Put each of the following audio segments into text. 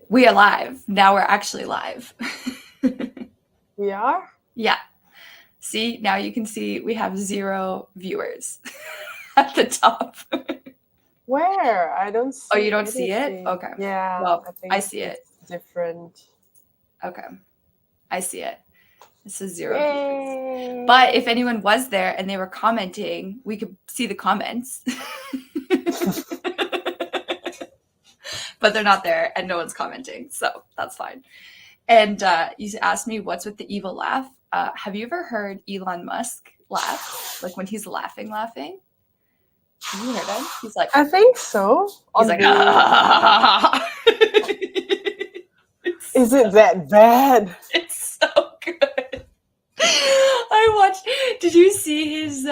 We are live. Now we're actually live. We are? Yeah. See, now you can see we have 0 viewers at the top. Where? I don't see Oh, you don't see it? anything. Okay. Yeah, Well, I I think see it. it's different. Okay. I see it. This is 0 viewers. Yay! But if anyone was there and they were commenting, we could see the comments. But they're not there and no one's commenting, so that's fine. And you asked me what's with the evil laugh. Have you ever heard Elon Musk laugh? Like when he's laughing? Have you heard him? He's like, I think so. he's like, ah. Is it that bad? It's so good. I watched. Did you see his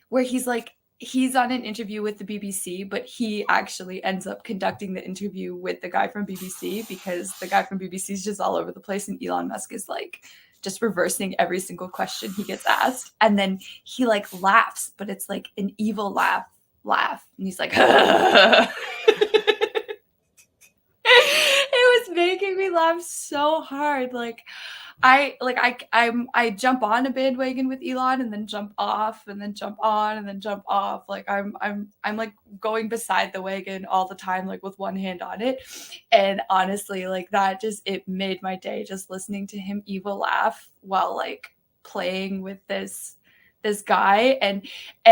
where he's like he's on an interview with the BBC, but he actually ends up conducting the interview with the guy from BBC because the guy from BBC is just all over the place, and Elon Musk is like just reversing every single question he gets asked, and then he like laughs, but it's like an evil laugh, and he's like, it was making me laugh so hard, like. I jump on a bandwagon with Elon and then jump off and then jump on and then jump off. Like I'm like going beside the wagon all the time, like with one hand on it. And honestly, like that just it made my day just listening to him evil laugh while like playing with this guy.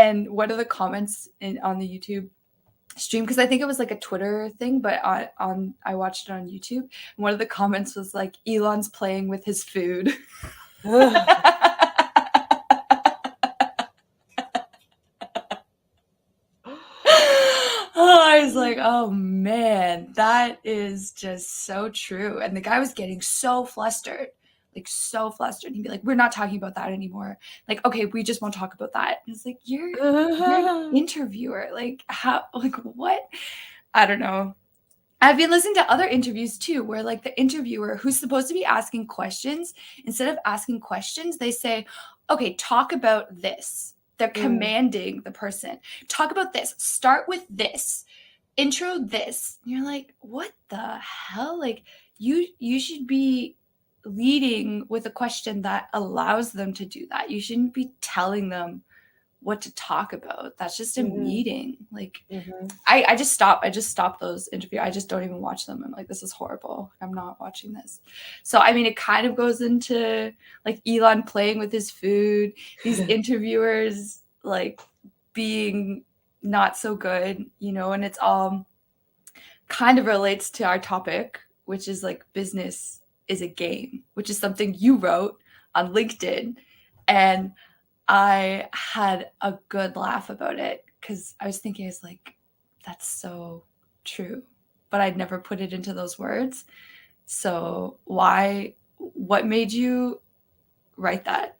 And one of the comments on the YouTube stream, because I think it was like a Twitter thing, but on I watched it on YouTube. And one of the comments was like, Elon's playing with his food. I was like, oh man, that is just so true. And the guy was getting so flustered. Like so flustered. He'd be like, we're not talking about that anymore. Like, okay, we just won't talk about that. And it's like, you're an interviewer. Like, how, like, what? I don't know. I've been listening to other interviews too, where like the interviewer who's supposed to be asking questions, instead of asking questions, they say, okay, talk about this. They're commanding the person. Talk about this. Start with this. Intro this. And you're like, what the hell? Like, you should be leading with a question that allows them to do that. You shouldn't be telling them what to talk about. That's just a meeting. Like I just stop those interviews. I just don't even watch them. I'm like, this is horrible. I'm not watching this. So I mean, it kind of goes into like Elon playing with his food, these interviewers like being not so good, you know, and it's all kind of relates to our topic, which is like business is a game, which is something you wrote on LinkedIn. And I had a good laugh about it because I was thinking, it's like, that's so true, but I'd never put it into those words. So what made you write that?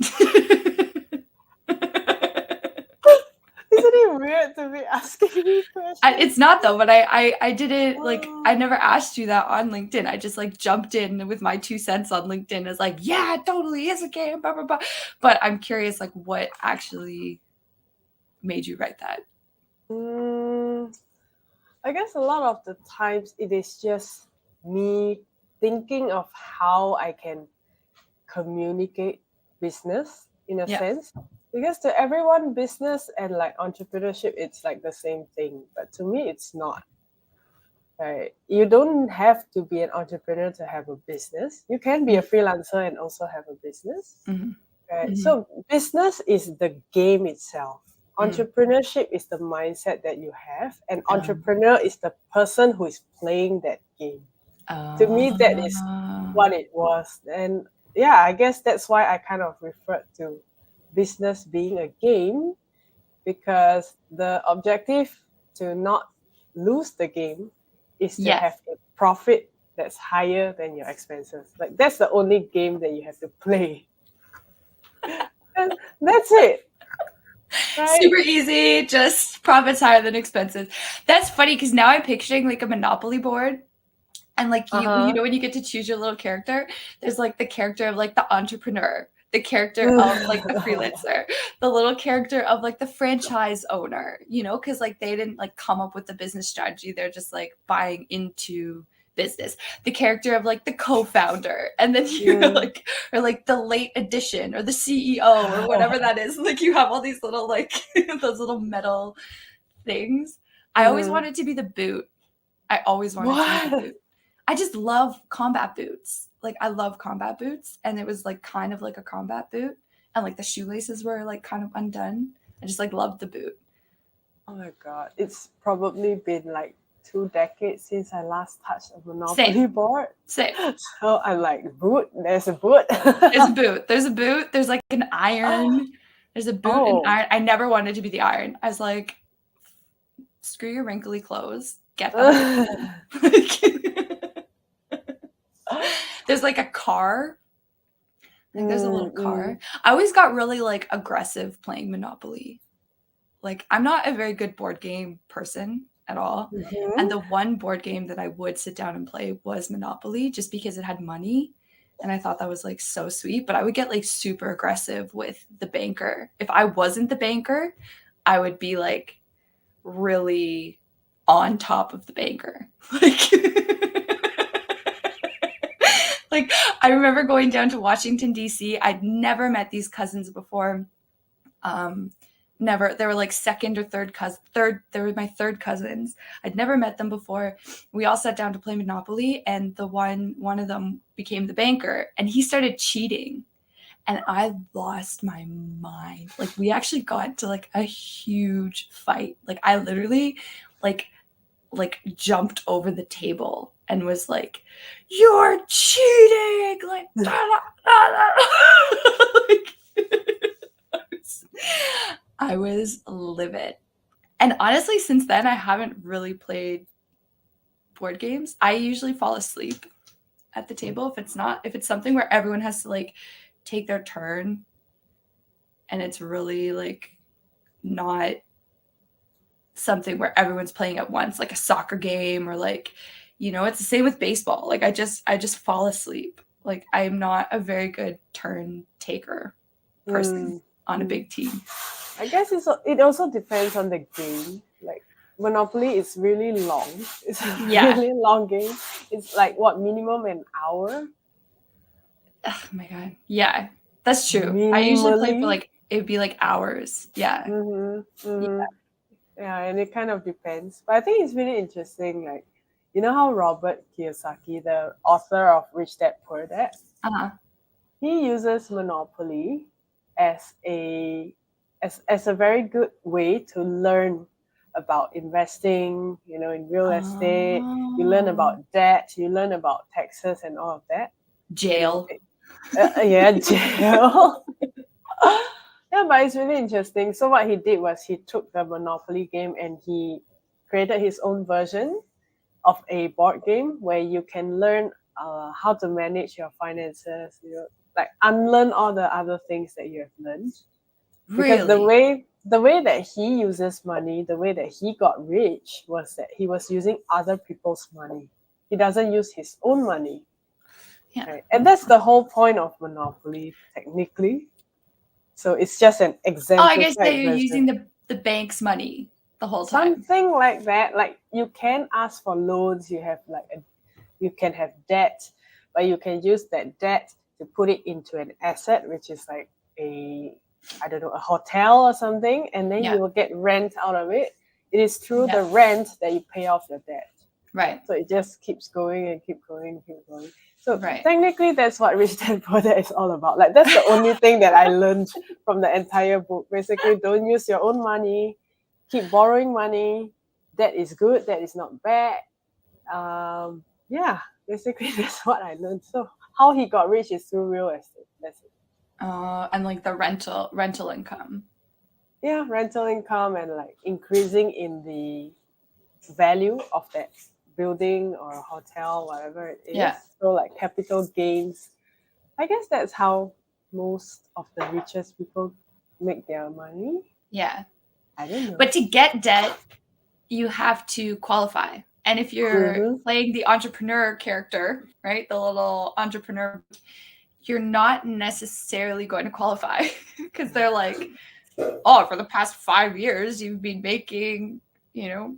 Isn't it weird to be asking me questions? It's not though, but I did it like I never asked you that on LinkedIn. I just like jumped in with my 2 cents on LinkedIn. It's like, yeah, it totally is a game, blah, blah, blah. But I'm curious, like, what actually made you write that? I guess a lot of the times it is just me thinking of how I can communicate business in a sense. Because to everyone, business and like entrepreneurship, it's like the same thing. But to me, it's not. Right? You don't have to be an entrepreneur to have a business. You can be a freelancer and also have a business. Right? So business is the game itself. Entrepreneurship is the mindset that you have, and entrepreneur is the person who is playing that game. To me, that is what it was. And yeah, I guess that's why I kind of referred to business being a game, because the objective to not lose the game is to have a profit that's higher than your expenses. Like that's the only game that you have to play. And that's it. Right? Super easy, just profits higher than expenses. That's funny because now I'm picturing like a Monopoly board. And like you know, when you get to choose your little character, there's like the character of like the entrepreneur, the character of like the freelancer, the little character of like the franchise owner, you know, because like they didn't like come up with the business strategy. They're just like buying into business. The character of like the co-founder, and then you like, or like the late addition or the CEO or whatever that is. Like you have all these little like those little metal things. I always wanted to be the boot. I always wanted to be the boot. I just love combat boots. Like I love combat boots, and it was like kind of like a combat boot, and like the shoelaces were like kind of undone. I just like loved the boot. Oh my god, it's probably been like 2 decades since I last touched a Monopoly Same. board. Same. So I'm like, boot, there's a boot. There's a boot. There's a boot. There's like an iron. There's a boot and iron. I never wanted to be the iron. I was like, screw your wrinkly clothes. Get that. There's like a car. I think there's a little car. I always got really like aggressive playing Monopoly. Like I'm not a very good board game person at all. And the one board game that I would sit down and play was Monopoly, just because it had money. And I thought that was like so sweet. But I would get like super aggressive with the banker. If I wasn't the banker, I would be like really on top of the banker. Like I remember going down to Washington, D.C. I'd never met these cousins before. Never. They were like second or third cousin. They were my third cousins. I'd never met them before. We all sat down to play Monopoly, and one of them became the banker, and he started cheating, and I lost my mind. Like we actually got into like a huge fight. Like I literally like jumped over the table and was like, "You're cheating!" Like, da, da, da, da. Like I was livid. And honestly, since then, I haven't really played board games. I usually fall asleep at the table if it's something where everyone has to like take their turn, and it's really like not something where everyone's playing at once, like a soccer game, or like, you know, it's the same with baseball. Like I just fall asleep. Like I'm not a very good turn taker person on a big team. I guess it also depends on the game. Like Monopoly is really long. It's a really long game. It's like what, minimum an hour? Oh my god. Yeah, that's true. I usually play for like, it would be like hours. Yeah. Yeah, and it kind of depends. But I think it's really interesting. Like, you know how Robert Kiyosaki, the author of Rich Dad Poor Dad, he uses Monopoly as a very good way to learn about investing, you know, in real estate. You learn about debt, you learn about taxes and all of that. Jail. Jail. Yeah, but it's really interesting. So what he did was he took the Monopoly game and he created his own version of a board game where you can learn how to manage your finances, you know, like unlearn all the other things that you have learned. Because the way that he uses money, the way that he got rich was that he was using other people's money. He doesn't use his own money. Yeah. Right? And that's the whole point of Monopoly, technically. So it's just an example. Oh, I guess that you're using the bank's money the whole time. Something like that. Like you can ask for loans. You have you can have debt, but you can use that debt to put it into an asset, which is like a hotel or something, and then you will get rent out of it. It is through the rent that you pay off your debt. Right. So it just keeps going and keep going and keep going. So technically, that's what Rich Dad Poor Dad is all about. Like that's the only thing that I learned from the entire book. Basically, don't use your own money. Keep borrowing money. That is good. That is not bad. Yeah, basically that's what I learned. So how he got rich is through real estate. That's it. And like the rental income. Yeah, rental income and like increasing in the value of that building or hotel, whatever it is. Yeah. So like capital gains. I guess that's how most of the richest people make their money. Yeah. I don't know. But to get debt, you have to qualify. And if you're playing the entrepreneur character, right, the little entrepreneur, you're not necessarily going to qualify because they're like, oh, for the past 5 years, you've been making, $0.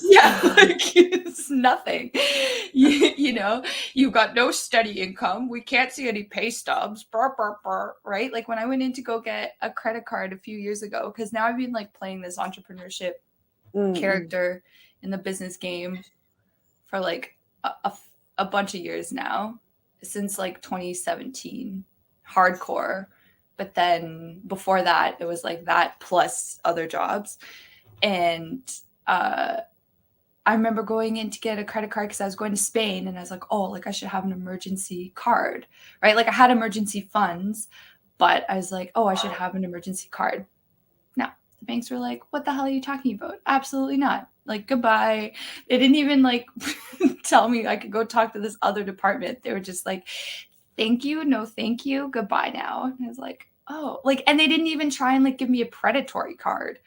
yeah, like it's nothing. You know, you've got no steady income. We can't see any pay stubs, right? Like when I went in to go get a credit card a few years ago, because now I've been like playing this entrepreneurship character in the business game for like a bunch of years now, since like 2017, hardcore. But then before that, it was like that plus other jobs. And I remember going in to get a credit card because I was going to Spain, and I was like, oh, like I should have an emergency card, right? Like I had emergency funds, but I was like, oh, I should have an emergency card. No, the banks were like, what the hell are you talking about? Absolutely not. Like, goodbye. They didn't even like tell me I could go talk to this other department. They were just like, thank you, no thank you, goodbye now. And I was like, oh, like, and they didn't even try and like give me a predatory card,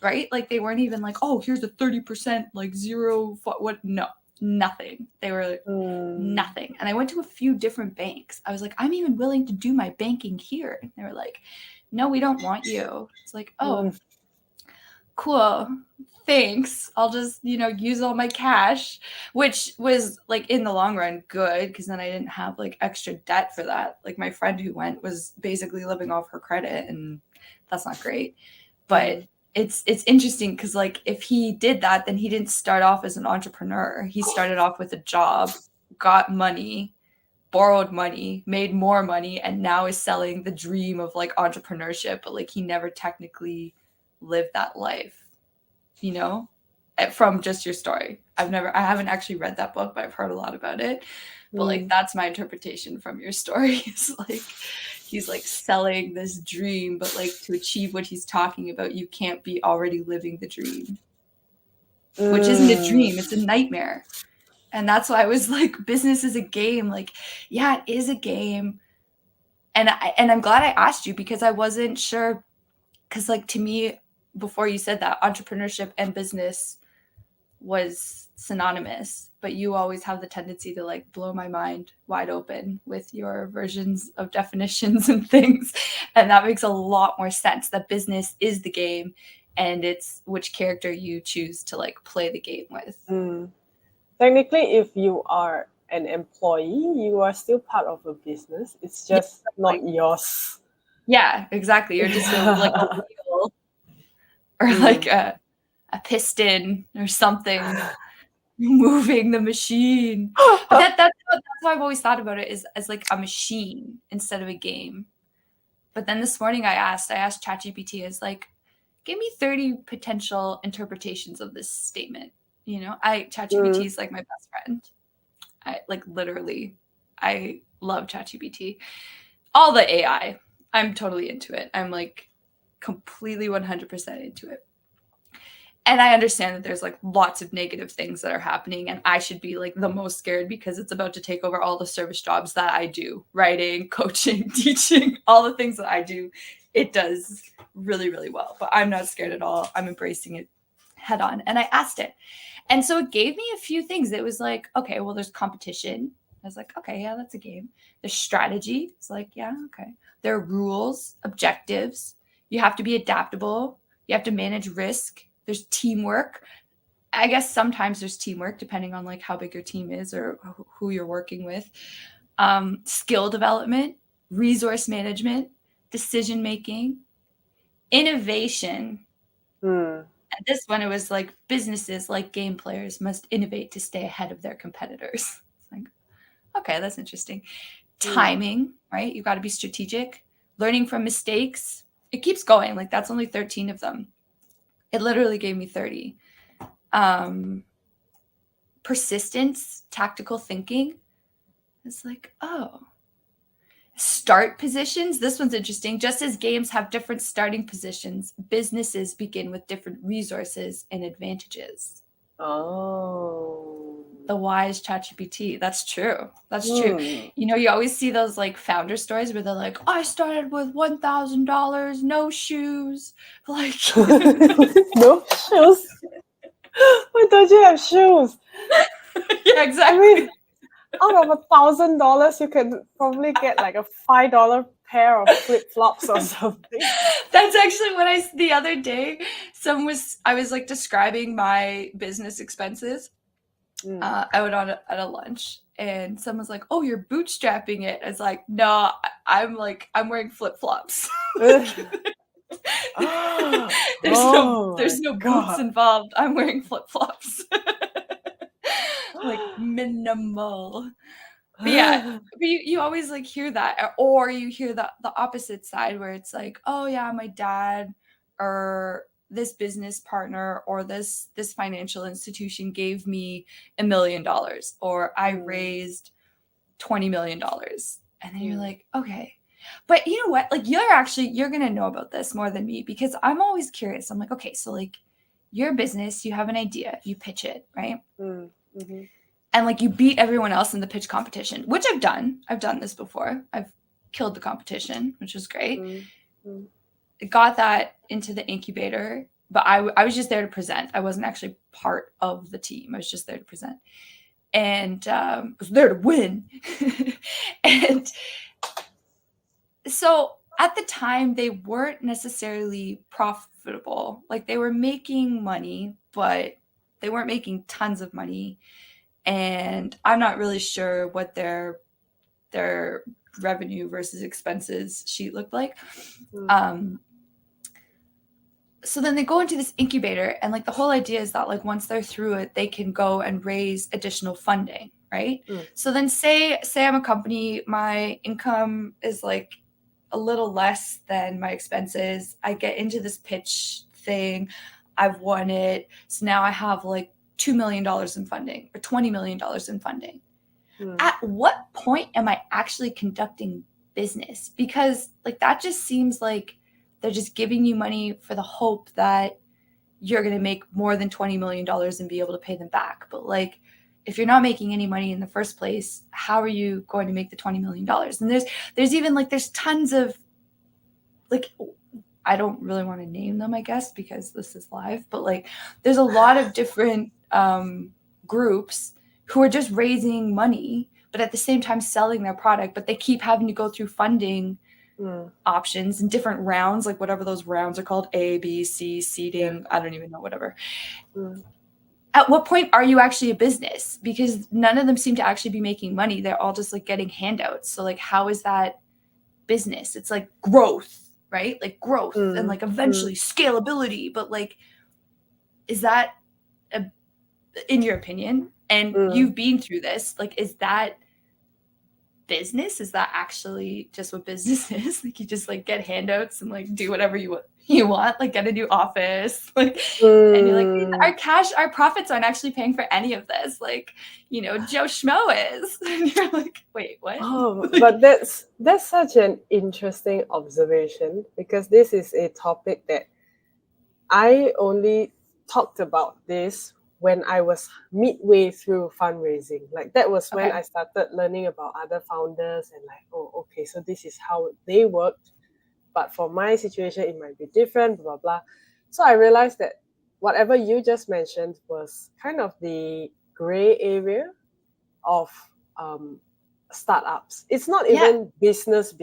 right? Like they weren't even like, oh, here's a 30% like zero, what? No, nothing. They were like, nothing. And I went to a few different banks. I was like, I'm even willing to do my banking here. And they were like, no, we don't want you. It's like, oh, cool. Thanks. I'll just, use all my cash, which was like in the long run good because then I didn't have like extra debt for that. Like my friend who went was basically living off her credit, and that's not great. But it's interesting because like if he did that, then he didn't start off as an entrepreneur. He started off with a job, got money, borrowed money, made more money, and now is selling the dream of like entrepreneurship, but like he never technically lived that life, from just your story. I haven't actually read that book, but I've heard a lot about it. But like that's my interpretation from your story. It's like he's like selling this dream, but like to achieve what he's talking about, you can't be already living the dream, which isn't a dream, it's a nightmare. And that's why I was like, business is a game. Like, yeah, it is a game. And I'm glad I asked you because I wasn't sure. Because like to me, before you said that, entrepreneurship and business was synonymous, but you always have the tendency to like blow my mind wide open with your versions of definitions and things. And that makes a lot more sense, that business is the game and it's which character you choose to like play the game with. Technically, if you are an employee, you are still part of a business. It's just not yours. Yeah, exactly. You're just like a wheel or like a piston or something moving the machine. But that's how I've always thought about it, is as like a machine instead of a game. But then this morning I asked ChatGPT, is like, give me 30 potential interpretations of this statement. ChatGPT is like my best friend. I like literally, I love ChatGPT. All the AI, I'm totally into it. I'm like completely 100% into it. And I understand that there's like lots of negative things that are happening, and I should be like the most scared because it's about to take over all the service jobs that I do, writing, coaching, teaching, all the things that I do. It does really, really well, but I'm not scared at all. I'm embracing it head on. And I asked it. And so it gave me a few things. It was like, okay, well, there's competition. I was like, okay, yeah, that's a game. There's strategy. It's like, yeah, okay. There are rules, objectives. You have to be adaptable. You have to manage risk. There's teamwork. I guess sometimes there's teamwork depending on like how big your team is or who you're working with. Skill development, resource management, decision making, innovation. And this one, it was like businesses like game players must innovate to stay ahead of their competitors. It's like, okay, that's interesting. Timing, right? You've got to be strategic. Learning from mistakes. It keeps going. Like that's only 13 of them. It literally gave me 30. Persistence, tactical thinking. It's like, oh. Start positions. This one's interesting. Just as games have different starting positions, businesses begin with different resources and advantages. Oh. The wise ChatGPT. That's true. That's true. You always see those like founder stories where they're like, I started with $1,000, no shoes. Like no shoes. Why don't you have shoes? Yeah, exactly. out of $1,000, you can probably get like a $5 pair of flip flops or something. That's actually what the other day, I was like describing my business expenses out at a lunch, and someone's like, "Oh, you're bootstrapping it." I was like, "No, I'm wearing flip flops." Oh my There's no boots God. involved. I'm wearing flip flops. Like minimal. But yeah, but you always like hear that, or you hear the opposite side where it's like, oh yeah, my dad or this business partner or this financial institution gave me $1 million, or I raised $20 million. And then you're like, okay. But you know what? Like you're gonna know about this more than me, because I'm always curious. I'm like, okay, so like your business, you have an idea, you pitch it, right? Mm-hmm. And like you beat everyone else in the pitch competition, which I've done. I've done this before. I've killed the competition, which was great. Mm-hmm. Got that into the incubator, but I was just there to present. I wasn't actually part of the team. I was just there to present, and I was there to win. And so at the time, they weren't necessarily profitable. Like they were making money, but they weren't making tons of money. And I'm not really sure what their revenue versus expenses sheet looked like. So then they go into this incubator, and like the whole idea is that like once they're through it, they can go and raise additional funding, right? So then say I'm a company, my income is like a little less than my expenses. I get into this pitch thing, I've won it, so now I have like $2 million in funding or $20 million in funding. At what point am I actually conducting business? Because like that just seems like they're just giving you money for the hope that you're going to make more than $20 million and be able to pay them back. But like, if you're not making any money in the first place, how are you going to make the $20 million? And there's even like, there's tons of like, I don't really want to name them, I guess, because this is live, but like, there's a lot of different groups who are just raising money, but at the same time selling their product, but they keep having to go through funding options and different rounds, like whatever those rounds are called, A, B, C, seeding, I don't even know, whatever. At what point are you actually a business? Because none of them seem to actually be making money. They're all just like getting handouts. So like, how is that business? It's like growth, right? Like growth and like eventually scalability. But like, is that in your opinion, and you've been through this, like, is that business? Is that actually just what business is? Like you just like get handouts and like do whatever you want, like get a new office, like, and you're like, our profits aren't actually paying for any of this. Like, you know, Joe Schmo is. And you're like, wait, what? Oh, but that's such an interesting observation, because this is a topic that I only talked about this when I was midway through fundraising. Like that was when I started learning about other founders and like, oh, okay, so this is how they worked. But for my situation, it might be different, blah, blah, blah. So I realized that whatever you just mentioned was kind of the gray area of startups. It's not even business,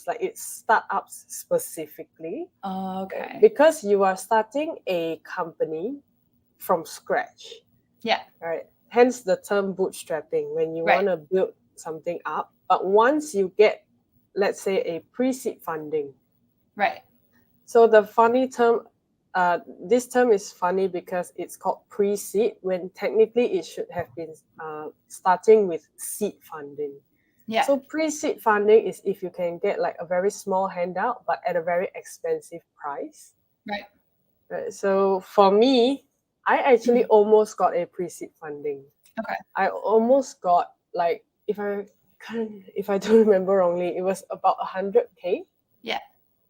like it's startups specifically. Okay. Because you are starting a company from scratch. Yeah. Right. Hence the term bootstrapping, when you want to build something up. But once you get, let's say, a pre-seed funding. Right. So the funny term, this term is funny because it's called pre-seed, when technically it should have been starting with seed funding. Yeah. So pre-seed funding is if you can get like a very small handout, but at a very expensive price. Right. So for me, I actually almost got a pre-seed funding. Okay. I almost got, like, if I don't remember wrongly, it was about 100K. Yeah.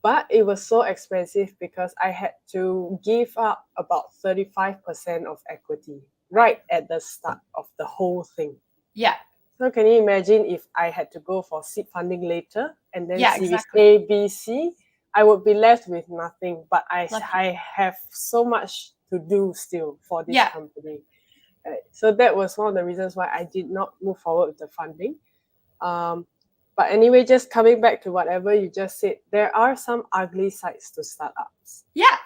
But it was so expensive because I had to give up about 35% of equity right at the start of the whole thing. Yeah. So can you imagine if I had to go for seed funding later and then Series A, B, C, I would be left with nothing. But I have so much to do still for this company. Right? So that was one of the reasons why I did not move forward with the funding. Um, but anyway, just coming back to whatever you just said, there are some ugly sides to startups. Yeah.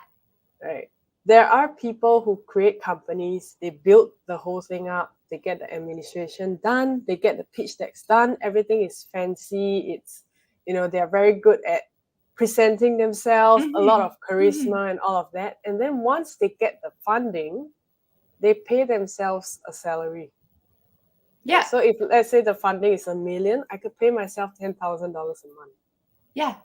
Right? There are people who create companies, they build the whole thing up, they get the administration done, they get the pitch decks done, everything is fancy, it's, they're very good at presenting themselves, a lot of charisma and all of that. And then once they get the funding, they pay themselves a salary. Yeah. So if, let's say, the funding is $1 million, I could pay myself $10,000 a month. Yeah.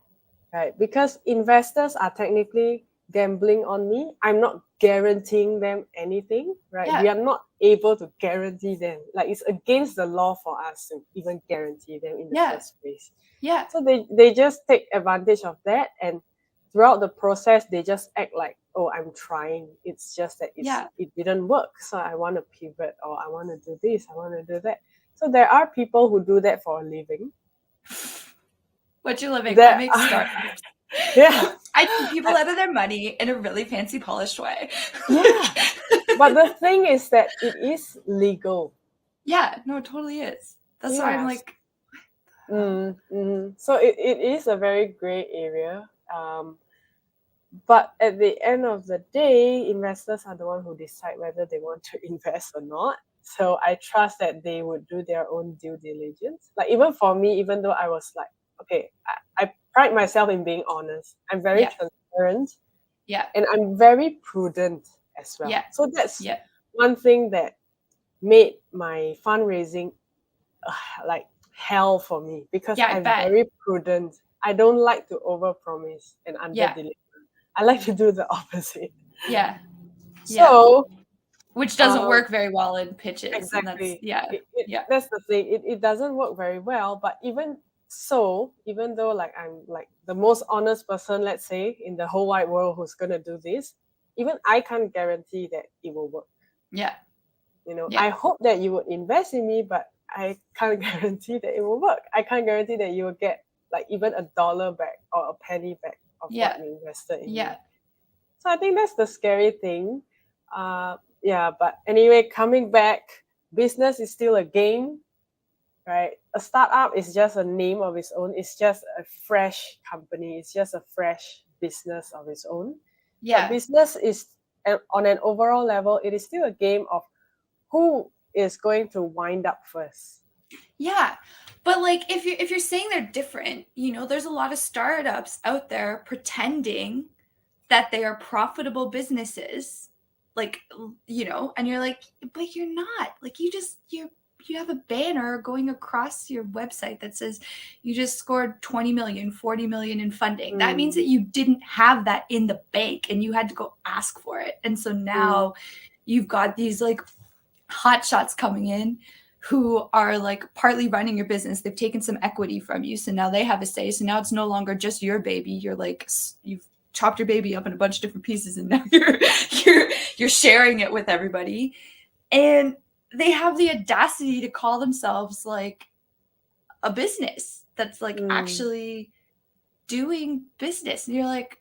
Right? Because investors are technically gambling on me. I'm not guaranteeing them anything, right? Yeah. We are not able to guarantee them. Like, it's against the law for us to even guarantee them in the first place. Yeah. So they just take advantage of that, and throughout the process, they just act like, oh, I'm trying. It's just that it didn't work. So I want to pivot, or I want to do this, I want to do that. So there are people who do that for a living. What's your living? I make startups. Yeah. I take people out of their money in a really fancy, polished way. Yeah. But the thing is that it is legal. Yeah, no, it totally is. That's why I'm like, so it is a very gray area. But at the end of the day, investors are the one who decide whether they want to invest or not. So I trust that they would do their own due diligence. Like, even for me, even though I was like, okay, I pride myself in being honest. I'm very transparent. Yeah. And I'm very prudent as well. Yeah. So that's one thing that made my fundraising like hell for me, because I'm very prudent. I don't like to overpromise and underdeliver. I like to do the opposite. Yeah. So, which doesn't work very well in pitches. Exactly. And that's the thing. It doesn't work very well. But even so, even though like I'm like the most honest person, let's say, in the whole wide world who's gonna do this, even I can't guarantee that it will work. Yeah. I hope that you would invest in me, but I can't guarantee that it will work. I can't guarantee that you will get like even $1 back or a penny back of what you invested in me. So I think that's the scary thing. But anyway, coming back, business is still a game, right? A startup is just a name of its own. It's just a fresh company. It's just a fresh business of its own. Yeah. But business is, on an overall level, it is still a game of who is going to wind up first. Yeah. But like if you're saying they're different, there's a lot of startups out there pretending that they are profitable businesses, like, and you're like, but you're not. Like, you have a banner going across your website that says you just scored 20 million, 40 million in funding. That means that you didn't have that in the bank and you had to go ask for it. And so now you've got these like hot shots coming in who are like partly running your business. They've taken some equity from you. So now they have a say. So now it's no longer just your baby. You're like, you've chopped your baby up in a bunch of different pieces and now you're sharing it with everybody. And they have the audacity to call themselves like a business that's like actually doing business. And you're like,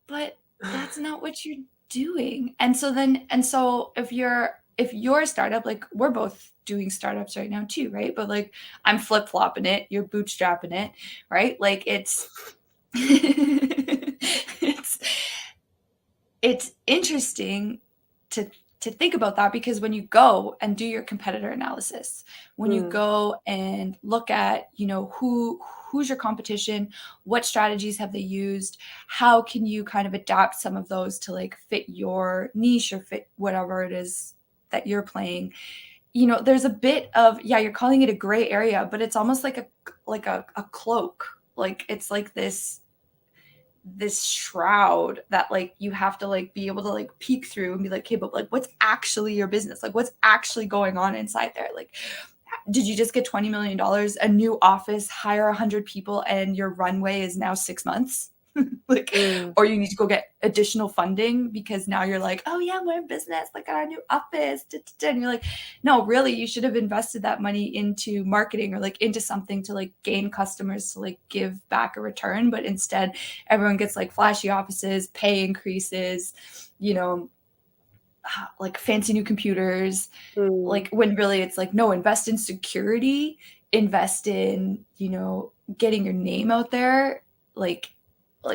but that's not what you're doing. And so if you're a startup, like we're both doing startups right now too, right? But like I'm flip-flopping it, you're bootstrapping it, right? Like it's it's interesting to think about that, because when you go and do your competitor analysis, when you go and look at, who's your competition, what strategies have they used, how can you kind of adapt some of those to like fit your niche or fit whatever it is that you're playing. There's a bit of, you're calling it a gray area, but it's almost like a cloak. Like it's like this shroud that like you have to like be able to like peek through and be like, okay, but like what's actually your business? Like what's actually going on inside there? Like, did you just get $20 million, a new office, hire 100 people, and your runway is now 6 months? Like, or you need to go get additional funding because now you're like, oh yeah, we're in business, like got a new office, and you're like, no, really, you should have invested that money into marketing or like into something to like gain customers to like give back a return. But instead, everyone gets like flashy offices, pay increases, like fancy new computers, Mm. like when really it's like, no, invest in security, invest in, you know, getting your name out there. Like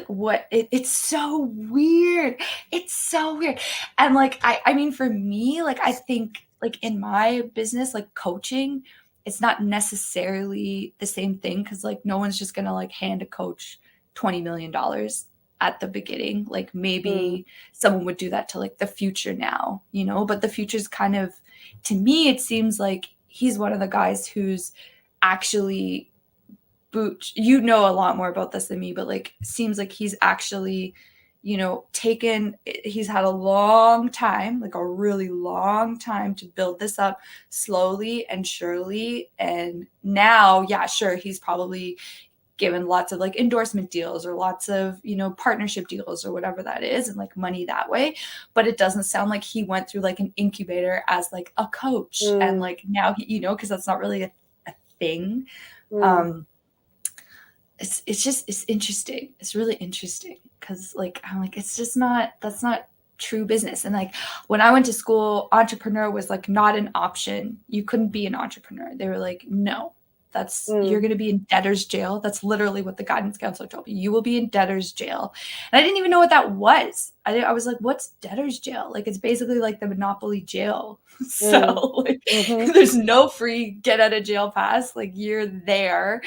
what it's so weird. It's so weird. And like I mean for me, like I think like in my business, like coaching, it's not necessarily the same thing because like no one's just gonna like hand a coach $20 million at the beginning. Like Mm. maybe someone would do that to like the future now, you know, but the future's kind of, to me it seems like he's one of the guys who's actually you know a lot more about this than me, but like seems like he's actually, you know, he's had a long time, like a really long time to build this up slowly and surely. And now, yeah, sure, he's probably given lots of like endorsement deals or lots of, you know, partnership deals or whatever that is, and like money that way. But it doesn't sound like he went through like an incubator as like a coach. And Mm. like now he, you know, because that's not really a thing. Mm. um it's just it's interesting. It's really interesting because like I'm like it's just not, that's not true business. And like when I went to school, entrepreneur was like not an option. You couldn't be an entrepreneur. They were like, no, you're Mm. going to be in debtor's jail. That's literally what the guidance counselor told me. You will be in debtor's jail. And I didn't even know what that was. I was like, what's debtor's jail? Like it's basically like the Monopoly jail. Mm. So like Mhm. there's no free get out of jail pass. Like you're there.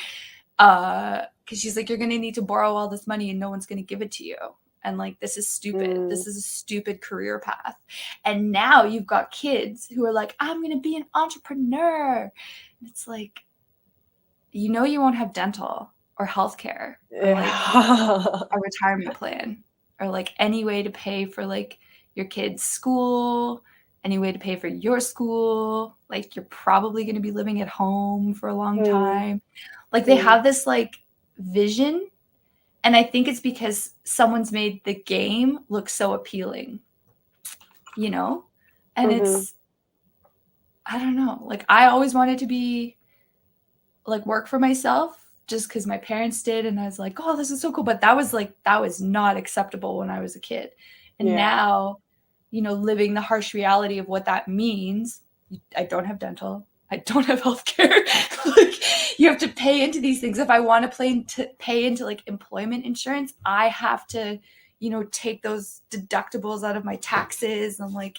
Because she's like, you're gonna need to borrow all this money and no one's gonna give it to you. And like, this is stupid. Mm. This is a stupid career path. And now you've got kids who are like, I'm gonna be an entrepreneur. And it's like, you know, you won't have dental or healthcare or like Yeah. a retirement plan or like any way to pay for like your kids' school, any way to pay for your school. Like you're probably going to be living at home for a long Mm. time. Like they Mm. have this like vision, and I think it's because someone's made the game look so appealing, you know? And Mhm. it's, I don't know. Like I always wanted to be like work for myself just because my parents did, and I was like, oh, this is so cool. But that was like, that was not acceptable when I was a kid. And Yeah. now, you know, living the harsh reality of what that means, I don't have dental, I don't have healthcare. Like you have to pay into these things. If I want to pay into like employment insurance, I have to, you know, take those deductibles out of my taxes and like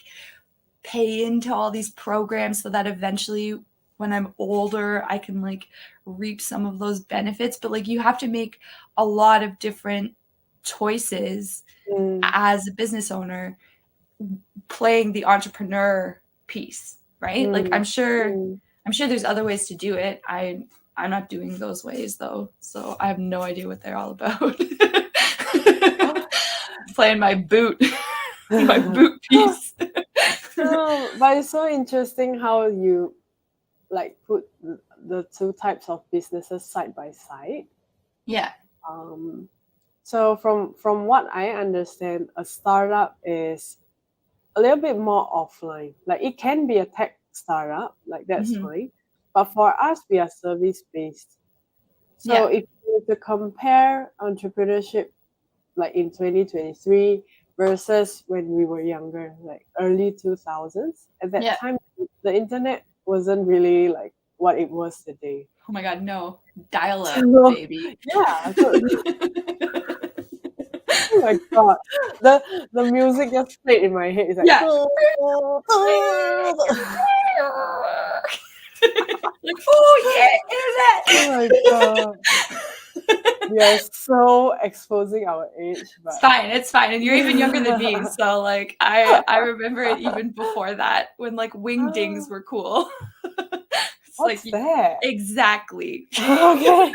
pay into all these programs so that eventually when I'm older I can like reap some of those benefits. But like you have to make a lot of different choices Mm. as a business owner playing the entrepreneur piece, right? Like Mm. Mm. I'm sure there's other ways to do it. I'm not doing those ways though, so I have no idea what they're all about. Playing my boot my boot piece. Oh, but it's so interesting how you like put the two types of businesses side by side. Yeah. Um, so from what I understand, a startup is a little bit more offline. Like it can be a tech startup, like that's Mhm. fine. But for us, we are service based. So Yeah. if you were to compare entrepreneurship like in 2023 versus when we were younger, like early 2000s, at that Yeah. time, the internet wasn't really like what it was today. Oh my god, no. Dial up, So, baby. yeah, so oh my god, the music just played in my head. It's like, Yeah. Like, oh yeah, oh my god, internet. we are so exposing our age, It's but fine. It's fine. And you're even younger than me. So like I remember it even before that when like wingdings were cool. It's like what's that? exactly. Okay,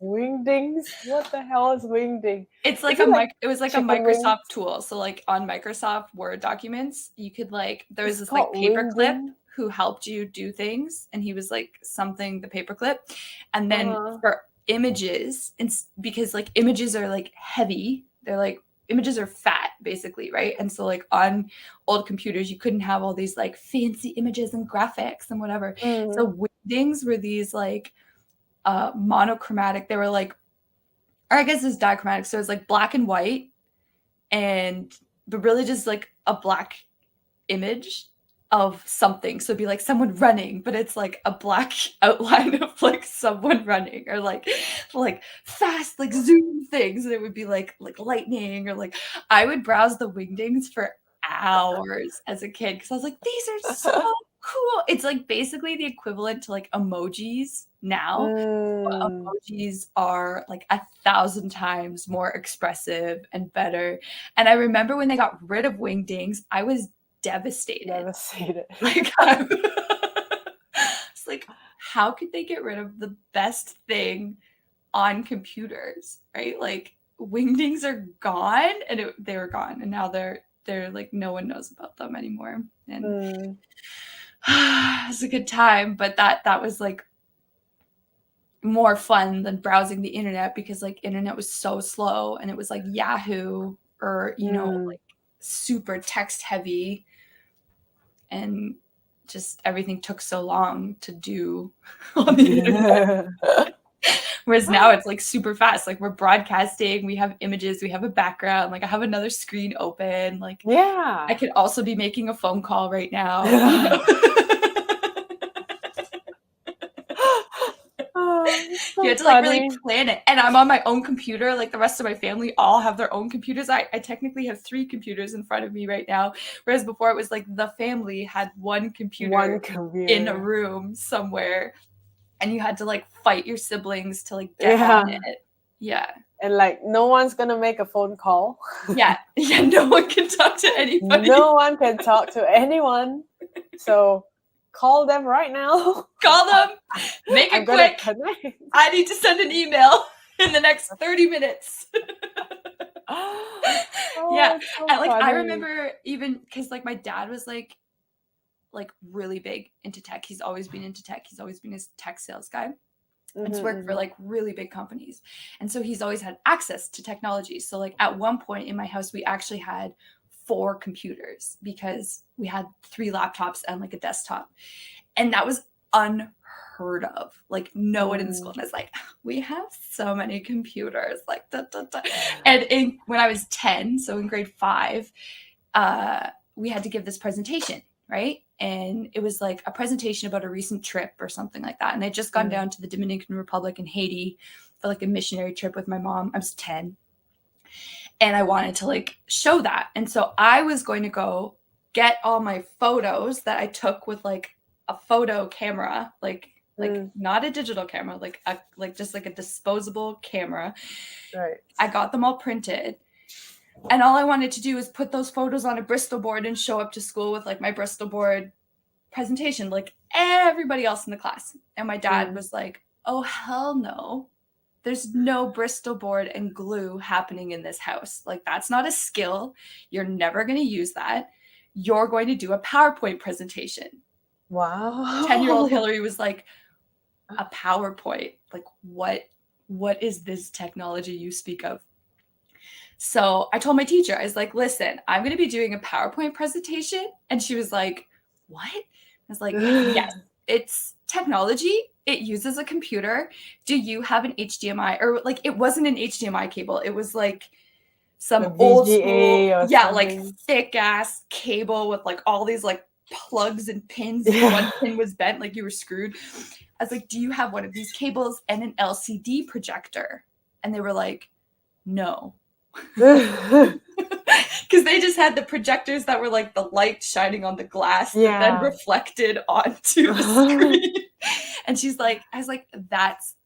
wingdings. What the hell is wingding? It's Is like it like it was like a chicken wings? Microsoft tool. So like on Microsoft Word documents, you could like there was It's this like called paperclip wingding. who helped you do things, and he was like something the paperclip. And then Uh-huh. for images, because like images are like heavy, they're like images are fat basically, right? And so like on old computers you couldn't have all these like fancy images and graphics and whatever. Mm. So wingdings were these like monochromatic, they were like, or I guess it's dichromatic. So it's like black and white, and but really just like a black image of something. So it'd be like someone running, but it's like a black outline of like someone running, or like fast like zoom things, and it would be like lightning, or like I would browse the wingdings for hours as a kid because I was like, these are so cool. It's like basically the equivalent to like emojis now. But Mm, emojis are like 1,000 times more expressive and better. And I remember when they got rid of wingdings, I was devastated. never seen it. Like, it's like, how could they get rid of the best thing on computers, right? Like, wingdings are gone, and they were gone, and now they're like no one knows about them anymore. And Mm, it's a good time, but that was like more fun than browsing the internet because like internet was so slow, and it was like Yahoo, or mm. like super text heavy, and just everything took so long to do on the internet. Whereas now it's like super fast. Like we're broadcasting, we have images, we have a background, like I have another screen open. Like I Yeah. could also be making a phone call right now. Oh, it's You so had to like really funny. plan it. And I'm on my own computer. Like the rest of my family all have their own computers. I technically have 3 computers in front of me right now. Whereas before it was like the family had one computer One in a computer. room somewhere, and you had to like fight your siblings to like get on Yeah. it. Yeah. And like no one's gonna make a phone call. Yeah. Yeah. No one can talk to anybody. No one can talk to anyone. So call them right now. Call them. Make I'm it gonna quick. connect. I need to send an email in the next 30 minutes. Oh, Yeah. it's so And like I funny. remember even because like my dad was like really big into tech. He's always been into tech. He's always been a tech sales guy. It's worked for Mm-hmm, like really big companies. And so he's always had access to technology. So like at one point in my house, we actually had 4 computers because we had 3 laptops and like a desktop. And that was unheard of. Like no one in the school. mm-hmm. And I was like, we have so many computers. Like da, da, da. And when I was 10, so in grade 5, we had to give this presentation, right? And it was like a presentation about a recent trip or something like that. And I'd just gone down to the Dominican Republic and Haiti for like a missionary trip with my mom. I was 10. And I wanted to like show that. And so I was going to go get all my photos that I took with like a photo camera, like Mm, not a digital camera, like just like a disposable camera. right. I got them all printed. And all I wanted to do was put those photos on a Bristol board and show up to school with like my Bristol board presentation, like everybody else in the class. And my dad Mm. was like, oh, hell no. There's no Bristol board and glue happening in this house. Like, that's not a skill. You're never going to use that. You're going to do a PowerPoint presentation. 10-year-old Wow. Hillary was like, a PowerPoint? Like, what is this technology you speak of? So I told my teacher, I was like, listen, I'm going to be doing a PowerPoint presentation. And she was like, what? I was like, yes, it's technology. It uses a computer. Do you have an HDMI? Or like, it wasn't an HDMI cable. It was like A some old school, VGA or yeah, like something. thick ass cable with like all these like plugs and pins. If Yeah. one pin was bent, like you were screwed. I was like, do you have one of these cables and an LCD projector? And they were like, no. Because they just had the projectors that were like the light shining on the glass that then Yeah. reflected onto the screen. And she's like, I was like, that's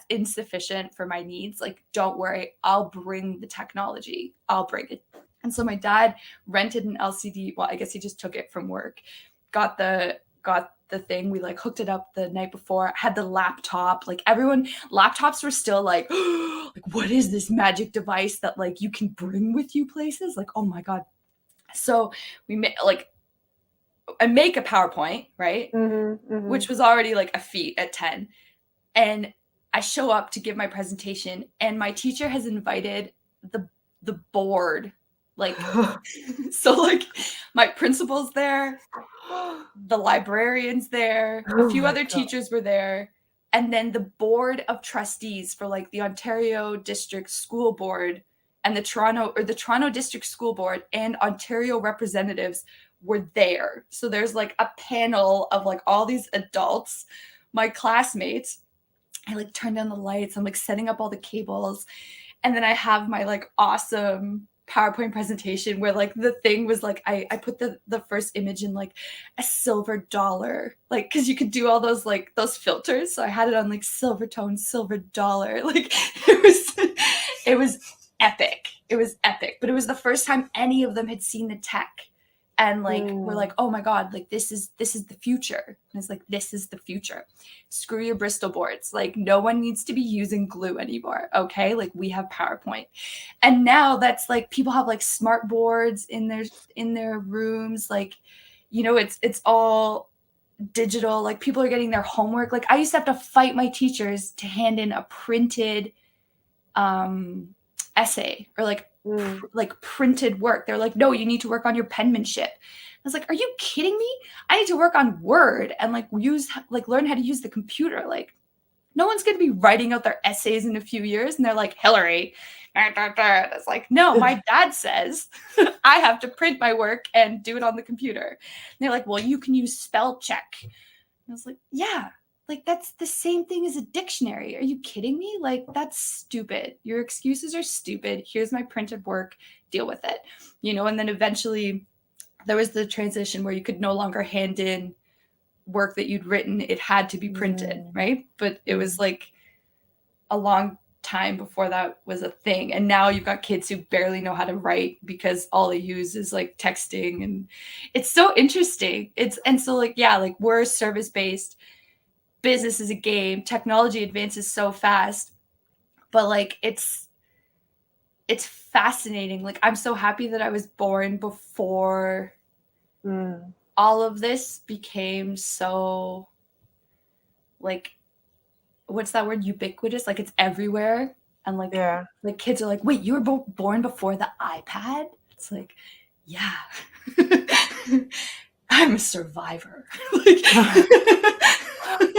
insufficient for my needs. Like, don't worry, I'll bring the technology. I'll bring it. And so my dad rented an LCD. Well, I guess he just took it from work. Got the thing. We like hooked it up the night before. Had the laptop. Like everyone, laptops were still like, like what is this magic device that like you can bring with you places? Like, oh my god. So we made like I make a PowerPoint, right? Mm-hmm, mm-hmm. Which was already like a feat at 10. And I show up to give my presentation, and my teacher has invited the board. Like, so like my principal's there, the librarian's there, a Oh few my other god. teachers were there, and then the board of trustees for like the Ontario District School Board and the Toronto District School Board and Ontario representatives were there. So there's like a panel of like all these adults, my classmates. I like turned down the lights. I'm like setting up all the cables. And then I have my like awesome PowerPoint presentation where like the thing was like I put the first image in like a silver dollar, like because you could do all those like those filters. So I had it on like silver tone, silver dollar. Like it was epic. It was epic. But it was the first time any of them had seen the tech. And like we're like, oh my God, like this is the future. And it's like, this is the future. Screw your Bristol boards. Like no one needs to be using glue anymore. Okay. Like we have PowerPoint. And now that's like people have like smart boards in their rooms. Like, you know, it's all digital. Like people are getting their homework. Like I used to have to fight my teachers to hand in a printed essay or like printed work. They're like, no, you need to work on your penmanship. I was like, are you kidding me? I need to work on Word and like learn how to use the computer. Like no one's going to be writing out their essays in a few years. And they're like, Hilary. It's like, no, my dad says I have to print my work and do it on the computer. And they're like, well, you can use spell check. And I was like, yeah. Like, that's the same thing as a dictionary. Are you kidding me? Like, that's stupid. Your excuses are stupid. Here's my printed work. Deal with it. You know, and then eventually there was the transition where you could no longer hand in work that you'd written. It had to be printed, right? But it was like a long time before that was a thing. And now you've got kids who barely know how to write because all they use is like texting. And it's so interesting. So like, yeah, like we're service-based. Business is a game. Technology advances so fast, but like it's fascinating. Like I'm so happy that I was born before all of this became so like, what's that word? Ubiquitous. Like it's everywhere, and like like kids are like, wait, you were born before the iPad? It's like, yeah. I'm a survivor. Like,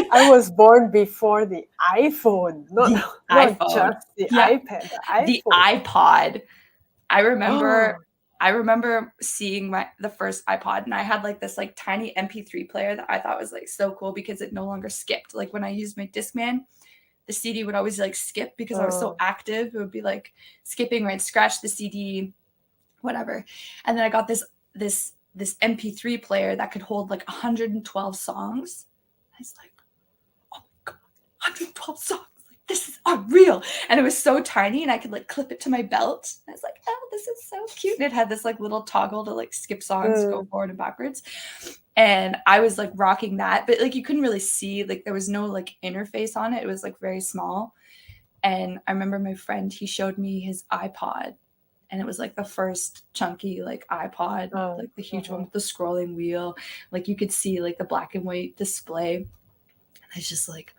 I was born before the iPhone, not just the iPad, the iPod. I remember seeing the first iPod, and I had like this like tiny MP3 player that I thought was like so cool because it no longer skipped. Like when I used my Discman, the CD would always like skip because I was so active. It would be like skipping, or I'd scratch the CD, whatever. And then I got this MP3 player that could hold like 112 songs. I was like, oh my God, 112 songs. Like, this is unreal. And it was so tiny, and I could like clip it to my belt. And I was like, oh, this is so cute. And it had this like little toggle to like skip songs, go forward and backwards. And I was like rocking that, but like you couldn't really see, like there was no like interface on it. It was like very small. And I remember my friend, he showed me his iPod. And it was like the first chunky like iPod, like the huge one with the scrolling wheel. Like you could see like the black and white display. And I was just like,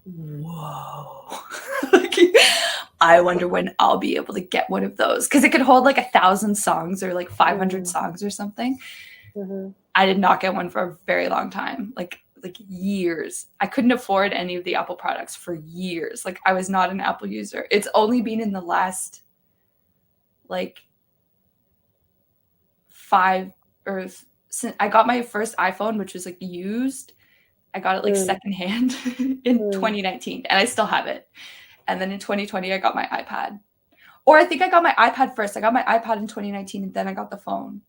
whoa. Like, I wonder when I'll be able to get one of those. Because it could hold like 1,000 songs or like 500 songs or something. I did not get one for a very long time. Like years. I couldn't afford any of the Apple products for years. Like I was not an Apple user. It's only been in the last like 5 or since I got my first iPhone, which was like used. I got it like secondhand in 2019, and I still have it. And then in 2020, I got my iPad. Or I think I got my iPad first. I got my iPad in 2019, and then I got the phone.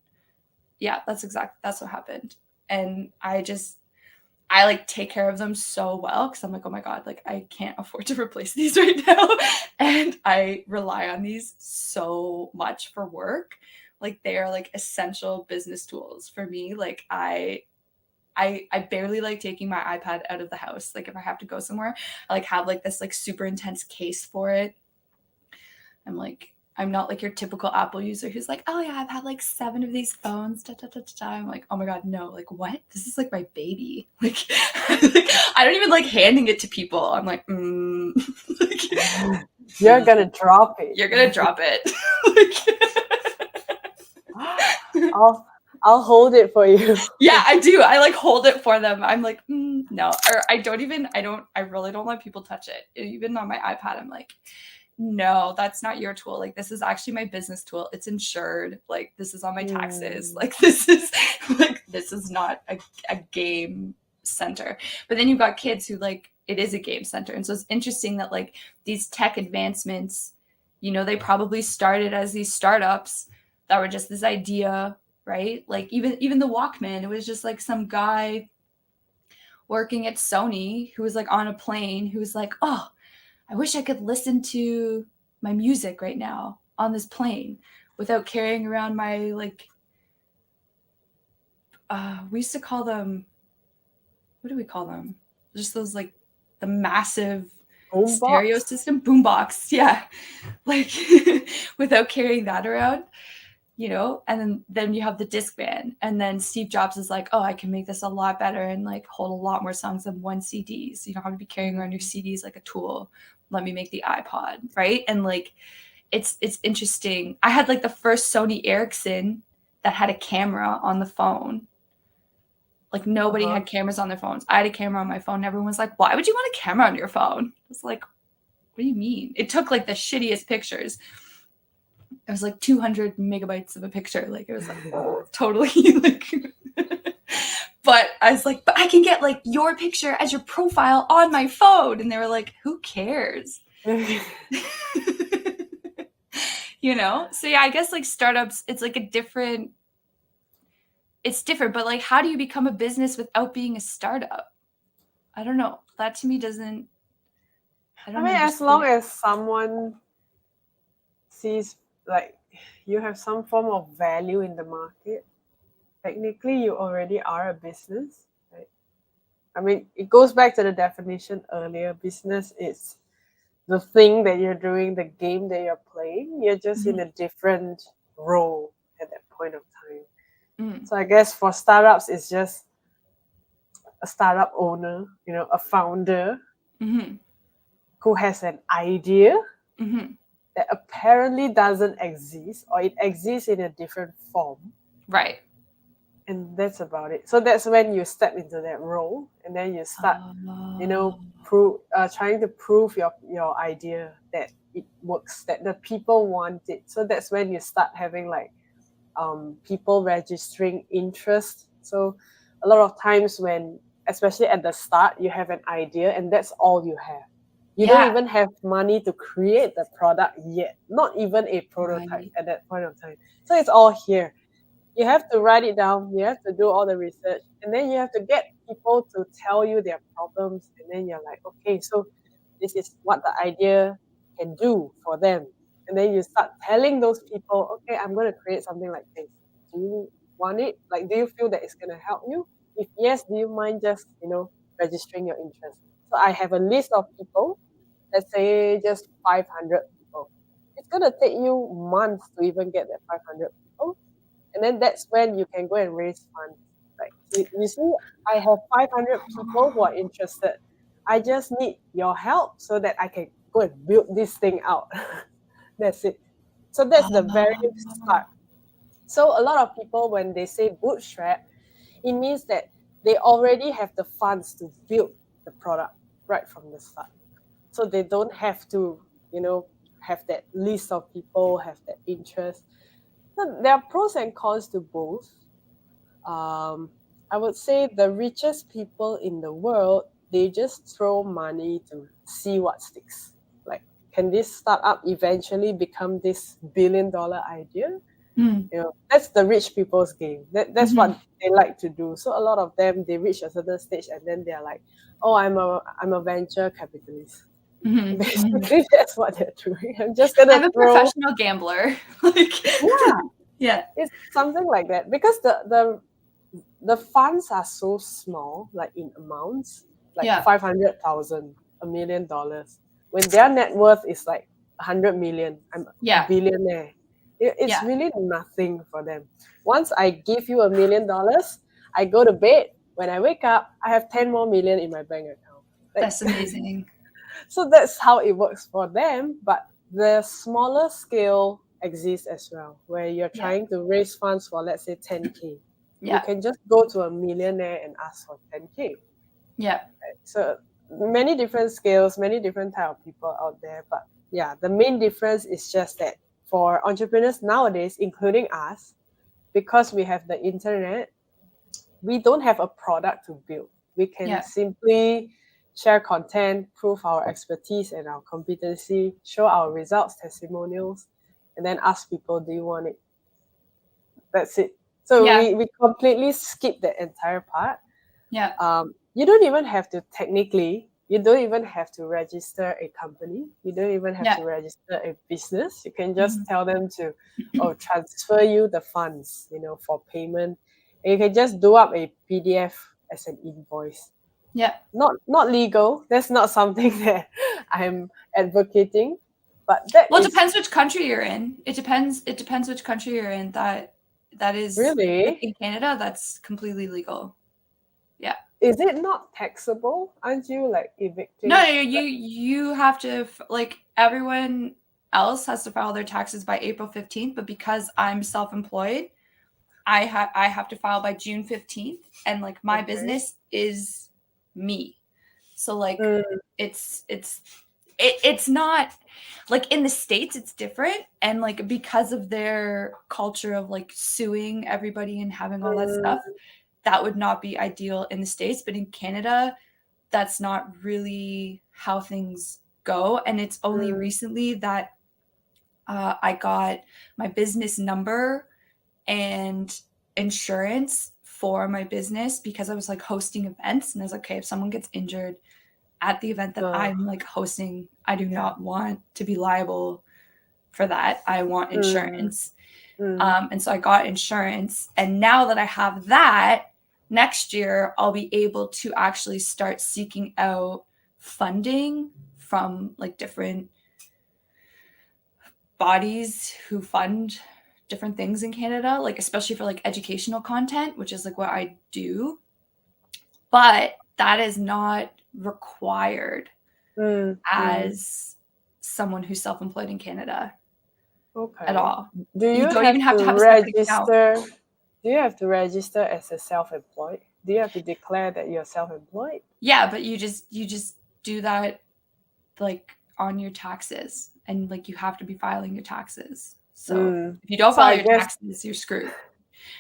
Yeah, that's what happened. And I like take care of them so well because I'm like, oh my God, like I can't afford to replace these right now. And I rely on these so much for work. Like they are like essential business tools for me. Like I barely like taking my iPad out of the house. Like if I have to go somewhere, I like have like this like super intense case for it. I'm not like your typical Apple user who's like, oh yeah, I've had like 7 of these phones. I'm like, oh my God, no, like what? This is like my baby. Like, I don't even like handing it to people. I'm like, like, you're gonna drop it. You're gonna drop it. I'll hold it for you. Yeah, I do. I like hold it for them. I'm like, no, or I really don't let people touch it. Even on my iPad, I'm like, no, that's not your tool. Like, this is actually my business tool. It's insured. Like, this is on my taxes. Like, this is not a game center. But then you've got kids who, like, it is a game center. And so it's interesting that, like, these tech advancements, you know, they probably started as these startups that were just this idea, right? Like, even the Walkman, it was just like some guy working at Sony who was like on a plane who was like, oh, I wish I could listen to my music right now on this plane without carrying around my, like, we used to call them, what do we call them? Just those, like, the massive stereo system, boombox, yeah. Like, without carrying that around, you know? And then you have the Discman. And then Steve Jobs is like, oh, I can make this a lot better and, like, hold a lot more songs than one CD. So you don't have to be carrying around your CDs like a tool. Let me make the iPod, right? And, like, it's interesting. I had, like, the first Sony Ericsson that had a camera on the phone. Like, nobody had cameras on their phones. I had a camera on my phone. Everyone was like, why would you want a camera on your phone? It's like, what do you mean? It took, like, the shittiest pictures. It was like 200 megabytes of a picture. Like, it was like, oh, totally, like, but I was like, but I can get, like, your picture as your profile on my phone. And they were like, who cares? You know? So yeah, I guess, like, startups, it's like it's different, but, like, how do you become a business without being a startup? I don't know. That to me doesn't, I mean, as long as someone sees, like, you have some form of value in the market, technically you already are a business, right? I mean, it goes back to the definition earlier. Business is the thing that you're doing, the game that you're playing. You're just in a different role at that point of time. So I guess for startups, it's just a startup owner, you know, a founder who has an idea that apparently doesn't exist, or it exists in a different form. Right. And that's about it. So that's when you step into that role, and then you start, you know, trying to prove your idea that it works, that the people want it. So that's when you start having, like, people registering interest. So a lot of times when, especially at the start, you have an idea and that's all you have. You don't even have money to create the product yet, not even a prototype at that point of time. So it's all here. You have to write it down, you have to do all the research, and then you have to get people to tell you their problems, and then you're like, okay, so this is what the idea can do for them. And then you start telling those people, okay, I'm going to create something like this. Do you want it? Like, do you feel that it's going to help you? If yes, do you mind just, you know, registering your interest? So I have a list of people, let's say just 500 people. It's going to take you months to even get that 500 people. And then that's when you can go and raise funds. Like, you see, I have 500 people who are interested. I just need your help so that I can go and build this thing out. That's it. So that's the very start. So a lot of people, when they say bootstrap, it means that they already have the funds to build the product right from the start. So they don't have to, you know, have that list of people, have that interest. So there are pros and cons to both. I would say the richest people in the world, they just throw money to see what sticks. Like, can this startup eventually become this billion-dollar idea? You know, that's the rich people's game. That's what they like to do. So a lot of them, they reach a certain stage and then they're like, oh, I'm a venture capitalist. Basically, that's what they're doing. I'm just gonna I'm a professional gambler. Like, yeah, it's something like that, because the funds are so small, like in amounts, like 500,000, $1 million. When their net worth is like 100 million, I'm a billionaire. It's really nothing for them. Once I give you $1 million, I go to bed. When I wake up, I have 10 more million in my bank account. Like, that's amazing. So that's how it works for them. But the smaller scale exists as well, where you're trying to raise funds for, let's say, 10K. You can just go to a millionaire and ask for 10K. Yeah. Right? So many different scales, many different type of people out there. But yeah, the main difference is just that for entrepreneurs nowadays, including us, because we have the internet, we don't have a product to build. We can Yeah. simply share content, prove our expertise and our competency, show our results, testimonials, and then ask people, do you want it? That's it. So Yeah. we completely skip the entire part. Yeah. You don't even have to technically, you don't even have to register a company. You don't even have Yeah. to register a business. You can just Mhm. tell them to, oh, transfer you the funds, for payment. And you can just do up a PDF as an invoice. Yeah. Not legal. That's not something that I'm advocating. But that Well, it is depends which country you're in. It depends which country you're in. That is like really, in Canada, that's completely legal. Yeah. is it not taxable? Aren't you like No, evicting? you have to like everyone else has to file their taxes by April 15th, but because I'm self-employed, I have to file by June 15th, and like my Okay. business is me. So like Mm, it's not like in the States it's different, and like because of their culture of like suing everybody and having all that stuff, mm, that would not be ideal in the States, but in Canada that's not really how things go. And it's only mm, recently that I got my business number and insurance for my business because I was like hosting events, and I was like, okay, if someone gets injured at the event that uh, I'm like hosting, I do yeah. not want to be liable for that. I want Mm, insurance. mm, And so I got insurance. And now that I have that, next year I'll be able to actually start seeking out funding from like different bodies who fund different things in Canada, like especially for like educational content, which is like what I do. But that is not required mm, mm. as someone who's self-employed in Canada at Okay. all. Do You you don't have even have to to have a separate account. register? Do you have to register as a self-employed? Do you have to declare that you're self-employed? Yeah, but you just do that like on your taxes, and like you have to be filing your taxes. So Mm. if you don't So file I your guess, taxes, you're screwed.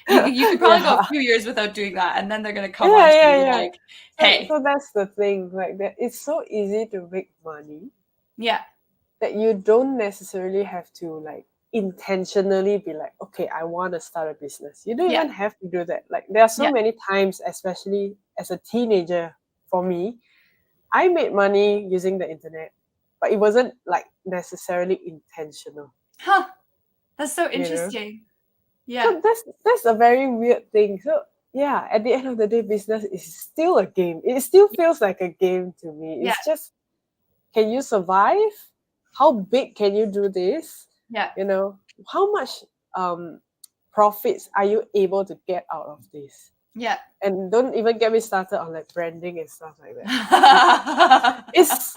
You could probably go a yeah, few years without doing that, and then they're gonna come yeah, on to yeah, you and be yeah. like, So, "Hey, so that's the thing. Like that, it's so easy to make money yeah, that you don't necessarily have to like intentionally be like, okay, I want to start a business. You don't yeah, even have to do that. Like there are so yeah, many times, especially as a teenager, for me, I made money using the internet, but it wasn't like necessarily intentional, huh? That's so you know. interesting." Yeah, So that's a very weird thing. So yeah, at the end of the day, business is still a game. It still feels like a game to me. yeah, It's just, can you survive? How big can you do this? yeah, You know, how much um profits are you able to get out of this? yeah. And don't even get me started on like branding and stuff like that. It's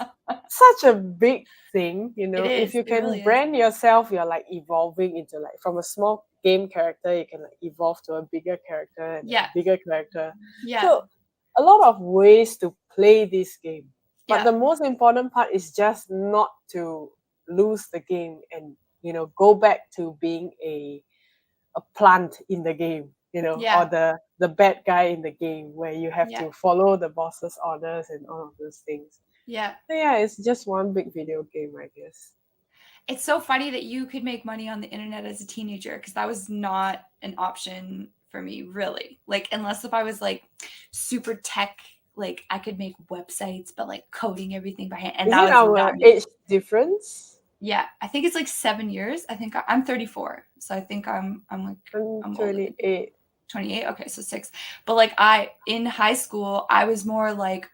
such a big thing, It if is. you It can really is. brand yourself, you're like evolving into like from a small game character, you can like evolve to a bigger character and then Yeah, a bigger character. yeah, So a lot of ways to play this game. But yeah, the most important part is just not to lose the game and go back to being a plant in the game, or yeah, the bad guy in the game where you have yeah, to follow the boss's orders and all of those things. yeah. So yeah, it's just one big video game, I guess. It's so funny that you could make money on the internet as a teenager because that was not an option for me, really. Like, unless if I was like super tech, like I could make websites, but like coding everything by hand, and Is that it was not our me. age difference? Yeah, I think it's like 7 years. I'm 34, so I think I'm I'm older than you. 28. 28. Okay, so six. But like I in high school, I was more like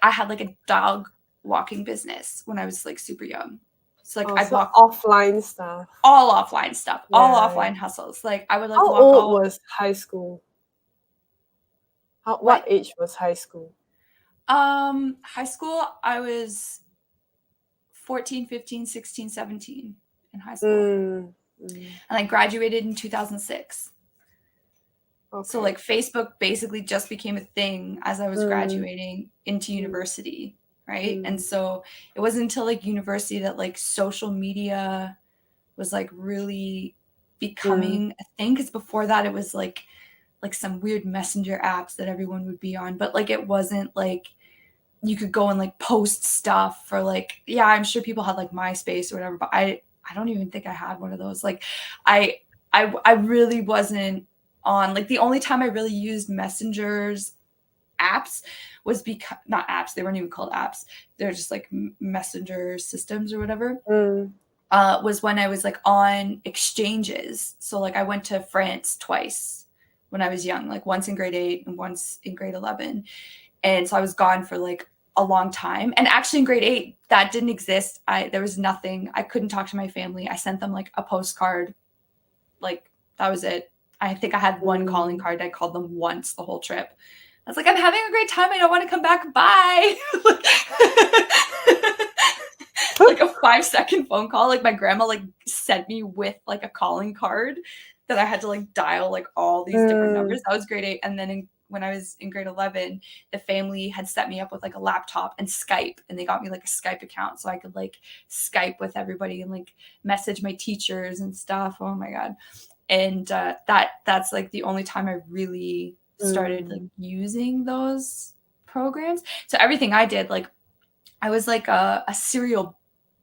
I had like a dog walking business when I was like super young. So like I'd Also walk offline stuff. all offline stuff, all Yeah, yeah. offline hustles. Like I would like How walk old all was high school? What what? age was high school? High school, I was 14, 15, 16, 17 in high school. Mm, mm, And I graduated in 2006. So okay. like Facebook basically just became a thing as I was Mm, graduating into mm, university. right? And Mm. so it wasn't until like university that like social media was like really Mm. becoming a thing, because before that it was like some weird messenger apps that everyone would be on, but like it wasn't like you could go and like post stuff for like, yeah, I'm sure people had like MySpace or whatever, but I don't even think I had one of those. Like I I really wasn't on, like the only time I really used messengers apps was because, not apps, they weren't even called apps, they're just like messenger systems or whatever, Mm. was when I was like on exchanges. So like I went to France twice when I was young, like once in grade 8 and once in grade 11. And so I was gone for like a long time. And actually in grade 8, that didn't exist. There was nothing. I couldn't talk to my family. I sent them like a postcard. Like that was it. I think I had one calling Mm. card. I called them once the whole trip. I was like, I'm having a great time. I don't want to come back. Bye. Like a 5-second phone call. Like my grandma like sent me with like a calling card that I had to like dial like all these different Mm. numbers. That was grade 8. And then when I was in grade 11, the family had set me up with like a laptop and Skype, and they got me like a Skype account so I could like Skype with everybody and like message my teachers and stuff. Oh my God. And that's like the only time I really started like Mm. using those programs. So everything I did, like I was like a serial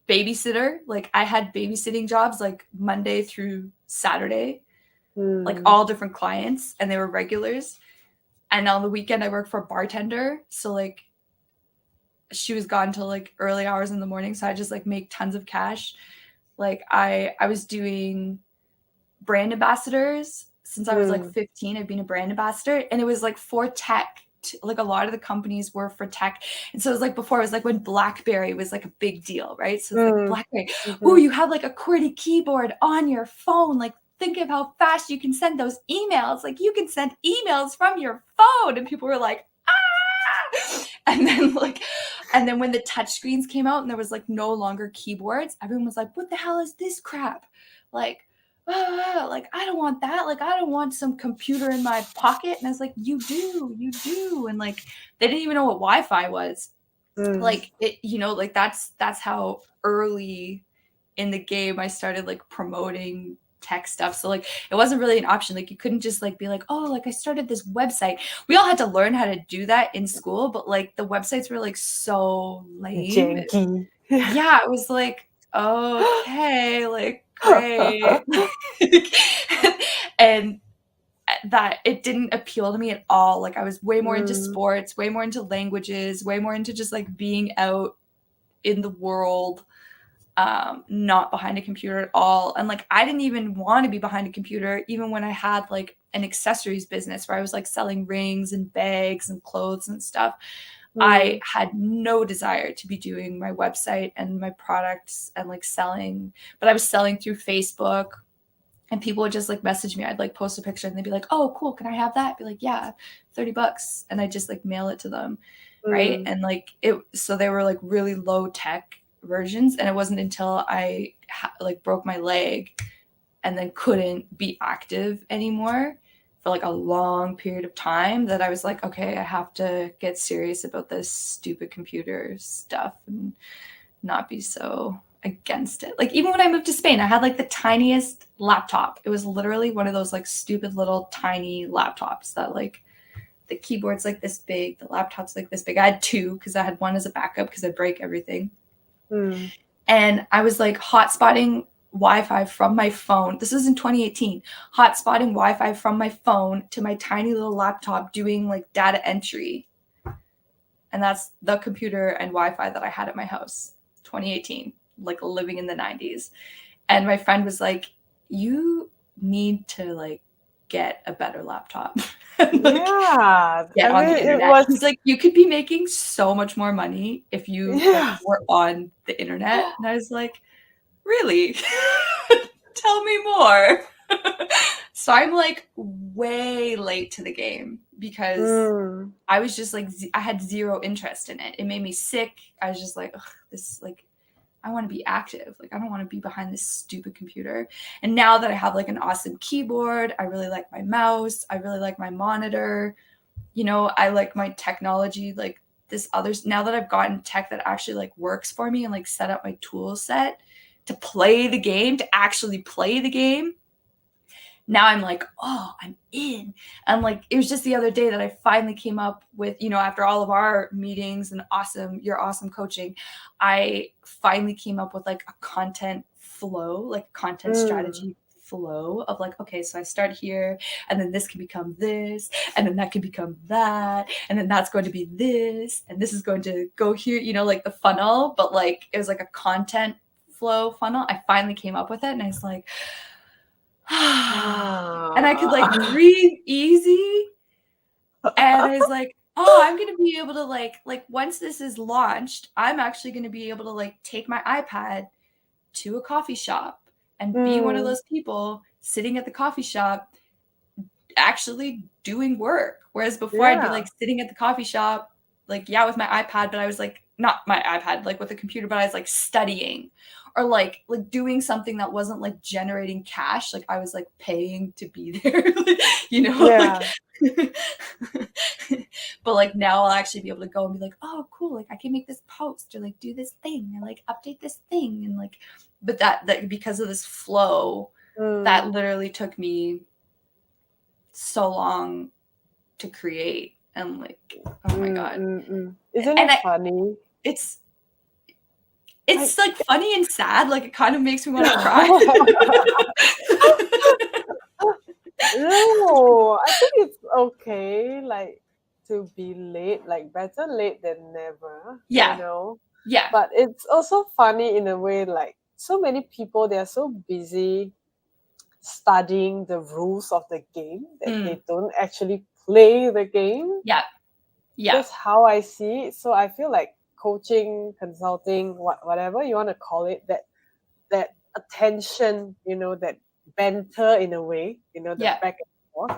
babysitter. Like I had babysitting jobs like Monday through Saturday, like Mm. all different clients, and they were regulars. And on the weekend I worked for a bartender. So like she was gone till like early hours in the morning. So I just like make tons of cash. Like I was doing brand ambassadors since I was like Mm. 15. I've been a brand ambassador, and it was like for tech. Like a lot of the companies were for tech. And so it was like before, it was like when BlackBerry was like a big deal, right? So it's like Mm. BlackBerry. Oh, Mhm. you have like a QWERTY keyboard on your phone. Like think of how fast you can send those emails. Like you can send emails from your phone. And people were like, ah! And then when the touch screens came out and there was like no longer keyboards, everyone was like, what the hell is this crap? Like, like I don't want that. Like I don't want some computer in my pocket. And I was like, you do. And like they didn't even know what Wi-Fi was. Mm. Like it, like that's how early in the game I started like promoting tech stuff. So like it wasn't really an option. Like you couldn't just like be like, oh, like I started this website. We all had to learn how to do that in school, but like the websites were like so lame. Janky. Yeah, it was like, okay, like great. And that it didn't appeal to me at all. Like I was way more into Mm. sports, way more into languages, way more into just like being out in the world, not behind a computer at all. And like I didn't even want to be behind a computer even when I had like an accessories business where I was like selling rings and bags and clothes and stuff. I Mm. had no desire to be doing my website and my products and like selling, but I was selling through Facebook, and people would just like message me. I'd like post a picture and they'd be like, oh, cool. Can I have that? I'd be like, yeah, $30. And I just like mail it to them. Right. Mm. And like so they were like really low tech versions. And it wasn't until I like broke my leg and then couldn't be active anymore for like a long period of time that I was like, okay, I have to get serious about this stupid computer stuff and not be so against it. Like even when I moved to Spain, I had like the tiniest laptop. It was literally one of those like stupid little tiny laptops that like the keyboard's like this big, the laptop's like this big. I had two because I had one as a backup because I break everything. Mm. And I was like hotspotting Wi-Fi from my phone. This was in 2018. Hotspotting Wi-Fi from my phone to my tiny little laptop doing like data entry. And that's the computer and Wi-Fi that I had at my house. 2018, like living in the 90s. And my friend was like, you need to like get a better laptop and like Yeah. get I on mean, the it internet. was. He's like, you could be making so much more money if you like Yeah. were on the internet. And I was like, really? Tell me more. So I'm like way late to the game because Mm. I was just like, I had zero interest in it. It made me sick. I was just like, ugh, this, like, I want to be active. Like, I don't want to be behind this stupid computer. And now that I have like an awesome keyboard, I really like my mouse. I really like my monitor. I like my technology, like this other, now that I've gotten tech that actually like works for me and like set up my tool set to play the game, to actually play the game, now I'm like, oh, I'm in. And like, it was just the other day that I finally came up with, after all of our meetings and your awesome coaching, I finally came up with like a content flow, like a content strategy flow of like, okay, so I start here, and then this can become this, and then that can become that, and then that's going to be this, and this is going to go here, like the funnel, but like it was like a content flow funnel. I finally came up with it, and I was like, and I could like breathe easy. And I was like, oh, I'm going to be able to like once this is launched, I'm actually going to be able to like take my iPad to a coffee shop and be one of those people sitting at the coffee shop actually doing work. Whereas before I'd be like sitting at the coffee shop, like, with my iPad, but I was like, not my iPad, like with a computer, but I was like studying or like doing something that wasn't like generating cash. Like I was like paying to be there, like, but like now I'll actually be able to go and be like, oh, cool. Like I can make this post or like do this thing or like update this thing. And like, but that because of this flow, that literally took me so long to create. And like, oh my God. Isn't it funny? It's like funny and sad. Like it kind of makes me want to cry. No, I think it's okay, like to be late, like better late than never. Yeah. Yeah. But it's also funny in a way, like so many people, they are so busy studying the rules of the game that they don't actually play the game. Yeah. Yeah. That's how I see it. So I feel like coaching, consulting, whatever you want to call it, that attention, that banter in a way, the back and forth,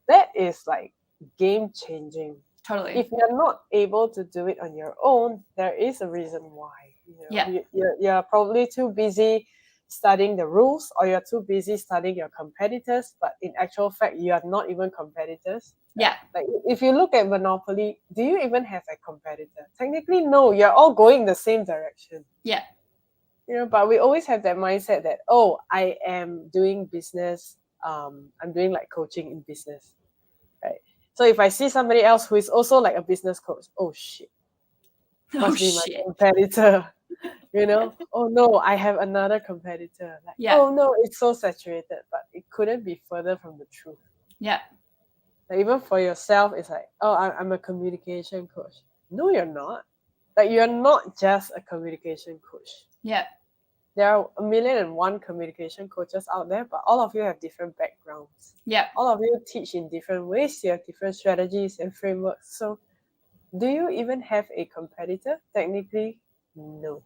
that is like game changing. Totally. If you're not able to do it on your own, there is a reason why. You're probably too busy studying the rules, or you're too busy studying your competitors, but in actual fact you are not even competitors. Yeah. Like if you look at Monopoly, do you even have a competitor? Technically no, you're all going the same direction. Yeah. But we always have that mindset that, oh, I am doing business, I'm doing like coaching in business, right? So if I see somebody else who is also like a business coach, oh shit, must be my competitor. Oh no, I have another competitor. Like, oh no, it's so saturated, but it couldn't be further from the truth. Yeah. Like even for yourself, it's like, oh, I'm a communication coach. No, you're not. Like you're not just a communication coach. Yeah. There are 1,000,001 communication coaches out there, but all of you have different backgrounds. Yeah. All of you teach in different ways. You have different strategies and frameworks. So do you even have a competitor? Technically, no.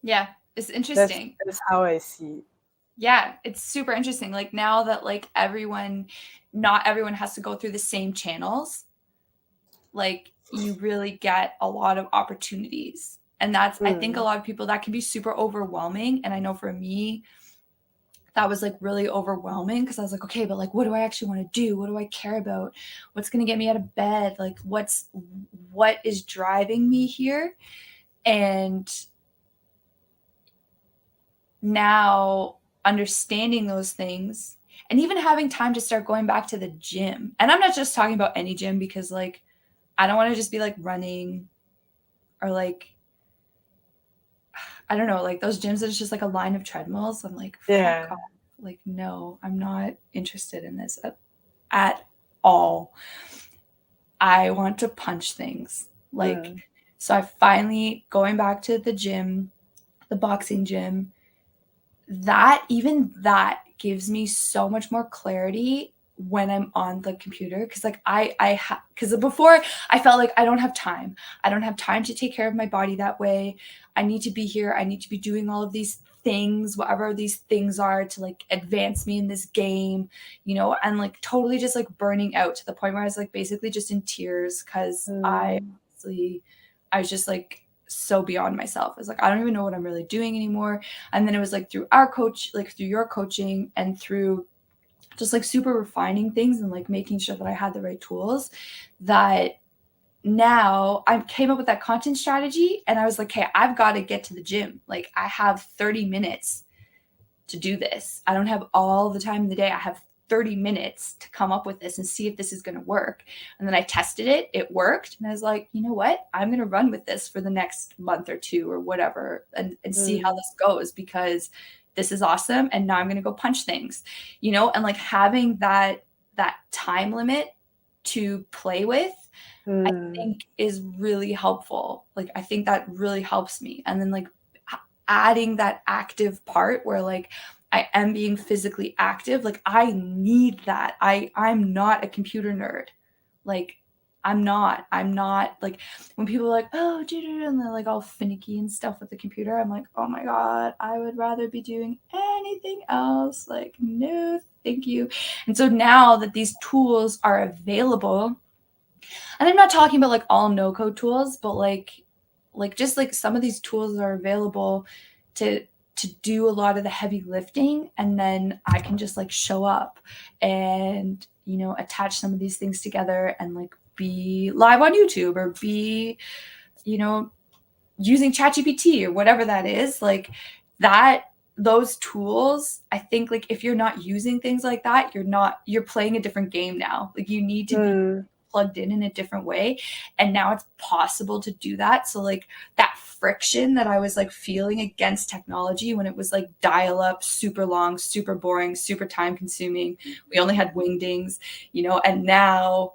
Yeah. It's interesting. That's how I see it. Yeah, it's super interesting. Like now that like not everyone has to go through the same channels, like you really get a lot of opportunities. And that's, I think a lot of people, that can be super overwhelming. And I know for me, that was like really overwhelming because I was like, okay, but like, what do I actually want to do? What do I care about? What's going to get me out of bed? Like, what is driving me here? And now understanding those things and even having time to start going back to the gym. And I'm not just talking about any gym because like, I don't want to just be like running or like, I don't know, like those gyms that it's just like a line of treadmills. I'm like, fuck off. Like, no, I'm not interested in this at all. I want to punch things. Like, so I finally going back to the gym, the boxing gym, that gives me so much more clarity when I'm on the computer. Cause like cause before I felt like I don't have time to take care of my body that way. I need to be here. I need to be doing all of these things, whatever these things are, to like advance me in this game, and like totally just like burning out to the point where I was like basically just in tears. Cause I was just like so beyond myself. I was like, I don't even know what I'm really doing anymore. And then it was like through through your coaching and through just like super refining things and like making sure that I had the right tools, that now I came up with that content strategy and I was like, hey, I've got to get to the gym. Like I have 30 minutes to do this. I don't have all the time in the day. I have 30 minutes to come up with this and see if this is going to work. And then I tested it. It worked. And I was like, you know what? I'm going to run with this for the next month or two or whatever and see how this goes because this is awesome. And now I'm going to go punch things, and like having that time limit to play with, I think is really helpful. Like, I think that really helps me. And then like adding that active part where like I am being physically active, like I need that. I'm not a computer nerd. Like I'm not like when people are like, oh, and they're like all finicky and stuff with the computer. I'm like, oh my God, I would rather be doing anything else. Like, no, thank you. And so now that these tools are available, and I'm not talking about like all no-code tools, but like just like some of these tools are available to do a lot of the heavy lifting, and then I can just like show up and attach some of these things together and like be live on YouTube or be using ChatGPT or whatever that is. Like that, those tools, I think like if you're not using things like that, you're playing a different game now. Like you need to be plugged in a different way, and now it's possible to do that. So like that friction that I was like feeling against technology when it was like dial up, super long, super boring, super time consuming, we only had wingdings, and now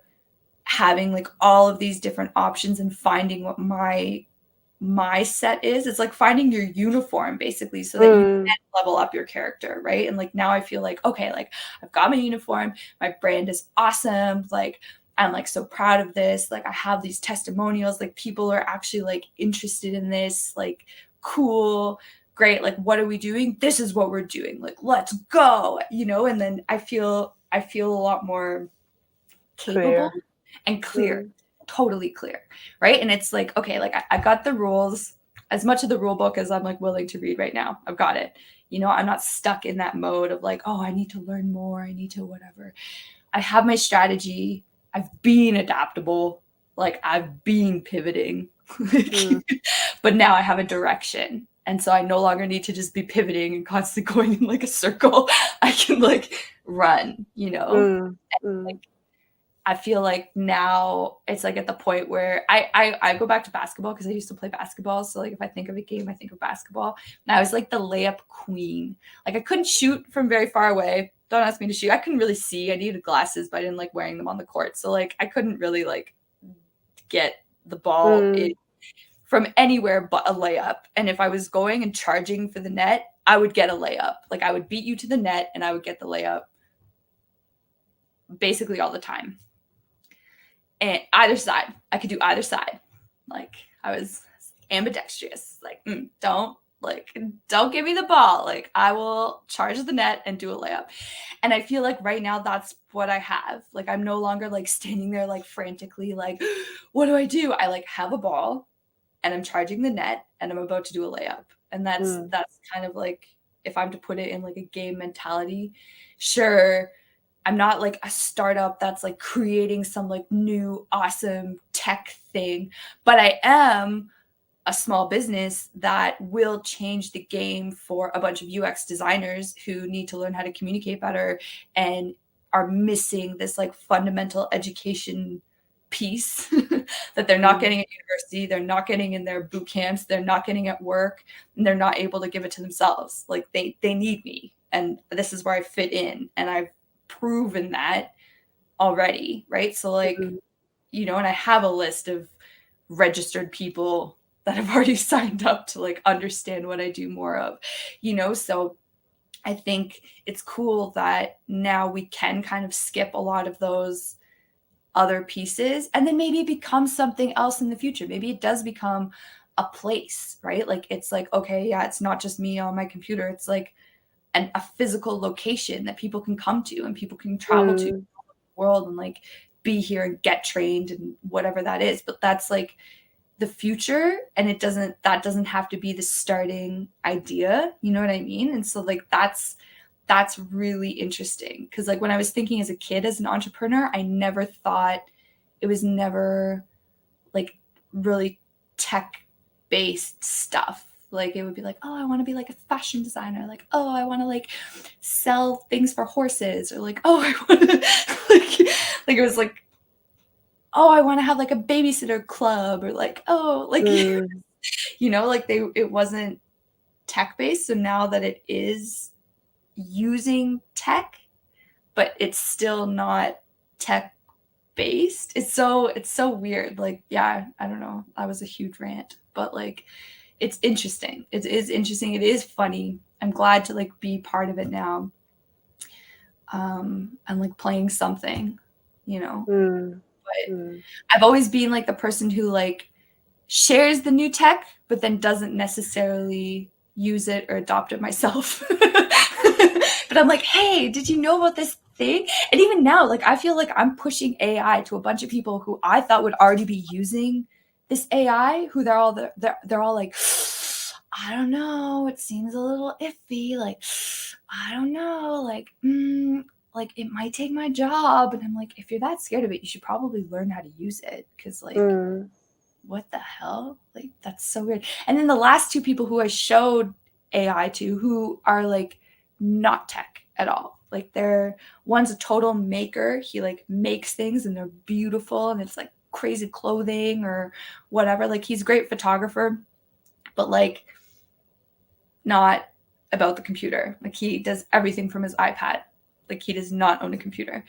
having like all of these different options and finding what my set is, it's like finding your uniform basically so that you can level up your character, right? And like now I feel like, okay, like I've got my uniform, my brand is awesome, like I'm like so proud of this, like I have these testimonials, like people are actually like interested in this, like cool, great, like what are we doing? This is what we're doing, like let's go, and then I feel a lot more capable and clear, totally clear, right? And it's like, okay, like I've got the rules, as much of the rule book as I'm like willing to read right now. I've got it. I'm not stuck in that mode of like, oh, I need to learn more, I need to whatever. I have my strategy. I've been adaptable. Like I've been pivoting. But now I have a direction. And so I no longer need to just be pivoting and constantly going in like a circle. I can like run, And, like, I feel like now it's like at the point where I go back to basketball because I used to play basketball. So like if I think of a game, I think of basketball. And I was like the layup queen. Like I couldn't shoot from very far away. Don't ask me to shoot. I couldn't really see. I needed glasses, but I didn't like wearing them on the court. So like I couldn't really like get the ball in from anywhere but a layup. And if I was going and charging for the net, I would get a layup. Like I would beat you to the net and I would get the layup basically all the time. And either side, I could do either side. Like I was ambidextrous. Like don't give me the ball. Like I will charge the net and do a layup. And I feel like right now that's what I have. Like I'm no longer like standing there like frantically like what do? I like have a ball and I'm charging the net and I'm about to do a layup. And that's kind of like if I'm to put it in like a game mentality, sure, I'm not like a startup that's like creating some like new awesome tech thing, but I am a small business that will change the game for a bunch of UX designers who need to learn how to communicate better and are missing this like fundamental education piece that they're not getting at university, they're not getting in their boot camps, they're not getting at work, and they're not able to give it to themselves. Like they need me, and this is where I fit in, and I've proven that already, right? So like, and I have a list of registered people that have already signed up to like understand what I do more of, so I think it's cool that now we can kind of skip a lot of those other pieces and then maybe become something else in the future. Maybe it does become a place, right? Like it's like, okay, yeah, it's not just me on my computer. It's like a physical location that people can come to and people can travel to the world and like be here and get trained and whatever that is. But that's like the future, and that doesn't have to be the starting idea. You know what I mean? And so like that's really interesting because like when I was thinking as a kid as an entrepreneur, I never thought, it was never like really tech-based stuff. Like it would be like, oh, I want to be like a fashion designer. Like, oh, I want to like sell things for horses, or like, oh, I want to like it was like, oh, I want to have like a babysitter club, or like, oh, like like it wasn't tech-based. So now that it is using tech, but it's still not tech-based, it's so weird. Like, yeah, I don't know. That was a huge rant, but like it's interesting. It is interesting. It is funny. I'm glad to like be part of it now. And like playing something, But I've always been like the person who like shares the new tech, but then doesn't necessarily use it or adopt it myself. But I'm like, hey, did you know about this thing? And even now, like I feel like I'm pushing AI to a bunch of people who I thought would already be using this AI, who they're all like, I don't know, it seems a little iffy. Like, I don't know, like it might take my job. And I'm like, if you're that scared of it, you should probably learn how to use it, because like what the hell? Like that's so weird. And then the last two people who I showed AI to, who are like not tech at all. Like one's a total maker. He like makes things and they're beautiful and it's like crazy clothing or whatever. Like he's a great photographer, but like not about the computer. Like he does everything from his iPad. Like he does not own a computer.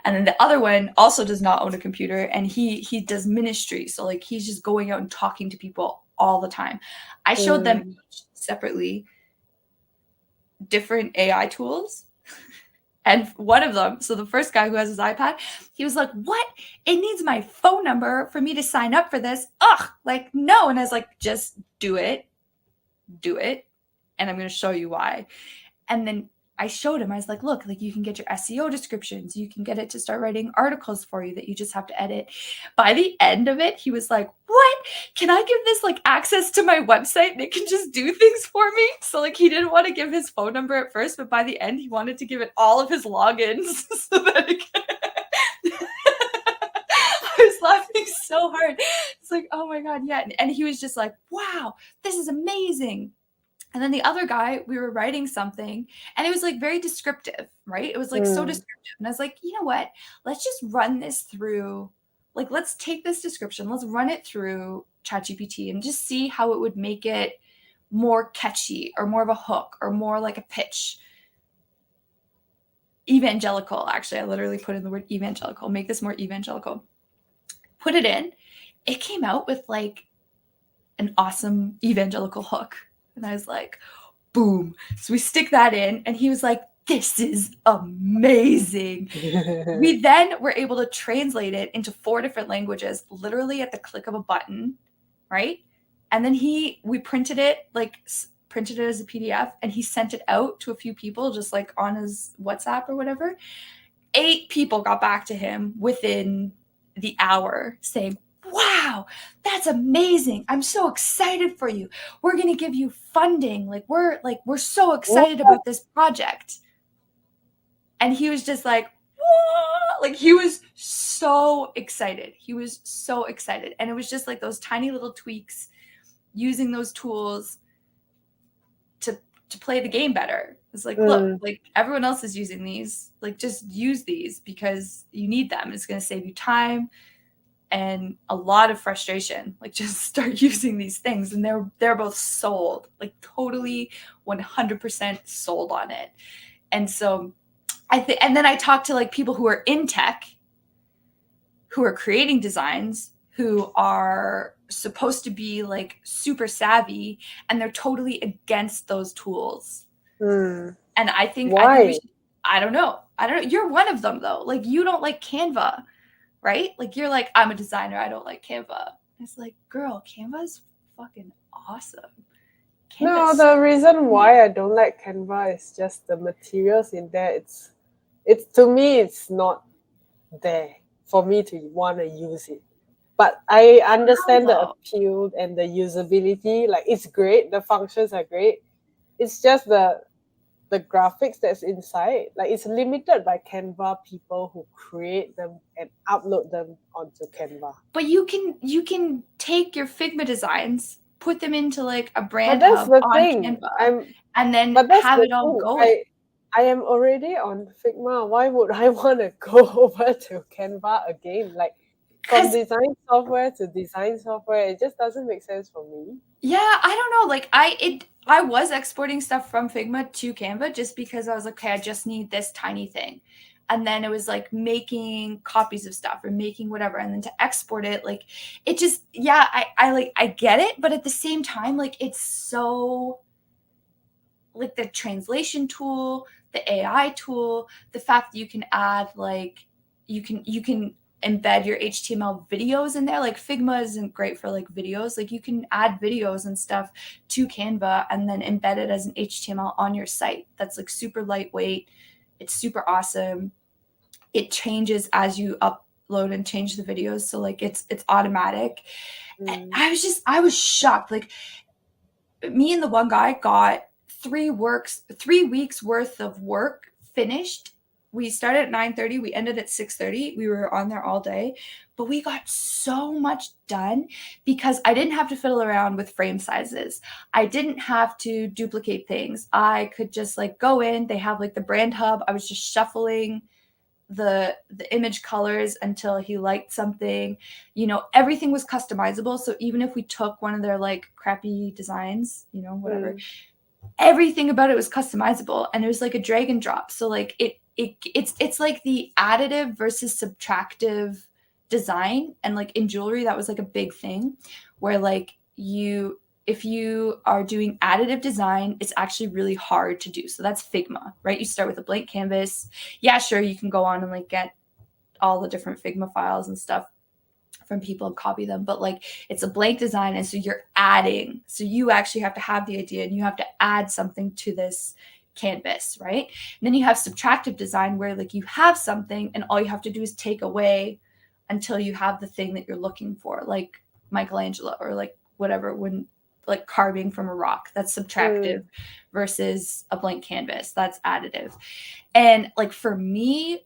And then the other one also does not own a computer, and he does ministry. So like he's just going out and talking to people all the time. I showed them each separately different AI tools. And one of them, so the first guy who has his iPad, he was like, what? It needs my phone number for me to sign up for this. Ugh, like no. And I was like, just do it. And I'm going to show you why. And then I showed him, I was like, look, like you can get your SEO descriptions. You can get it to start writing articles for you that you just have to edit. By the end of it, he was like, what? Can I give this like access to my website and it can just do things for me? So like he didn't want to give his phone number at first, but by the end, he wanted to give it all of his logins so that it can... I was laughing so hard. It's like, oh my God, yeah. And he was just like, wow, this is amazing. And then the other guy, we were writing something and it was like very descriptive, right? It was like so descriptive. And I was like, you know what? Let's just run this through. Like, let's take this description, let's run it through ChatGPT and just see how it would make it more catchy or more of a hook or more like a pitch. Evangelical, actually. I literally put in the word evangelical. Make this more evangelical. Put it in. It came out with like an awesome evangelical hook. And I was like, boom. So we stick that in. And he was like, this is amazing. We then were able to translate it into 4 different languages, literally at the click of a button, right? And then we printed it as a PDF, and he sent it out to a few people just like on his WhatsApp or whatever. 8 people got back to him within the hour saying, wow, that's amazing. I'm so excited for you. We're going to give you funding. We're so excited about this project. And he was just like, whoa! Like he was so excited. And it was just like those tiny little tweaks, using those tools to play the game better. It's like, look, like everyone else is using these. Like just use these because you need them. It's going to save you time and a lot of frustration. Like just start using these things. And they're both sold, like totally 100% sold on it. And so and then I talked to like people who are in tech, who are creating designs, who are supposed to be like super savvy, and they're totally against those tools. And I think I don't know. You're one of them though. Like you don't like Canva, right? Like you're like, I'm a designer, I don't like Canva. It's like, girl, Canva is fucking awesome. No, the reason why I don't like Canva is just the materials in there. It's to me, it's not there for me to want to use it. But I understand the appeal and the usability. Like it's great. The functions are great. It's just the the graphics that's inside, like it's limited by Canva people who create them and upload them onto Canva. But you can take your Figma designs, put them into like a But brand that's hub the on thing. Canva, and then But that's have the it all thing. going. I am already on Figma. Why would I want to go over to Canva again? Like from Because design software to design software, it just doesn't make sense for me. yeah, I don't know. Like I was exporting stuff from Figma to Canva just because I was like, okay, I just need this tiny thing. And then it was like making copies of stuff or making whatever. And then to export it, like it just, yeah, I get it. But at the same time, like it's so like the translation tool, the AI tool, the fact that you can add like you can embed your HTML videos in there. Like Figma isn't great for like videos. Like you can add videos and stuff to Canva and then embed it as an HTML on your site. That's like super lightweight. It's super awesome. It changes as you upload and change the videos. So like it's automatic. I was shocked. Like me and the one guy got 3 weeks worth of work finished. We started at 9:30, we ended at 6:30. We were on there all day, but we got so much done because I didn't have to fiddle around with frame sizes. I didn't have to duplicate things. I could just like go in, they have like the brand hub. I was just shuffling the image colors until he liked something. Everything was customizable, so even if we took one of their like crappy designs, whatever, everything about it was customizable, and it was like a drag and drop. So like it's like the additive versus subtractive design. And like in jewelry, that was like a big thing where like if you are doing additive design, it's actually really hard to do. So that's Figma, right? You start with a blank canvas. Yeah, sure, you can go on and like get all the different Figma files and stuff from people and copy them, but like it's a blank design, and so you're adding. So you actually have to have the idea and you have to add something to this canvas, right? And then you have subtractive design where like you have something and all you have to do is take away until you have the thing that you're looking for, like Michelangelo or like whatever, when like carving from a rock. That's subtractive versus a blank canvas. That's additive. And like for me,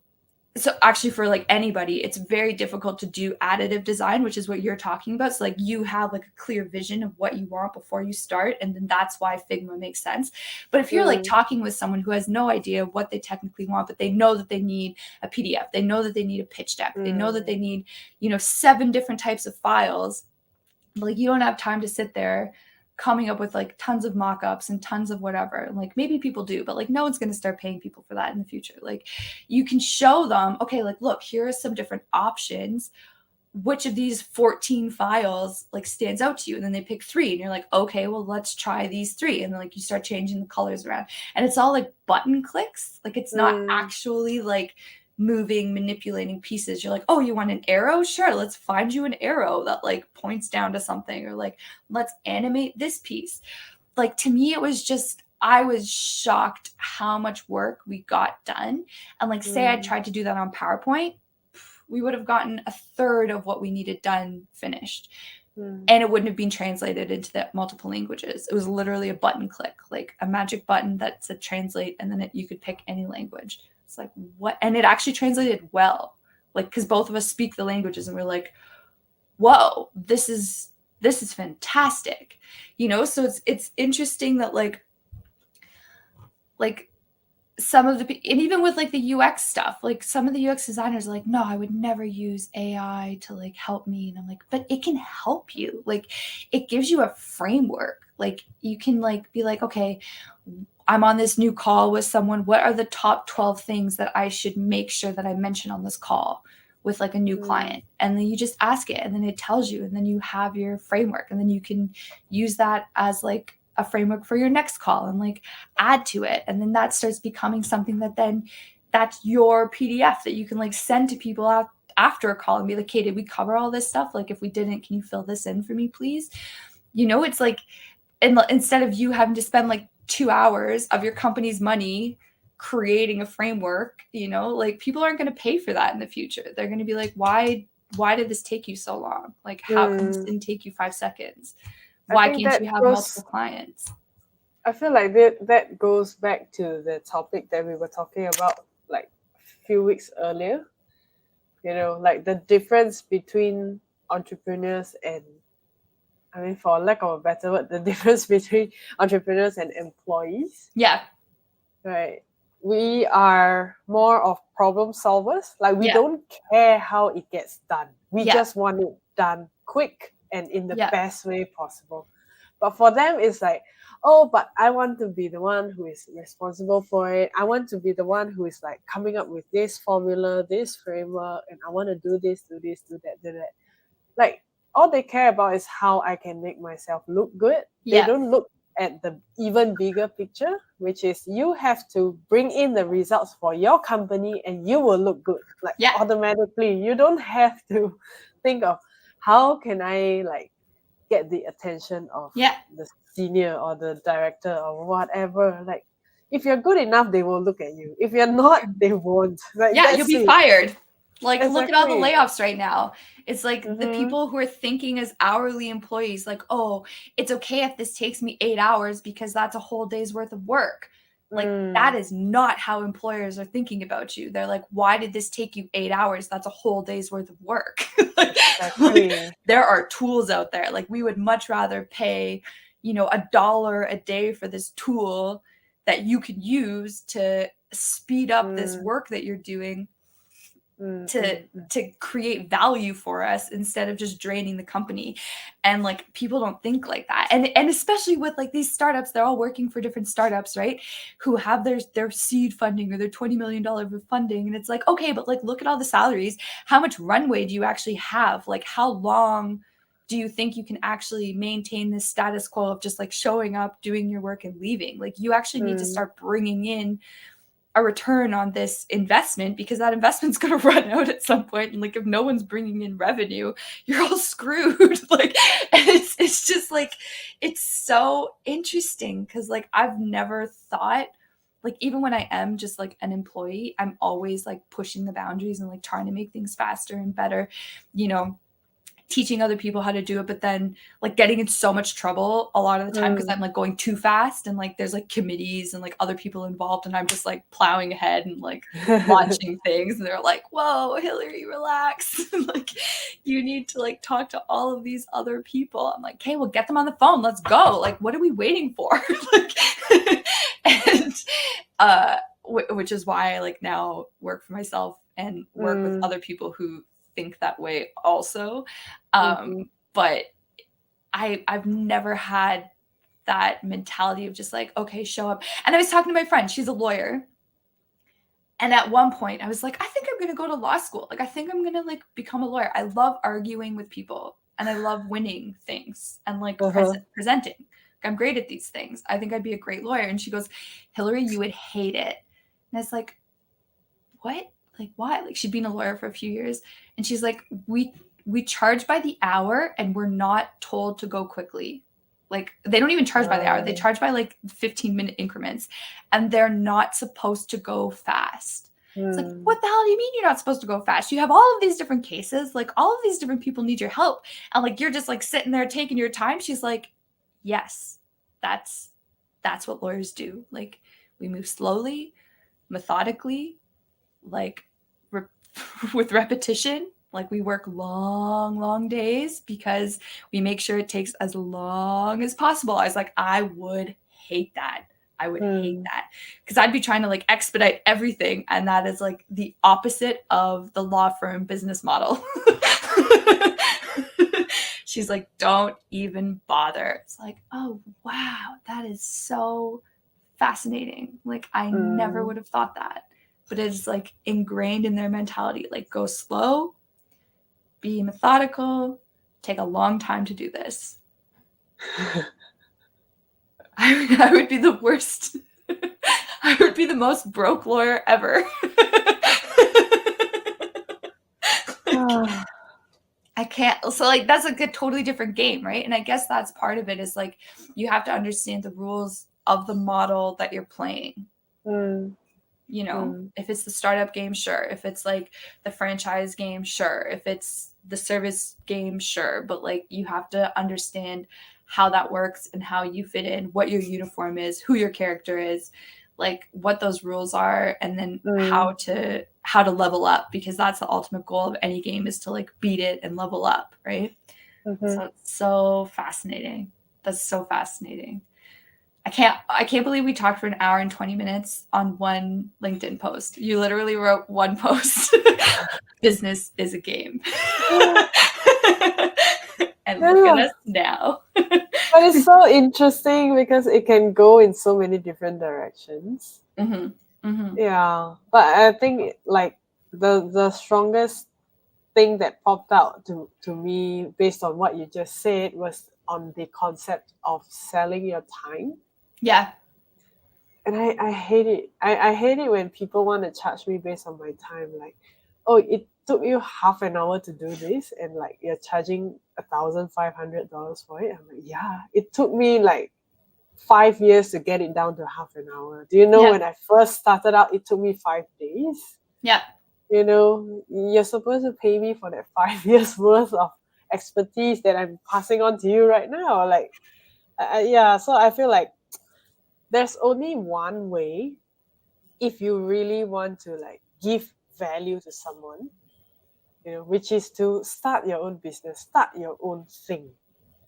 so actually for like anybody, it's very difficult to do additive design, which is what you're talking about. So like you have like a clear vision of what you want before you start, and then that's why Figma makes sense. But if you're like talking with someone who has no idea what they technically want, but they know that they need a PDF, they know that they need a pitch deck, they know that they need 7 different types of files, like you don't have time to sit there coming up with like tons of mock-ups and tons of whatever. Like maybe people do, but like no one's going to start paying people for that in the future. Like you can show them, okay, like look, here are some different options. Which of these 14 files like stands out to you? And then they pick 3 and you're like, okay, well, let's try these 3. And then like you start changing the colors around, and it's all like button clicks. Like it's not actually like moving, manipulating pieces. You're like, oh, you want an arrow? Sure, let's find you an arrow that like points down to something, or like let's animate this piece. Like to me, it was just, I was shocked how much work we got done. And like say I tried to do that on PowerPoint, we would have gotten a third of what we needed done finished. And it wouldn't have been translated into the multiple languages. It was literally a button click, like a magic button that said translate, and then you could pick any language. It's like, what? And it actually translated well, like because both of us speak the languages, and we're like, whoa, this is fantastic, So it's interesting that like some of the, and even with like the UX stuff, like some of the UX designers are like, no, I would never use AI to like help me. And I'm like, but it can help you. Like it gives you a framework. Like you can like be like, okay, I'm on this new call with someone. What are the top 12 things that I should make sure that I mention on this call with like a new client? And then you just ask it, and then it tells you, and then you have your framework, and then you can use that as like a framework for your next call and like add to it. And then that starts becoming something that then that's your PDF that you can like send to people out after a call and be like, okay, did we cover all this stuff? Like if we didn't, can you fill this in for me, please? It's like, and instead of you having to spend like 2 hours of your company's money creating a framework, like people aren't going to pay for that in the future. They're going to be like, why did this take you so long? Like, how come this didn't take you 5 seconds? Why can't you have multiple clients? I feel like that goes back to the topic that we were talking about like a few weeks earlier. Like the difference between entrepreneurs and, I mean, for lack of a better word, the difference between entrepreneurs and employees, Yeah. right? We are more of problem solvers. Like we Yeah. don't care how it gets done. We Yeah. just want it done quick and in the Yeah. best way possible. But for them, it's like, oh, but I want to be the one who is responsible for it. I want to be the one who is like coming up with this formula, this framework, and I want to do this, do this, do that, do that. Like all they care about is how I can make myself look good. They Yeah. don't look at the even bigger picture, which is you have to bring in the results for your company and you will look good. Like Yeah. automatically. You don't have to think of how can I like get the attention of Yeah. the senior or the director or whatever. Like if you're good enough, they will look at you. If you're not, they won't. Like Yeah, you'll that's be it. fired. Like, look at all the Exactly. layoffs right now. It's like the Mm-hmm. people who are thinking as hourly employees, like, oh, it's okay if this takes me 8 hours because that's a whole day's worth of work. Like, that Mm, is not how employers are thinking about you. They're like, why did this take you 8 hours? That's a whole day's worth of work. like, exactly. there are tools out there. Like, we would much rather pay, $1 a day for this tool that you could use to speed up this Mm, work that you're doing mm, to mm, mm, to create value for us instead of just draining the company. And like people don't think like that, and especially with like these startups, they're all working for different startups, right, who have their seed funding or their $20 million of funding, and it's like, okay, but like look at all the salaries. How much runway do you actually have? Like how long do you think you can actually maintain this status quo of just like showing up, doing your work, and leaving? Like you actually need to mm, start bringing in a return on this investment, because that investment's going to run out at some point. And like if no one's bringing in revenue, you're all screwed. Like, and it's just like, it's so interesting because like I've never thought, like even when I am just like an employee, I'm always like pushing the boundaries and like trying to make things faster and better, you know teaching other people how to do it, but then like getting in so much trouble a lot of the time because mm. I'm like going too fast, and like there's like committees and like other people involved, and I'm just like plowing ahead and like launching things, and they're like, whoa, Hilary, relax. Like you need to like talk to all of these other people. I'm like, okay, well, get them on the phone, let's go. Like what are we waiting for? Like and which is why I like now work for myself and work with Mm, other people who think that way also. mhm, But I've never had that mentality of just like, okay, show up. And I was talking to my friend, she's a lawyer. And at one point I was like, I think I'm going to go to law school. Like, I think I'm going to like become a lawyer. I love arguing with people and I love winning things and like uh-huh. presenting. Like, I'm great at these things. I think I'd be a great lawyer. And she goes, Hilary, you would hate it. And I was like, what? Like, why? Like, she'd been a lawyer for a few years. And she's like, we charge by the hour and we're not told to go quickly. Like, they don't even charge by the hour. They charge by like 15-minute increments, and they're not supposed to go fast. It's like, Mm, what the hell do you mean you're not supposed to go fast? You have all of these different cases. Like, all of these different people need your help. And like, you're just like sitting there taking your time. She's like, yes, that's what lawyers do. Like, we move slowly, methodically, like re- with repetition. Like we work long days because we make sure it takes as long as possible. I was like, I would hate that. I would hate mm, that because I'd be trying to like expedite everything, and that is like the opposite of the law firm business model. She's like, don't even bother. It's like, oh wow, that is so fascinating. Like I never mm. would have thought that, but it's like ingrained in their mentality. Like go slow, be methodical, take a long time to do this. I would be the worst. I would be the most broke lawyer ever. Like, Ah, I can't. So like that's like a totally different game, right? And I guess that's part of it is like you have to understand the rules of the model that you're playing. mm, mm, If it's the startup game, sure. If it's like the franchise game, sure. If it's the service game, sure. But like you have to understand how that works and how you fit in, what your uniform is, who your character is, like what those rules are, and then how to level up, because that's the ultimate goal of any game, is to like beat it and level up, right? So it's so fascinating. That's so fascinating. I can't believe we talked for an hour and 20 minutes on one LinkedIn post. You literally wrote one post. Business is a game. And look at us now. But it's so interesting because it can go in so many different directions. Yeah, but I think like the strongest thing that popped out to me based on what you just said was on the concept of selling your time. Yeah. And I hate it. I hate it when people want to charge me based on my time. Like, oh, it took you half an hour to do this, and like you're charging $1,500 for it. I'm like, yeah, it took me like 5 years to get it down to half an hour. Do you know when I first started out, it took me 5 days? Yeah. You know, you're supposed to pay me for that 5 years worth of expertise that I'm passing on to you right now. Like, yeah, so I feel like there's only one way if you really want to like give value to someone, you know, which is to start your own business, start your own thing.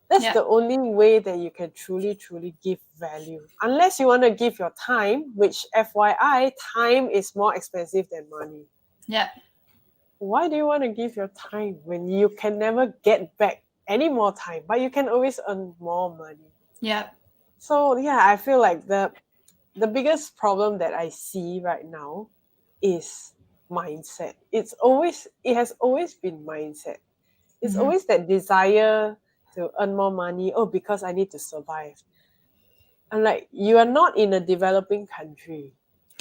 That's the only way that you can truly give value. Unless you want to give your time, which FYI, time is more expensive than money. Yeah. Why do you want to give your time when you can never get back any more time, but you can always earn more money? Yeah. So yeah, I feel like the biggest problem that I see right now is mindset. It has always been mindset. It's always that desire to earn more money. Oh, because I need to survive. I'm like, you are not in a developing country,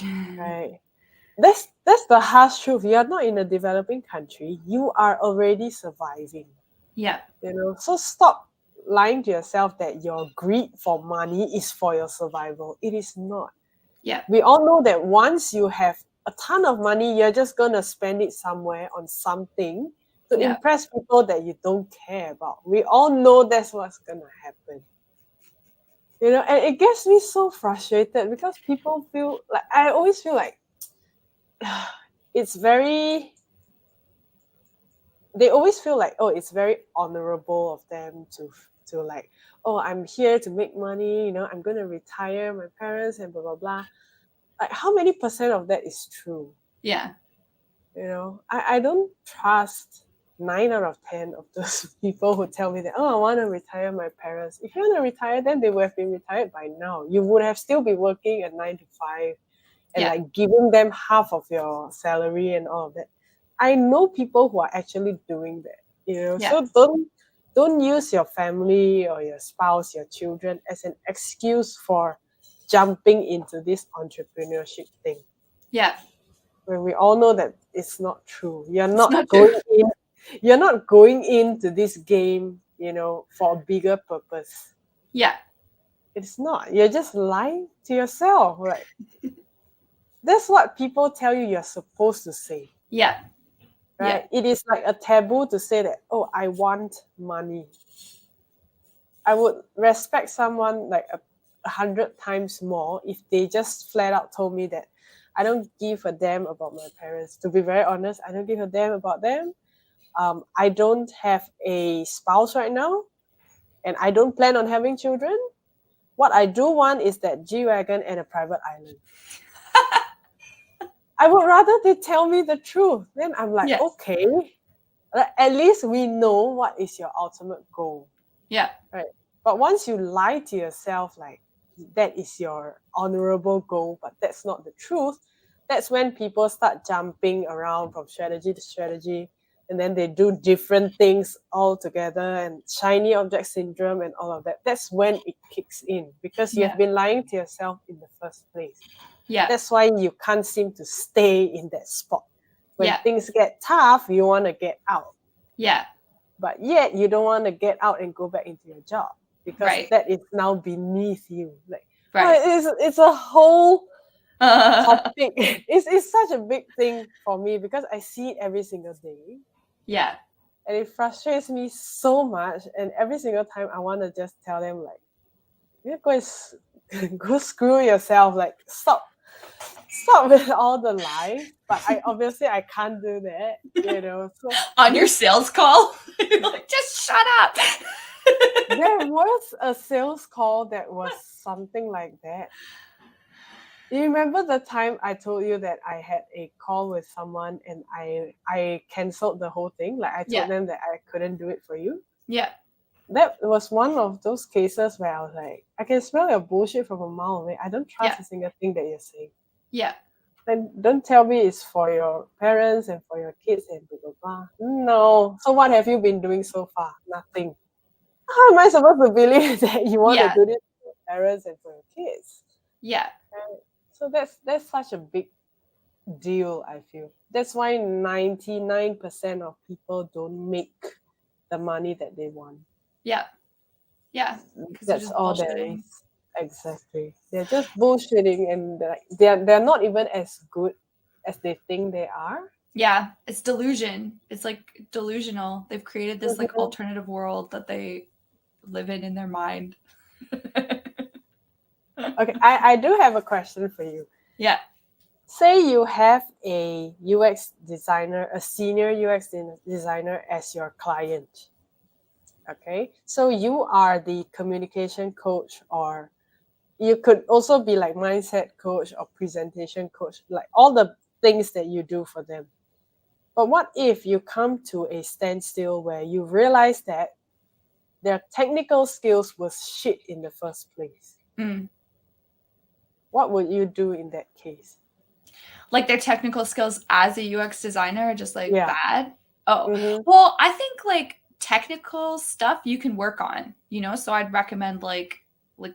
right? That's the harsh truth. You are not in a developing country. You are already surviving. Yeah. You know, so stop lying to yourself that your greed for money is for your survival. It is not. Yeah. We all know that once you have a ton of money, you're just gonna spend it somewhere on something to impress people that you don't care about. We all know that's what's gonna happen. You know, and it gets me so frustrated because people feel like, I always feel like it's very, they always feel like, oh, it's very honorable of them to like, oh, I'm here to make money, you know, I'm gonna retire my parents and blah blah blah. Like, how many percent of that is true? Yeah. You know, I don't trust 9 out of 10 of those people who tell me that, oh, I want to retire my parents. If you want to retire, then they would have been retired by now. You would have still be working at 9 to 5 and like giving them half of your salary and all of that. I know people who are actually doing that, you know. So don't use your family or your spouse, your children as an excuse for jumping into this entrepreneurship thing. Yeah. When we all know that it's not true. You're It's not not true. going into this game, you know, for a bigger purpose. Yeah. It's not. You're just lying to yourself. Like, that's what people tell you you're supposed to say. Yeah. Right? It is like a taboo to say that, oh, I want money. I would respect someone like 100 times more if they just flat out told me that I don't give a damn about my parents. To be very honest, I don't give a damn about them. I don't have a spouse right now, and I don't plan on having children. What I do want is that G-Wagon and a private island. I would rather they tell me the truth. Then I'm like, okay, at least we know what is your ultimate goal. Yeah. Right. But once you lie to yourself, like, that is your honorable goal, but that's not the truth, that's when people start jumping around from strategy to strategy, and then they do different things all together, and shiny object syndrome and all of that. That's when it kicks in, because you have been lying to yourself in the first place. Yeah. That's why you can't seem to stay in that spot. When things get tough, you want to get out. Yeah. But yet you don't want to get out and go back into your job, because that is now beneath you. Like, it's a whole topic. It's such a big thing for me because I see it every single day. Yeah. And it frustrates me so much. And every single time I want to just tell them, like, you go screw yourself. Like, stop with all the lies. But I can't do that, So On your this sales call, you're like, just shut up. there was a sales call that was something like that. You remember the time I told you that I had a call with someone and I canceled the whole thing? Like, I told Yeah. them that I couldn't do it for you. Yeah. That was one of those cases where I was like, I can smell your bullshit from a mile away. I don't trust Yeah. a single thing that you're saying. Yeah. And don't tell me it's for your parents and for your kids and blah, blah, blah. No. So what have you been doing so far? Nothing. How am I supposed to believe that you want to Yeah. do this for your parents and for your kids? Yeah. Right? So that's such a big deal, I feel. That's why 99% of people don't make the money that they want. Yeah. Yeah. Because they're That's just all there is. bullshitting. Exactly. They're just bullshitting and they're not even as good as they think they are. Yeah. It's delusion. It's like delusional. They've created this like Mhm. alternative world that they live in their mind. Okay, I do have a question for you. Yeah. Say you have a UX designer, a senior UX designer as your client. Okay, so you are the communication coach, or you could also be like mindset coach or presentation coach, like all the things that you do for them. But what if you come to a standstill where you realize that their technical skills was shit in the first place? Mm. What would you do in that case? Like their technical skills as a UX designer are just like Yeah. bad. Oh, Mm-hmm. well, I think like technical stuff you can work on, so I'd recommend like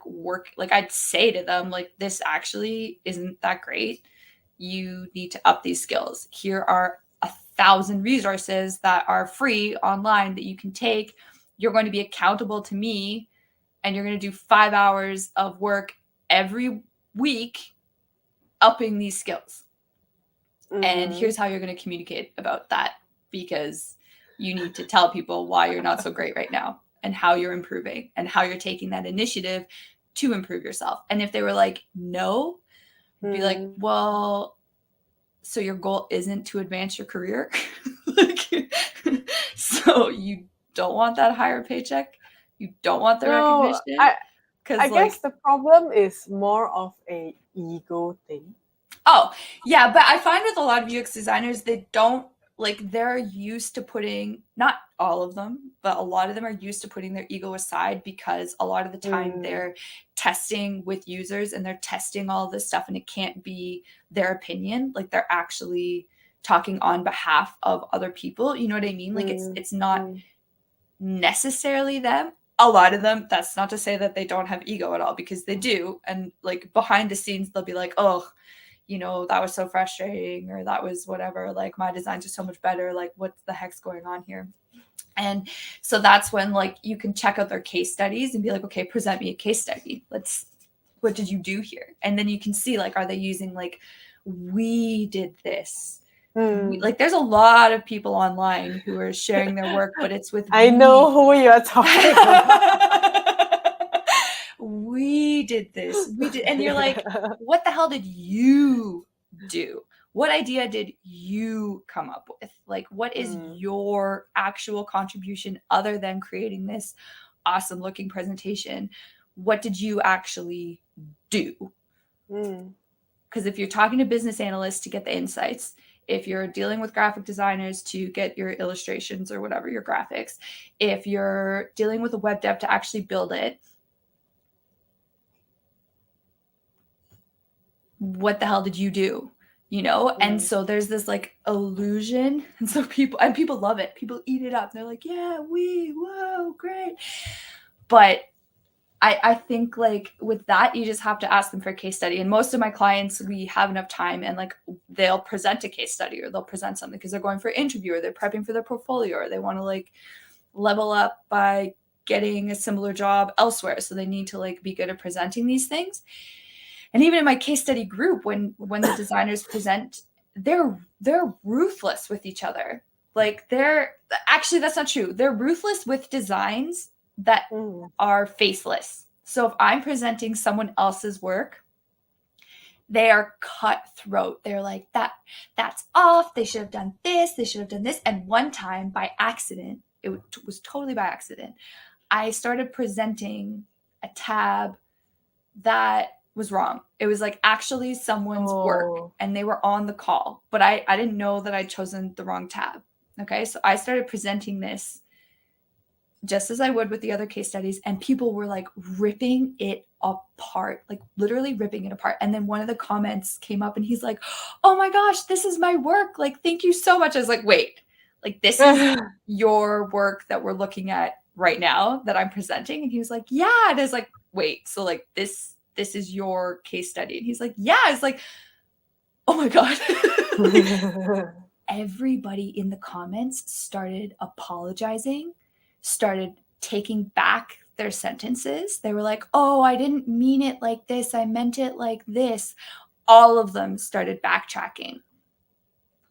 work, like I'd say to them, like, this actually isn't that great. You need to up these skills. Here are 1,000 resources that are free online that you can take. You're going to be accountable to me, and you're going to do 5 hours of work every week upping these skills. And Mm-hmm. here's how you're going to communicate about that, because you need to tell people why you're not so great right now and how you're improving and how you're taking that initiative to improve yourself. And if they were like, no, be like, well, so your goal isn't to advance your career? Like, so you don't want that higher paycheck? You don't want the No, recognition? I Because, guess like, the problem is more of a ego thing. oh, yeah, but I find with a lot of UX designers, they don't, like, they're used to putting, not all of them, but a lot of them are used to putting their ego aside, because a lot of the time they're testing with users and they're testing all this stuff, and it can't be their opinion. Like, they're actually talking on behalf of other people. You know what I mean? Like, it's not necessarily them. A lot of them, that's not to say that they don't have ego at all, because they do. And like behind the scenes, they'll be like, oh, that was so frustrating, or that was whatever, like my designs are so much better, like what the heck's going on here? And so that's when like you can check out their case studies and be like, okay, present me a case study. What did you do here? And then you can see, like, are they using like, we did this? Like, there's a lot of people online who are sharing their work, but it's with I know who you're talking about. We did this. We did. And you're like, what the hell did you do? What idea did you come up with? Like, what is your actual contribution other than creating this awesome looking presentation? What did you actually do? Because if you're talking to business analysts to get the insights, if you're dealing with graphic designers to get your illustrations or whatever, your graphics, if you're dealing with a web dev to actually build it, what the hell did you do? And so there's this like illusion, and so people love it. People eat it up. They're like, yeah, whoa, great. But I think like with that, you just have to ask them for a case study. And most of my clients, we have enough time, and like they'll present a case study, or they'll present something because they're going for an interview, or they're prepping for their portfolio, or they want to like level up by getting a similar job elsewhere. So they need to like be good at presenting these things. And even in my case study group, when the designers present, they're ruthless with each other. Like they're actually, that's not true. They're ruthless with designs that are faceless. So if I'm presenting someone else's work, they are cutthroat. They're like, that's off. They should have done this. They should have done this. And one time by accident, it was totally by accident, I started presenting a tab that was wrong. It was like actually someone's work and they were on the call, but I didn't know that I'd chosen the wrong tab. Okay. So I started presenting this just as I would with the other case studies, and people were like ripping it apart, like literally ripping it apart. And then one of the comments came up and he's like, "Oh my gosh, this is my work. Like, thank you so much." I was like, "Wait, like this is your work that we're looking at right now that I'm presenting?" And he was like, "Yeah." And I was like, "Wait, so like this is your case study?" And he's like, "Yeah." It's like, oh my God. Like, everybody in the comments started apologizing, started taking back their sentences. They were like, "Oh, I didn't mean it like this. I meant it like this." All of them started backtracking.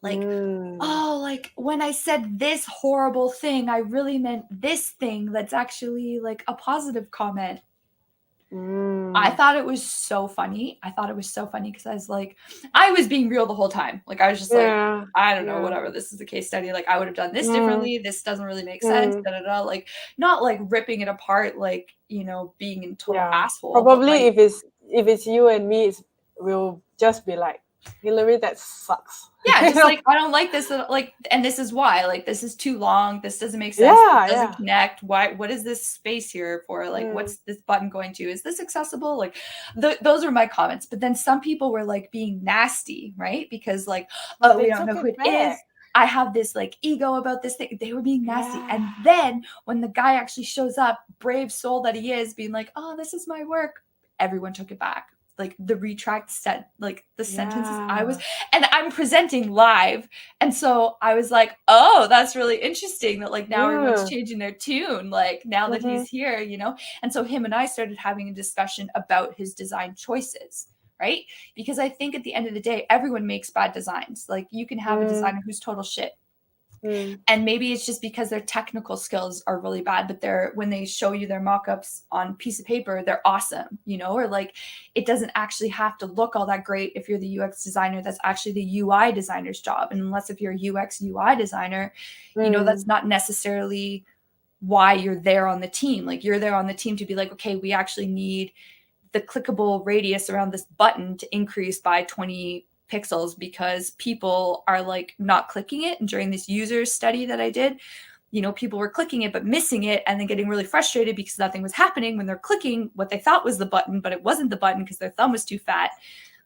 Like, "Oh, like when I said this horrible thing, I really meant this thing that's actually like a positive comment." I thought it was so funny. I thought it was so funny because I was like, I was being real the whole time. Like, I was just like, I don't know, whatever. This is a case study. Like, I would have done this differently. This doesn't really make sense. Da, da, da. Like, not like ripping it apart, like, you know, being in total asshole. Probably like, if it's you and me, we'll just be like, "Hilary, that sucks." Yeah, just like, I don't like this, like, and this is why. Like, this is too long. This doesn't make sense. It doesn't connect. Why? What is this space here for? Like, what's this button going to? Is this accessible? Like, those are my comments. But then some people were like being nasty, right? Because like, oh, we don't know who it is. I have this like ego about this thing. They were being nasty. And then when the guy actually shows up, brave soul that he is, being like, "Oh, this is my work," everyone took it back. Like the retract said, like the sentences and I'm presenting live. And so I was like, "Oh, that's really interesting that like now everyone's changing their tune. Like now that he's here, you know?" And so him and I started having a discussion about his design choices, right? Because I think at the end of the day, everyone makes bad designs. Like you can have a designer who's total shit. And maybe it's just because their technical skills are really bad, but when they show you their mock-ups on piece of paper, they're awesome, you know, or like it doesn't actually have to look all that great if you're the UX designer. That's actually the UI designer's job. And unless if you're a UX UI designer, you know, that's not necessarily why you're there on the team. Like you're there on the team to be like, okay, we actually need the clickable radius around this button to increase by 20 pixels because people are like not clicking it. And during this user study that I did, you know, people were clicking it but missing it and then getting really frustrated because nothing was happening when they're clicking what they thought was the button, but it wasn't the button because their thumb was too fat.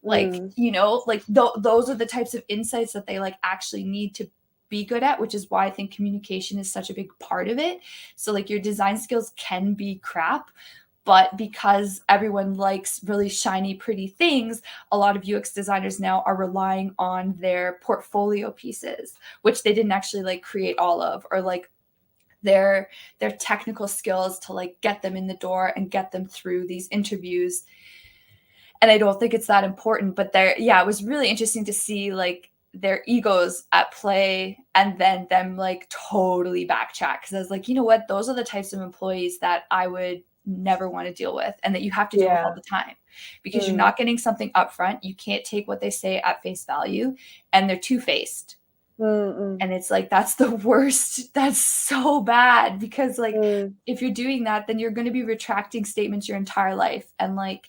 Like, you know, like those are the types of insights that they like actually need to be good at, which is why I think communication is such a big part of it. So like your design skills can be crap, but because everyone likes really shiny, pretty things, a lot of UX designers now are relying on their portfolio pieces, which they didn't actually like create all of, or like their technical skills to like get them in the door and get them through these interviews. And I don't think it's that important, but it was really interesting to see like their egos at play and then them like totally backtrack. Cause I was like, you know what? Those are the types of employees that I would never want to deal with and that you have to deal with all the time because you're not getting something upfront. You can't take what they say at face value and they're two-faced. And it's like, that's the worst. That's so bad because like, if you're doing that, then you're going to be retracting statements your entire life. And like,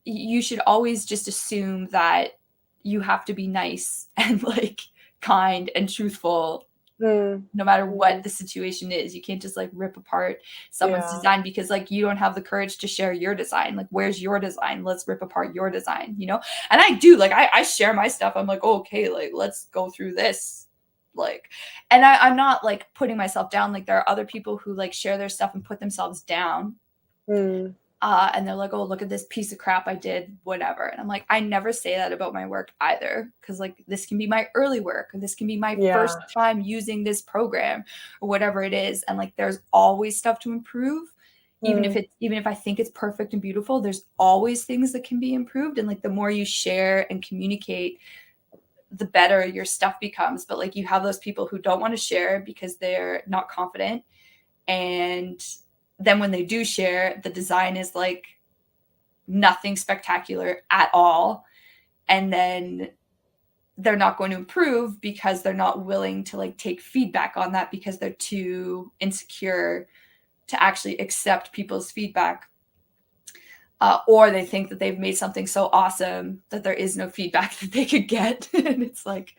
you should always just assume that you have to be nice and like kind and truthful no matter what the situation is. You can't just like rip apart someone's design because like you don't have the courage to share your design. Like, where's your design? Let's rip apart your design, you know? And I do, like, I share my stuff. I'm like, oh, okay, like, let's go through this. Like, and I'm not like putting myself down. Like, there are other people who like share their stuff and put themselves down. And they're like, oh, look at this piece of crap I did, whatever. And I'm like, I never say that about my work either. Cause like, this can be my early work, or this can be my first time using this program or whatever it is. And like, there's always stuff to improve. Even if I think it's perfect and beautiful, there's always things that can be improved. And like, the more you share and communicate, the better your stuff becomes. But like you have those people who don't want to share because they're not confident. And then when they do share, the design is like nothing spectacular at all. And then they're not going to improve because they're not willing to like take feedback on that because they're too insecure to actually accept people's feedback. Or they think that they've made something so awesome that there is no feedback that they could get. And it's like,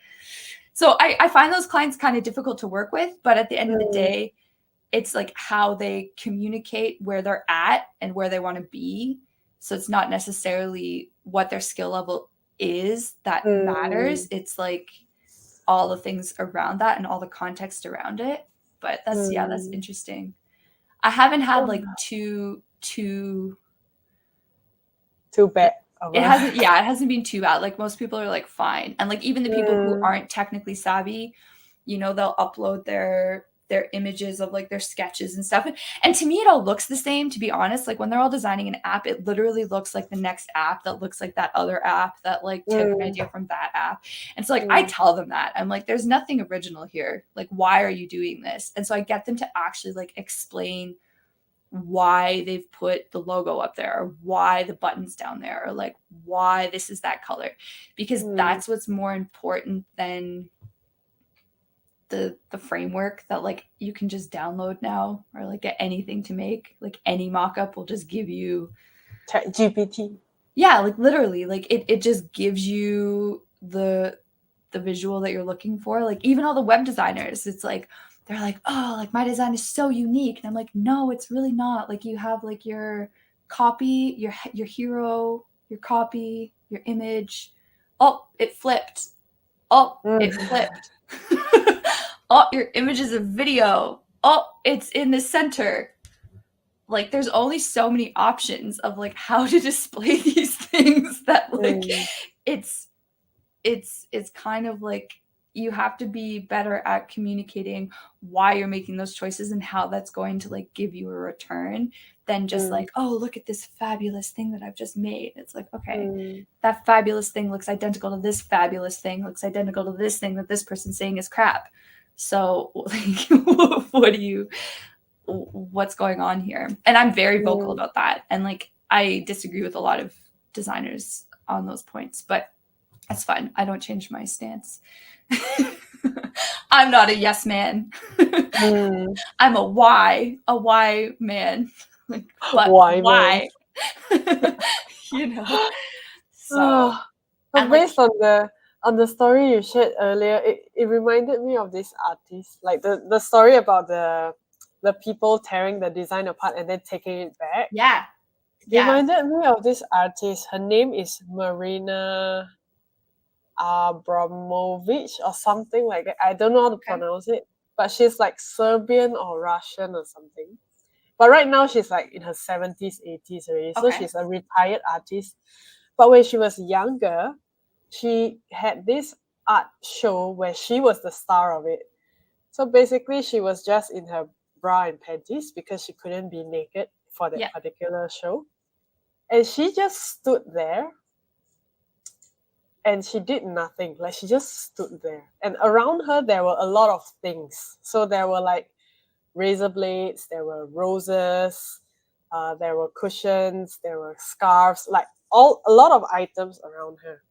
so I find those clients kind of difficult to work with, but at the end of the day, it's like how they communicate where they're at and where they want to be. So it's not necessarily what their skill level is that matters. It's like all the things around that and all the context around it. But that's that's interesting. I haven't had like too bad. It hasn't been too bad. Like most people are like fine. And like even the people who aren't technically savvy, you know, they'll upload their images of like their sketches and stuff. And to me, it all looks the same, to be honest. Like when they're all designing an app, it literally looks like the next app that looks like that other app that like took an idea from that app. And so like I tell them that. I'm like, there's nothing original here. Like, why are you doing this? And so I get them to actually like explain why they've put the logo up there or why the button's down there or like why this is that color, because that's what's more important than the framework that like you can just download now or like get anything to make. Like any mock-up will just give you ChatGPT. Yeah, like literally, like it just gives you the visual that you're looking for. Like even all the web designers, it's like they're like, oh, like my design is so unique. And I'm like, no, it's really not. Like you have like your copy, your hero, your copy, your image. Oh, it flipped. Oh, it flipped. Oh, your image is a video. Oh, it's in the center. Like there's only so many options of like how to display these things that like it's kind of like you have to be better at communicating why you're making those choices and how that's going to like give you a return than just like, oh, look at this fabulous thing that I've just made. It's like, okay, that fabulous thing looks identical to this fabulous thing, looks identical to this thing that this person's saying is crap. So like, what's going on here? And I'm very vocal about that. And like, I disagree with a lot of designers on those points, but that's fine. I don't change my stance. I'm not a yes man. I'm a why man. Like, but why? You know. So, but based on the story you shared earlier, it reminded me of this artist, like the story about the people tearing the design apart and then taking it back. Yeah. It reminded me of this artist. Her name is Marina Abramovich or something like that. I don't know how to pronounce it, but she's like Serbian or Russian or something. But right now she's like in her 70s, 80s already. So she's a retired artist. But when she was younger, she had this art show where she was the star of it. So basically she was just in her bra and panties because she couldn't be naked for that particular show. And she just stood there and she did nothing. Like she just stood there. And around her there were a lot of things. So there were like razor blades, there were roses, there were cushions, there were scarves, like a lot of items around her.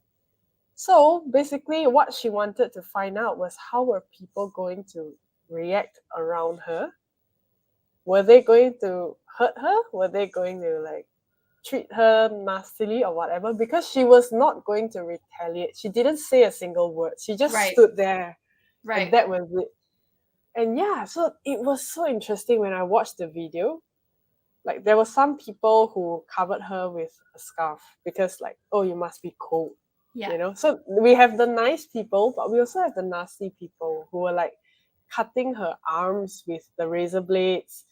So basically what she wanted to find out was how were people going to react around her? Were they going to hurt her? Were they going to like treat her nastily or whatever? Because she was not going to retaliate. She didn't say a single word. She just stood there. And that was it. And so it was so interesting when I watched the video. Like there were some people who covered her with a scarf because like, oh, you must be cold. Yeah. You know? So we have the nice people, but we also have the nasty people who were like cutting her arms with the razor blades,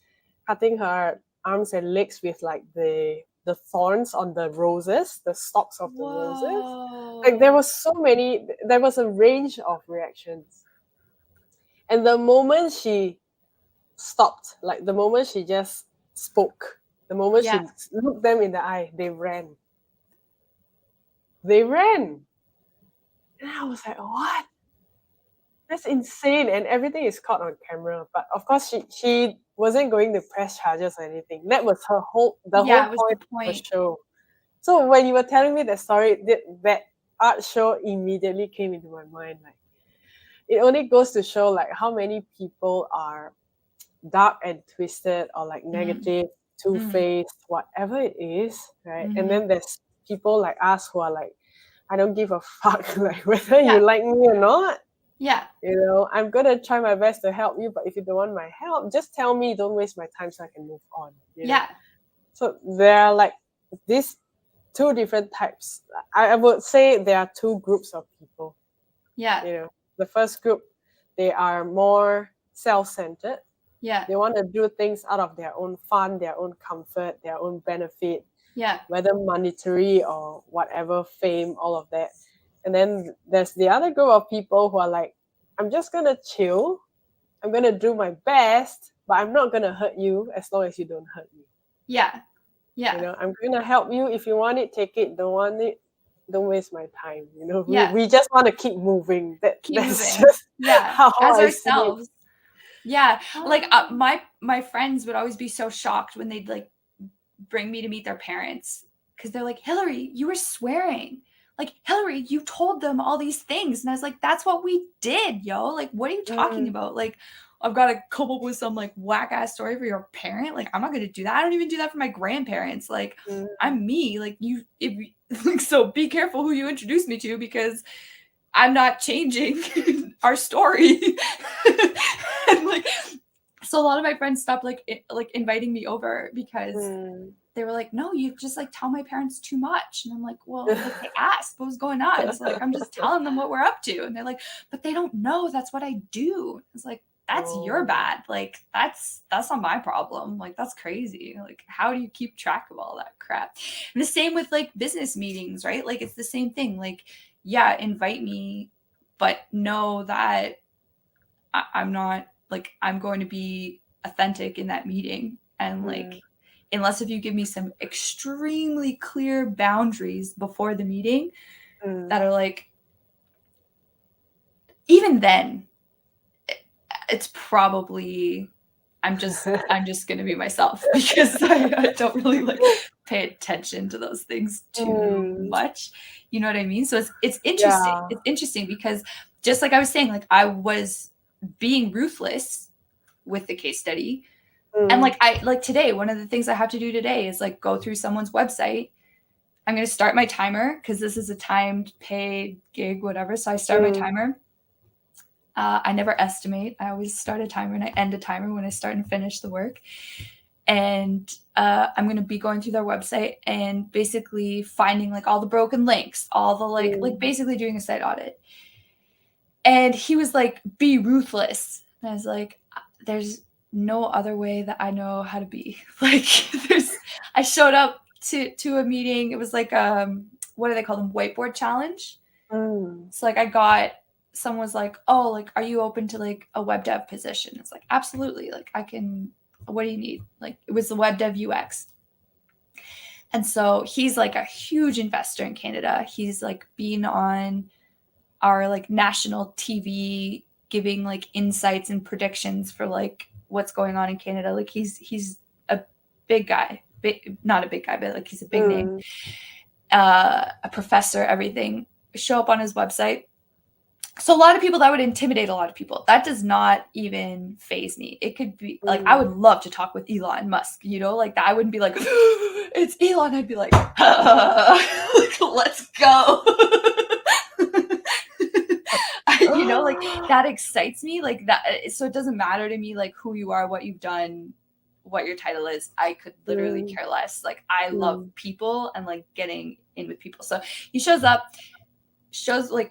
cutting her arms and legs with like the thorns on the roses, the stalks of the roses. Like there was a range of reactions. And the moment she stopped, like the moment she just spoke, the moment she looked them in the eye, they ran. And And I was like, what? That's insane. And everything is caught on camera. But of course, she wasn't going to press charges or anything. That was the whole Yeah, it was the point of the point. show. So when you were telling me that story, that art show immediately came into my mind. Like, it only goes to show like how many people are dark and twisted or like negative, two-faced, whatever it is, right? And then there's people like us who are like, I don't give a fuck like whether you like me or not. Yeah. You know, I'm gonna try my best to help you, but if you don't want my help, just tell me, don't waste my time so I can move on. You know? Yeah. So there are like these two different types. I would say there are two groups of people. Yeah. You know, the first group, they are more self-centered. Yeah. They want to do things out of their own fun, their own comfort, their own benefit. Yeah. Whether monetary or whatever, fame, all of that. And then there's the other group of people who are like, I'm just gonna chill. I'm gonna do my best, but I'm not gonna hurt you as long as you don't hurt me. Yeah. Yeah. You know, I'm gonna help you. If you want it, take it. Don't want it, don't waste my time. You know, we just want to keep moving. That's moving. just how as I ourselves. Yeah. Like my friends would always be so shocked when they'd like bring me to meet their parents because they're like, Hilary, you were swearing. Like, Hilary, you told them all these things. And I was like, that's what we did, yo. Like, what are you talking about? Like, I've got to come up with some like whack ass story for your parent. Like, I'm not going to do that. I don't even do that for my grandparents. Like, I'm me. Like, so be careful who you introduce me to because I'm not changing our story. And like, so a lot of my friends stopped like inviting me over because they were like, no, you just like tell my parents too much. And I'm like, well, like, they asked what was going on. So like, I'm just telling them what we're up to. And they're like, but they don't know that's what I do. It's like, that's your bad. Like, that's not my problem. Like, that's crazy. Like, how do you keep track of all that crap? And the same with like business meetings, right? Like, it's the same thing. Like, yeah, invite me, but know that I'm not like, I'm going to be authentic in that meeting. And like, unless if you give me some extremely clear boundaries before the meeting that are like, even then, it's probably I'm just going to be myself because I don't really like pay attention to those things too much. You know what I mean? So it's interesting. Yeah. It's interesting because just like I was saying, like I was being ruthless with the case study. And like today, one of the things I have to do today is like go through someone's website. I'm going to start my timer because this is a timed paid gig, whatever. So I start my timer. I never estimate. I always start a timer and I end a timer when I start and finish the work. And I'm going to be going through their website and basically finding like all the broken links, all the like basically doing a site audit. And he was like, be ruthless. And I was like, there's no other way that I know how to be. Like I showed up to a meeting. It was like, what do they call them? Whiteboard challenge. So like someone was like, oh, like, are you open to like a web dev position? It's like, absolutely. Like what do you need? Like it was the web dev UX. And so he's like a huge investor in Canada. He's like been on our like national TV giving like insights and predictions for like what's going on in Canada. Like he's a big guy, not a big guy, but like he's a big name, a professor, everything. Show up on his website. So a lot of people, that would intimidate a lot of people. That does not even faze me. It could be like, I would love to talk with Elon Musk, you know, like that. I wouldn't be like, it's Elon. I'd be like, let's go. You know, like that excites me like that. So it doesn't matter to me, like who you are, what you've done, what your title is. I could literally care less. Like I love people and like getting in with people. So he shows up,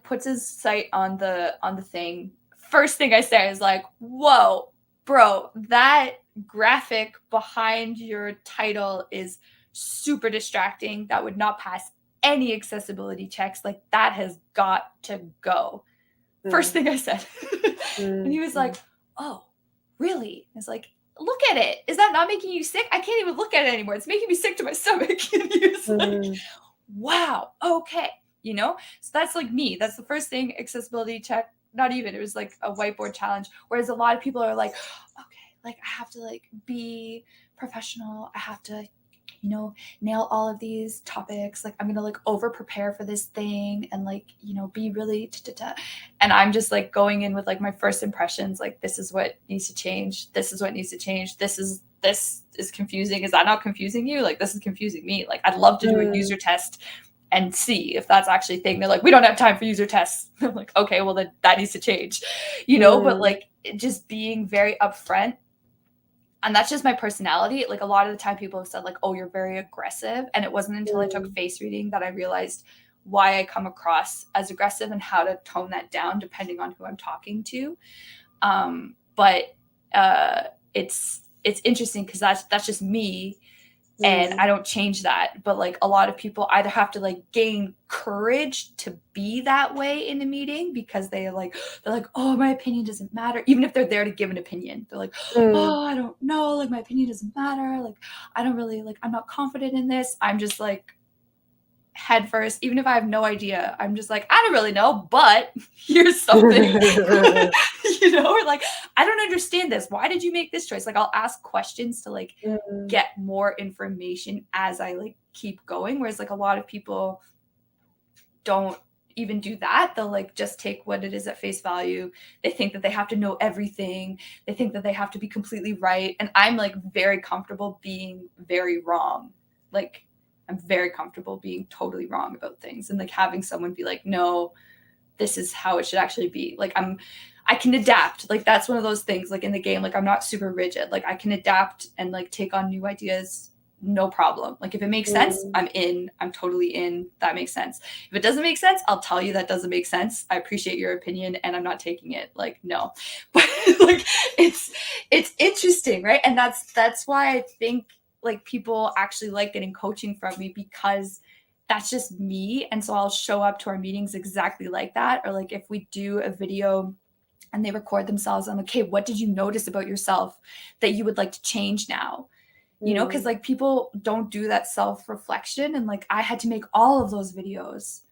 puts his site on the thing. First thing I say is like, whoa, bro, that graphic behind your title is super distracting. That would not pass any accessibility checks. Like that has got to go. First thing I said. And he was like, oh, really? I was like, look at it. Is that not making you sick? I can't even look at it anymore. It's making me sick to my stomach. And he was like, wow, okay. you know? So that's like me. That's the first thing, accessibility check. Not even, it was like a whiteboard challenge. Whereas a lot of people are like, okay, like I have to like be professional. I have to, you know, nail all of these topics. Like I'm gonna like over prepare for this thing and like, you know, be really and I'm just like going in with like my first impressions, like this is what needs to change, this is what needs to change, this is confusing. Is that not confusing you? Like this is confusing me. Like I'd love to do a user test and see if that's actually a thing. They're like, we don't have time for user tests. I'm like, okay, well then that needs to change, you know. But like just being very upfront, and that's just my personality. Like a lot of the time people have said like, oh, you're very aggressive, and it wasn't until I took face reading that I realized why I come across as aggressive and how to tone that down depending on who I'm talking to. But it's interesting because that's just me, and I don't change that. But like a lot of people either have to like gain courage to be that way in a meeting because they're like, oh, my opinion doesn't matter. Even if they're there to give an opinion, they're like, oh, I don't know, like my opinion doesn't matter. Like I don't really, like I'm not confident in this. I'm just like head first, even if I have no idea. I'm just like, I don't really know, but here's something. You know, or like, I don't understand this. Why did you make this choice? Like I'll ask questions to like get more information as I like keep going. Whereas like a lot of people don't even do that. They'll like just take what it is at face value. They think that they have to know everything. They think that they have to be completely right. And I'm like very comfortable being very wrong. Like I'm very comfortable being totally wrong about things, and like having someone be like, no, this is how it should actually be. Like I can adapt. Like that's one of those things, like in the game, like I'm not super rigid. Like I can adapt and like take on new ideas, no problem. Like if it makes sense, I'm in. I'm totally in. That makes sense. If it doesn't make sense, I'll tell you that doesn't make sense. I appreciate your opinion and I'm not taking it. Like no. But like it's interesting, right? And that's why I think like people actually like getting coaching from me, because that's just me. And so I'll show up to our meetings exactly like that. Or like if we do a video and they record themselves, I'm like, okay, what did you notice about yourself that you would like to change now? You know, because like people don't do that self-reflection. And like I had to make all of those videos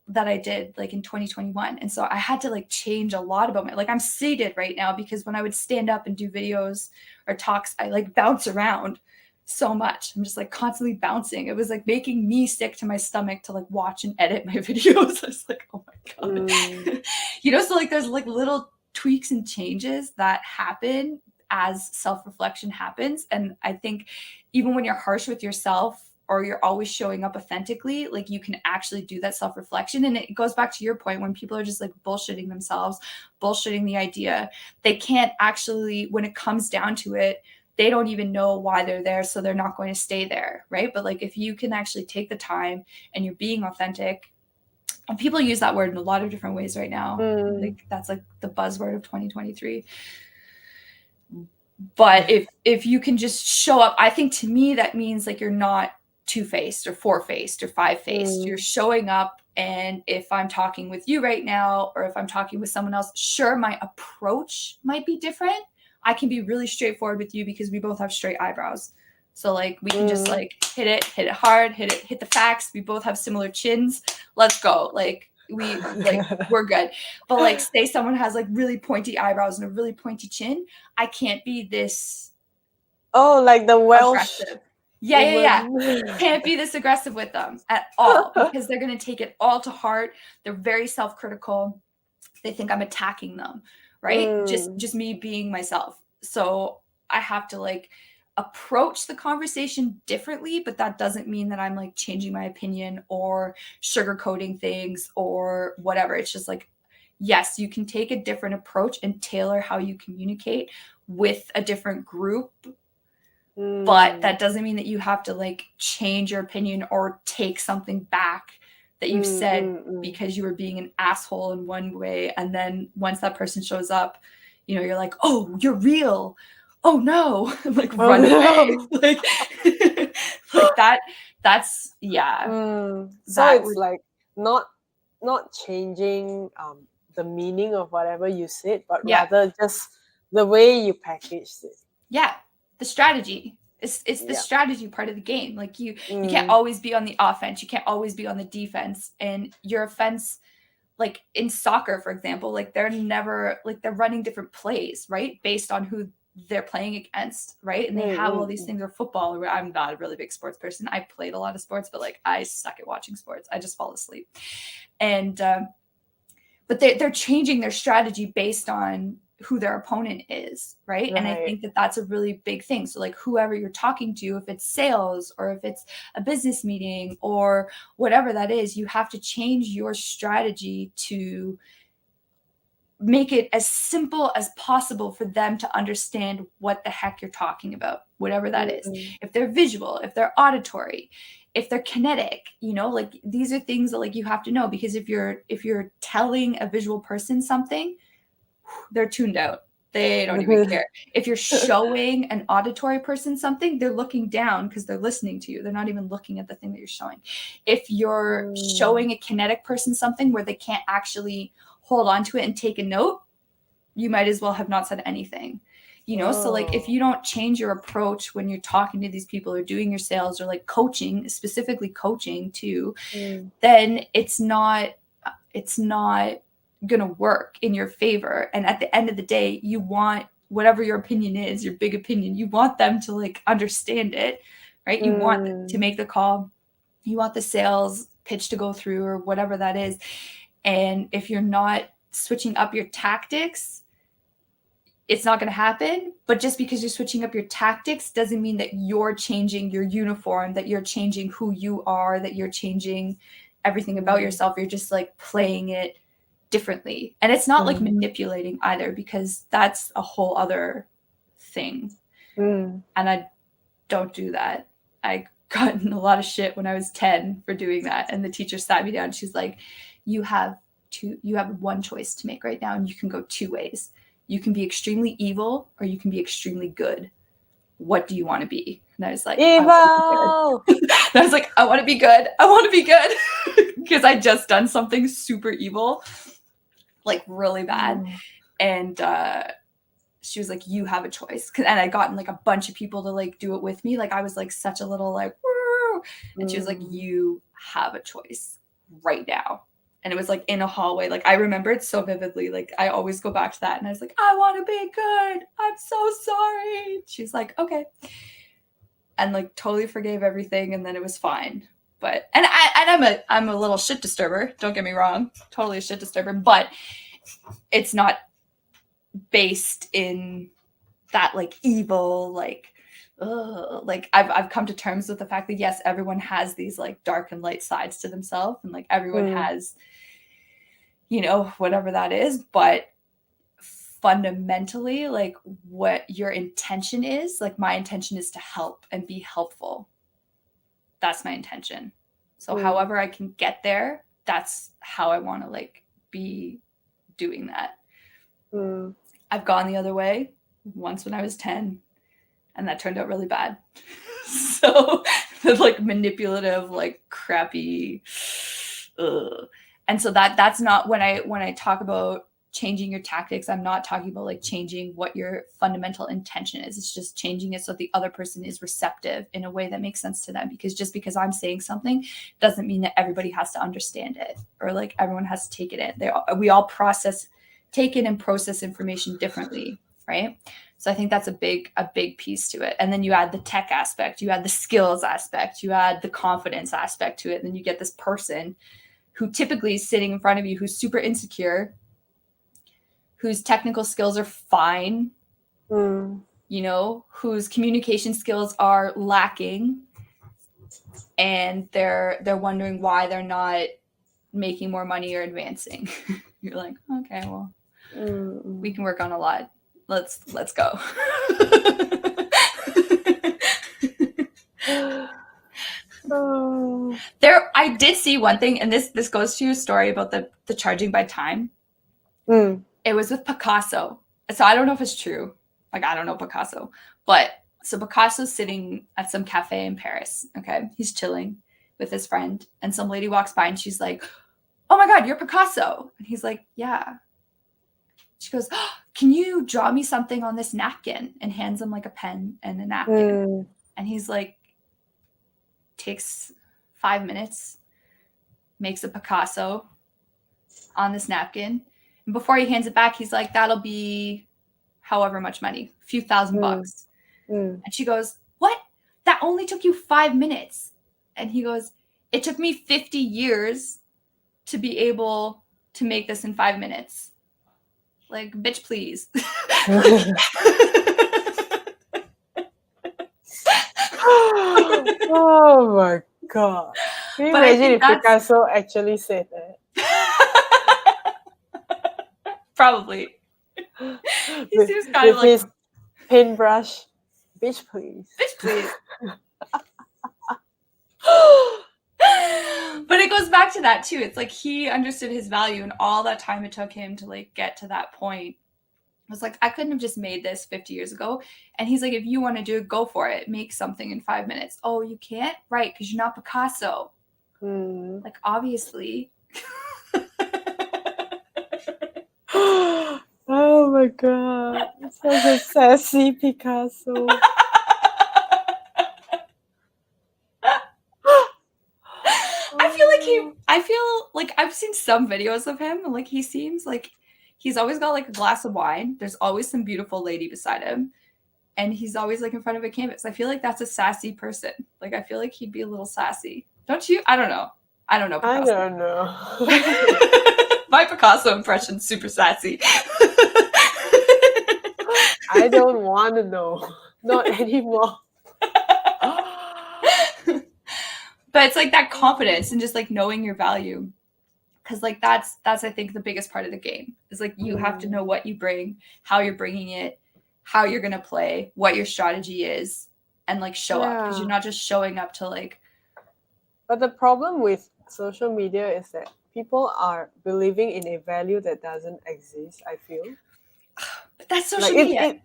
that I did like in 2021. And so I had to like change a lot about my, like I'm seated right now because when I would stand up and do videos or talks, I like bounce around so much. I'm just like constantly bouncing. It was like making me sick to my stomach to like watch and edit my videos. I was like, oh my God. You know, so like there's like little tweaks and changes that happen as self-reflection happens. And I think even when you're harsh with yourself or you're always showing up authentically, like you can actually do that self-reflection. And it goes back to your point, when people are just like bullshitting themselves, bullshitting the idea, they can't actually, when it comes down to it, they don't even know why they're there, so they're not going to stay there, right? But like if you can actually take the time and you're being authentic, and people use that word in a lot of different ways right now. Like that's like the buzzword of 2023. But if you can just show up, I think to me that means like you're not two-faced or four-faced or five-faced. You're showing up, and if I'm talking with you right now or if I'm talking with someone else, sure, my approach might be different. I can be really straightforward with you because we both have straight eyebrows. So like we can just like hit it hard, hit the facts. We both have similar chins. Let's go. Like we're good. But like say someone has like really pointy eyebrows and a really pointy chin, I can't be this like the Welsh aggressive. Yeah. Can't be this aggressive with them at all, because they're going to take it all to heart. They're very self-critical. They think I'm attacking them, right? Just me being myself. So I have to like approach the conversation differently, but that doesn't mean that I'm like changing my opinion or sugarcoating things or whatever. It's just like, yes, you can take a different approach and tailor how you communicate with a different group, but that doesn't mean that you have to like change your opinion or take something back that you said because you were being an asshole in one way. And then once that person shows up, you know, you're like, oh, you're real. Oh no. Like run away. Like, like that's yeah. So That it's like not changing the meaning of whatever you said, but rather just the way you packaged it. Yeah. The strategy It's the Yeah. strategy part of the game. Like you can't Mm. always be on the offense. You can't always be on the defense. And your offense, like in soccer, for example, like they're never like they're running different plays, right? Based on who they're playing against, right? And they have all these things. Or football. Where I'm not a really big sports person. I played a lot of sports, but like I suck at watching sports. I just fall asleep. And but they're changing their strategy based on who their opponent is, right? And I think that that's a really big thing. So like whoever you're talking to, if it's sales or if it's a business meeting or whatever that is, you have to change your strategy to make it as simple as possible for them to understand what the heck you're talking about, whatever that is. If they're visual, if they're auditory, if they're kinetic, like these are things that like you have to know, because if you're telling a visual person something, they're tuned out. They don't even care. If you're showing an auditory person something, they're looking down because they're listening to you. They're not even looking at the thing that you're showing. If you're showing a kinetic person something where they can't actually hold on to it and take a note, you might as well have not said anything. So like if you don't change your approach when you're talking to these people or doing your sales or like coaching, specifically coaching too, then it's not going to work in your favor. And at the end of the day, you want whatever your opinion is, your big opinion, you want them to like understand it, right? You want to make the call. You want the sales pitch to go through or whatever that is. And if you're not switching up your tactics, it's not going to happen. But just because you're switching up your tactics doesn't mean that you're changing your uniform, that you're changing who you are, that you're changing everything about yourself. You're just like playing it differently. And it's not like manipulating either, because that's a whole other thing. And I don't do that. I got in a lot of shit when I was 10 for doing that. And the teacher sat me down. She's like, you have one choice to make right now, and you can go two ways. You can be extremely evil or you can be extremely good. What do you want to be? And I was like, evil. I was like, I want to be good. I want to be good. Because I just done something super evil, like really bad. And she was like, you have a choice. And I gotten like a bunch of people to like do it with me. Like I was like such a little like, woo. And she was like, you have a choice right now. And it was like in a hallway. Like I remember it so vividly. Like I always go back to that. And I was like, I want to be good. I'm so sorry. She's like, okay. And like totally forgave everything. And then it was fine. But, and I'm a little shit disturber. Don't get me wrong. Totally a shit disturber. But it's not based in that like evil, like I've come to terms with the fact that yes, everyone has these like dark and light sides to themselves, and like everyone has, whatever that is, but fundamentally, like what your intention is, like my intention is to help and be helpful. That's my intention. So however I can get there, that's how I want to like be doing that. I've gone the other way once when I was 10, and that turned out really bad. So the like manipulative, like crappy, and so that's not when I talk about changing your tactics. I'm not talking about like changing what your fundamental intention is. It's just changing it so the other person is receptive in a way that makes sense to them. Because just because I'm saying something doesn't mean that everybody has to understand it or like everyone has to take it in. We all take in and process information differently, right? So I think that's a big piece to it. And then you add the tech aspect, you add the skills aspect, you add the confidence aspect to it. And then you get this person who typically is sitting in front of you who's super insecure, whose technical skills are fine, whose communication skills are lacking, and they're wondering why they're not making more money or advancing. You're like, okay, well, we can work on a lot. Let's go. I did see one thing, and this goes to your story about the charging by time. It was with Picasso. So I don't know if it's true. Like, I don't know Picasso. But so Picasso's sitting at some cafe in Paris. Okay. He's chilling with his friend. And some lady walks by and she's like, oh my God, you're Picasso. And he's like, yeah. She goes, oh, can you draw me something on this napkin? And hands him like a pen and a napkin. And he's like, takes 5 minutes, makes a Picasso on this napkin. And before he hands it back, he's like, that'll be however much money, a few $1,000. And she goes, what? That only took you 5 minutes. And he goes, it took me 50 years to be able to make this in 5 minutes. Like, bitch, please. Oh my god. Can you But I imagine think if that's Picasso actually said that? probably. He seems kind of With like, his paintbrush. Bitch, please. bitch, please. But it goes back to that too. It's like he understood his value, and all that time it took him to like get to that point. I was like, I couldn't have just made this 50 years ago. And he's like, if you want to do it, go for it. Make something in 5 minutes. Oh, you can't? Right, because you're not Picasso. Like, obviously. Oh my god. Such a sassy Picasso. I feel like I've seen some videos of him, and like he seems like he's always got like a glass of wine. There's always some beautiful lady beside him, and he's always like in front of a canvas. I feel like that's a sassy person. Like I feel like he'd be a little sassy. Don't you? I don't know. I don't know Picasso. I don't know. My Picasso impression's super sassy. I don't want to know. Not anymore. But it's like that confidence and just like knowing your value. Because like that's I think the biggest part of the game is like you have to know what you bring, how you're bringing it, how you're gonna play, what your strategy is, and like show up, because you're not just showing up to like. But the problem with social media is that people are believing in a value that doesn't exist, I feel. But that's social media.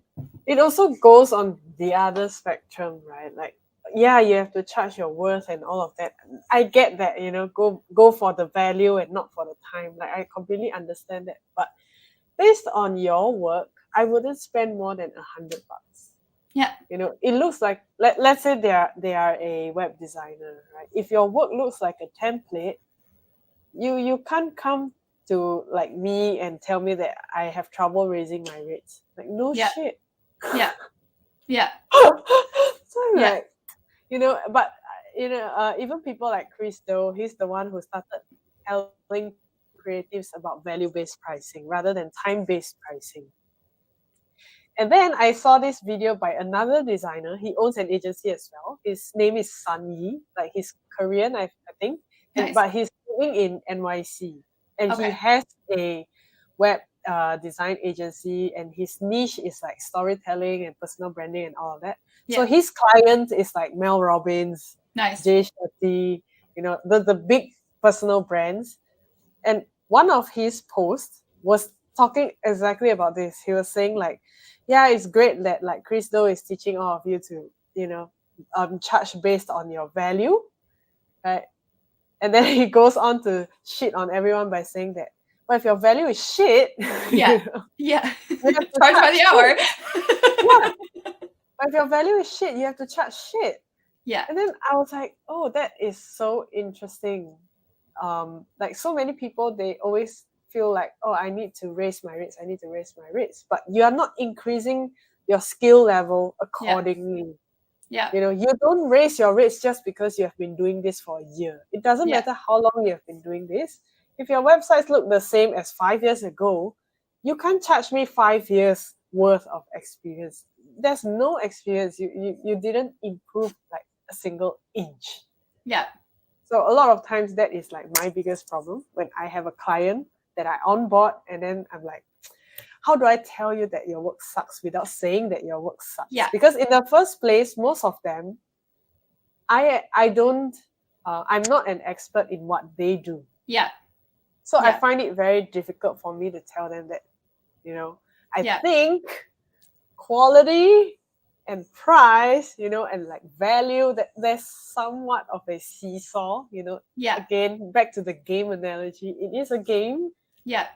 It also goes on the other spectrum, right? Like, yeah, you have to charge your worth and all of that. I get that, you know, go for the value and not for the time. Like, I completely understand that. But based on your work, I wouldn't spend more than $100. Yeah. You know, it looks like, let's say they are a web designer, right? If your work looks like a template, you can't come to like me and tell me that I have trouble raising my rates. Like, no shit. Yeah. Yeah. So I'm like, you know, but you know, even people like Chris, though, he's the one who started telling creatives about value-based pricing rather than time-based pricing. And then I saw this video by another designer. He owns an agency as well. His name is Sun Yi. Like, he's Korean, I think. Nice. But he's living in NYC. And he has a web design agency, and his niche is like storytelling and personal branding and all of that. Yeah. So his client is like Mel Robbins, Jay Shetty, you know, the big personal brands. And one of his posts was talking exactly about this. He was saying like, yeah, it's great that like Chris Do is teaching all of you to, you know, charge based on your value, right? And then he goes on to shit on everyone by saying that, well, if your value is shit, yeah, you have to charge by the hour. Yeah. But if your value is shit, you have to charge shit. Yeah. And then I was like, oh, that is so interesting. Like, so many people, they always feel like, oh, I need to raise my rates. But you are not increasing your skill level accordingly. Yeah. You know, you don't raise your rates just because you have been doing this for a year. It doesn't matter how long you have been doing this. If your websites look the same as 5 years ago, you can't charge me 5 years worth of experience. There's no experience. You didn't improve like a single inch. Yeah. So a lot of times that is like my biggest problem when I have a client that I onboard, and then I'm like, how do I tell you that your work sucks without saying that your work sucks? Yeah. Because in the first place, most of them, I'm not an expert in what they do. Yeah. So I find it very difficult for me to tell them that, you know, I think quality and price, you know, and like value, that there's somewhat of a seesaw, you know. Yeah. Again, back to the game analogy, it is a game. Yeah.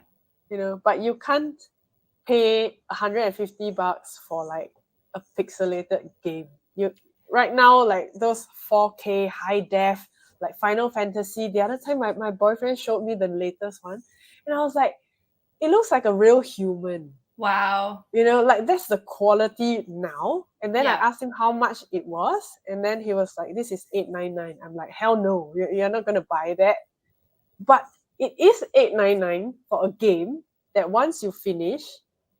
You know, but you can't pay $150 for like a pixelated game. right now, like those 4K high def, like Final Fantasy. The other time, my boyfriend showed me the latest one, and I was like, it looks like a real human. Wow. Like that's the quality now. And then I Yeah. asked him how much it was, and then he was like, "This is 899." I'm like, "Hell no, you're not gonna buy that." But it is 899 for a game that once you finish,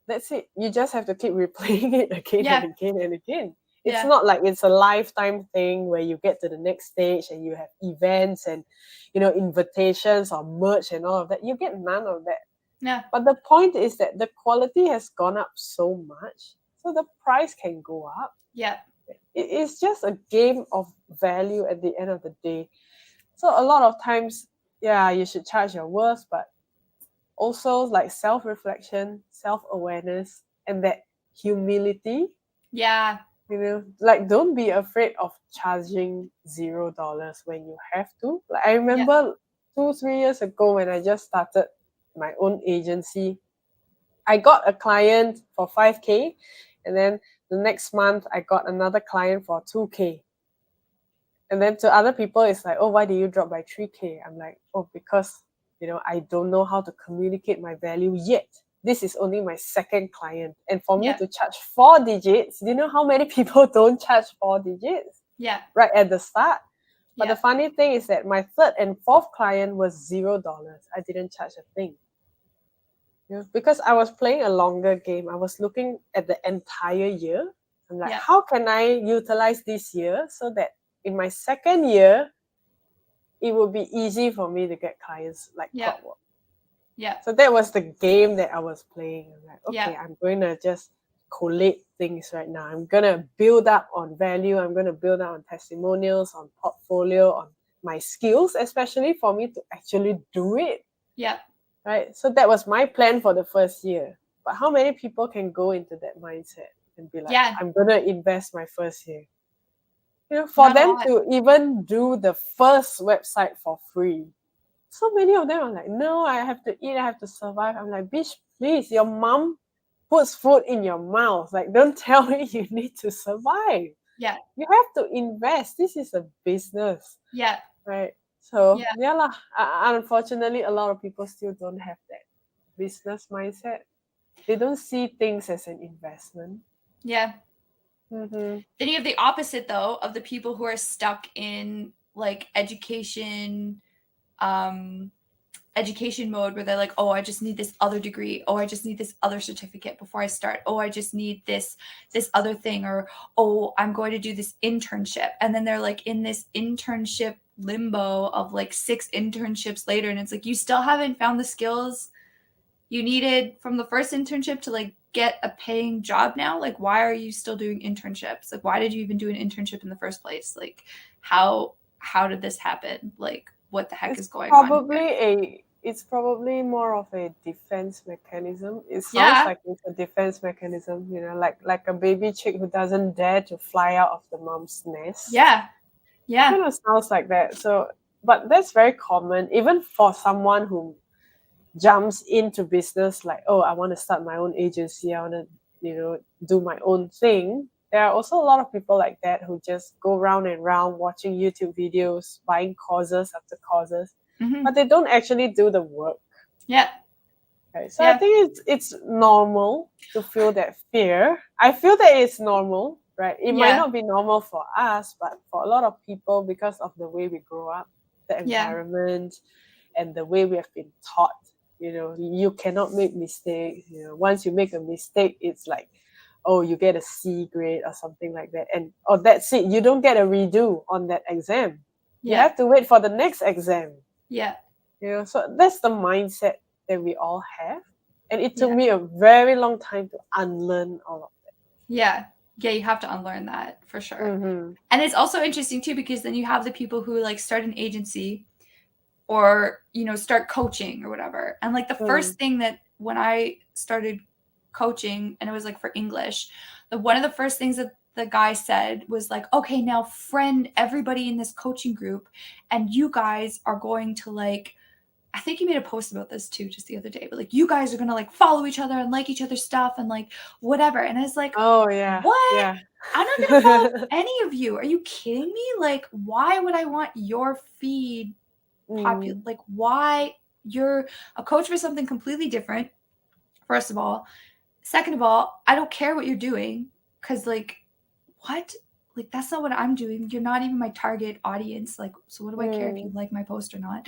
that's it. You just have to keep replaying it again and Yeah. again and again. It's Yeah. not like it's a lifetime thing where you get to the next stage and you have events and invitations or merch and all of that. You get none of that. Yeah. But the point is that the quality has gone up so much, so the price can go up. Yeah. It's just a game of value at the end of the day. So a lot of times, yeah, you should charge your worth, but also like self-reflection, self-awareness, and that humility. Yeah. Like don't be afraid of charging $0 when you have to. Like I Yeah. remember 2-3 years ago when I just started my own agency, I got a client for 5K, and then the next month I got another client for 2K. And then to other people, it's like, oh, why did you drop by 3K? I'm like, oh, because, I don't know how to communicate my value yet. This is only my second client. And for me Yeah. to charge 4 digits, do you know how many people don't charge 4 digits Yeah. right at the start? But the Yeah. funny thing is that my third and fourth client was $0. I didn't charge a thing. Because I was playing a longer game. I was looking at the entire year. I'm like, Yeah. how can I utilize this year so that in my second year, it would be easy for me to get clients like Yeah. clockwork. Yeah. So that was the game that I was playing. I'm like, Yeah. okay, I'm going to just collate things right now. I'm going to build up on value. I'm going to build up on testimonials, on portfolio, on my skills, especially for me to actually do it. Yeah. Right? So that was my plan for the first year. But how many people can go into that mindset and be like, Yeah. I'm going to invest my first year? For Not a them lot. to even do the first website for free. So many of them are like, no, I have to eat, I have to survive. I'm like, bitch, please, your mom puts food in your mouth. Like, don't tell me you need to survive. Yeah. You have to invest. This is a business, Yeah. right? So, Yeah. yeah, lah. Unfortunately, a lot of people still don't have that business mindset. They don't see things as an investment. Yeah. Mm-hmm. Then you have the opposite though of the people who are stuck in like education mode where they're like, oh, I just need this other degree. Oh, I just need this other certificate before I start. Oh, I just need this other thing. Or, oh, I'm going to do this internship. And then they're like in this internship limbo of like 6 internships later. And it's like, you still haven't found the skills you needed from the first internship to like get a paying job now. Like, why are you still doing internships? Like, why did you even do an internship in the first place? Like, how did this happen? Like, what the heck is going on here? It's probably more of a defense mechanism. It sounds Yeah. like it's a defense mechanism, like a baby chick who doesn't dare to fly out of the mom's nest. Yeah. Yeah. Kind of sounds like that. So, but that's very common, even for someone who jumps into business like, oh, I want to start my own agency. I want to, do my own thing. There are also a lot of people like that who just go round and round watching YouTube videos, buying courses after courses, Mm-hmm. but they don't actually do the work. Yeah. Right? So I Yeah. think it's normal to feel that fear. I feel that it's normal, right? It might Yeah. not be normal for us, but for a lot of people, because of the way we grow up, the Yeah. environment, and the way we have been taught, you cannot make mistakes. Once you make a mistake, it's like, oh, you get a C grade or something like that, and that's it. You don't get a redo on that exam. You Yeah. have to wait for the next exam. Yeah. So that's the mindset that we all have, and it took Yeah. me a very long time to unlearn all of that. Yeah. Yeah, you have to unlearn that for sure. Mm-hmm. And it's also interesting too because then you have the people who like start an agency or start coaching or whatever. And like the first thing that when I started coaching, and it was like for English, one of the first things that the guy said was like, okay, now friend everybody in this coaching group, and you guys are going to like I think you made a post about this too just the other day, but like, you guys are gonna like follow each other and like each other's stuff and like whatever. And I was like, Oh yeah, what? yeah. I'm not gonna follow any of you. Are you kidding me? Like, why would I want your feed like, why? You're a coach for something completely different, first of all. Second of all, I don't care what you're doing, because like, what? Like, that's not what I'm doing. You're not even my target audience. Like, so what do I care if you like my post or not?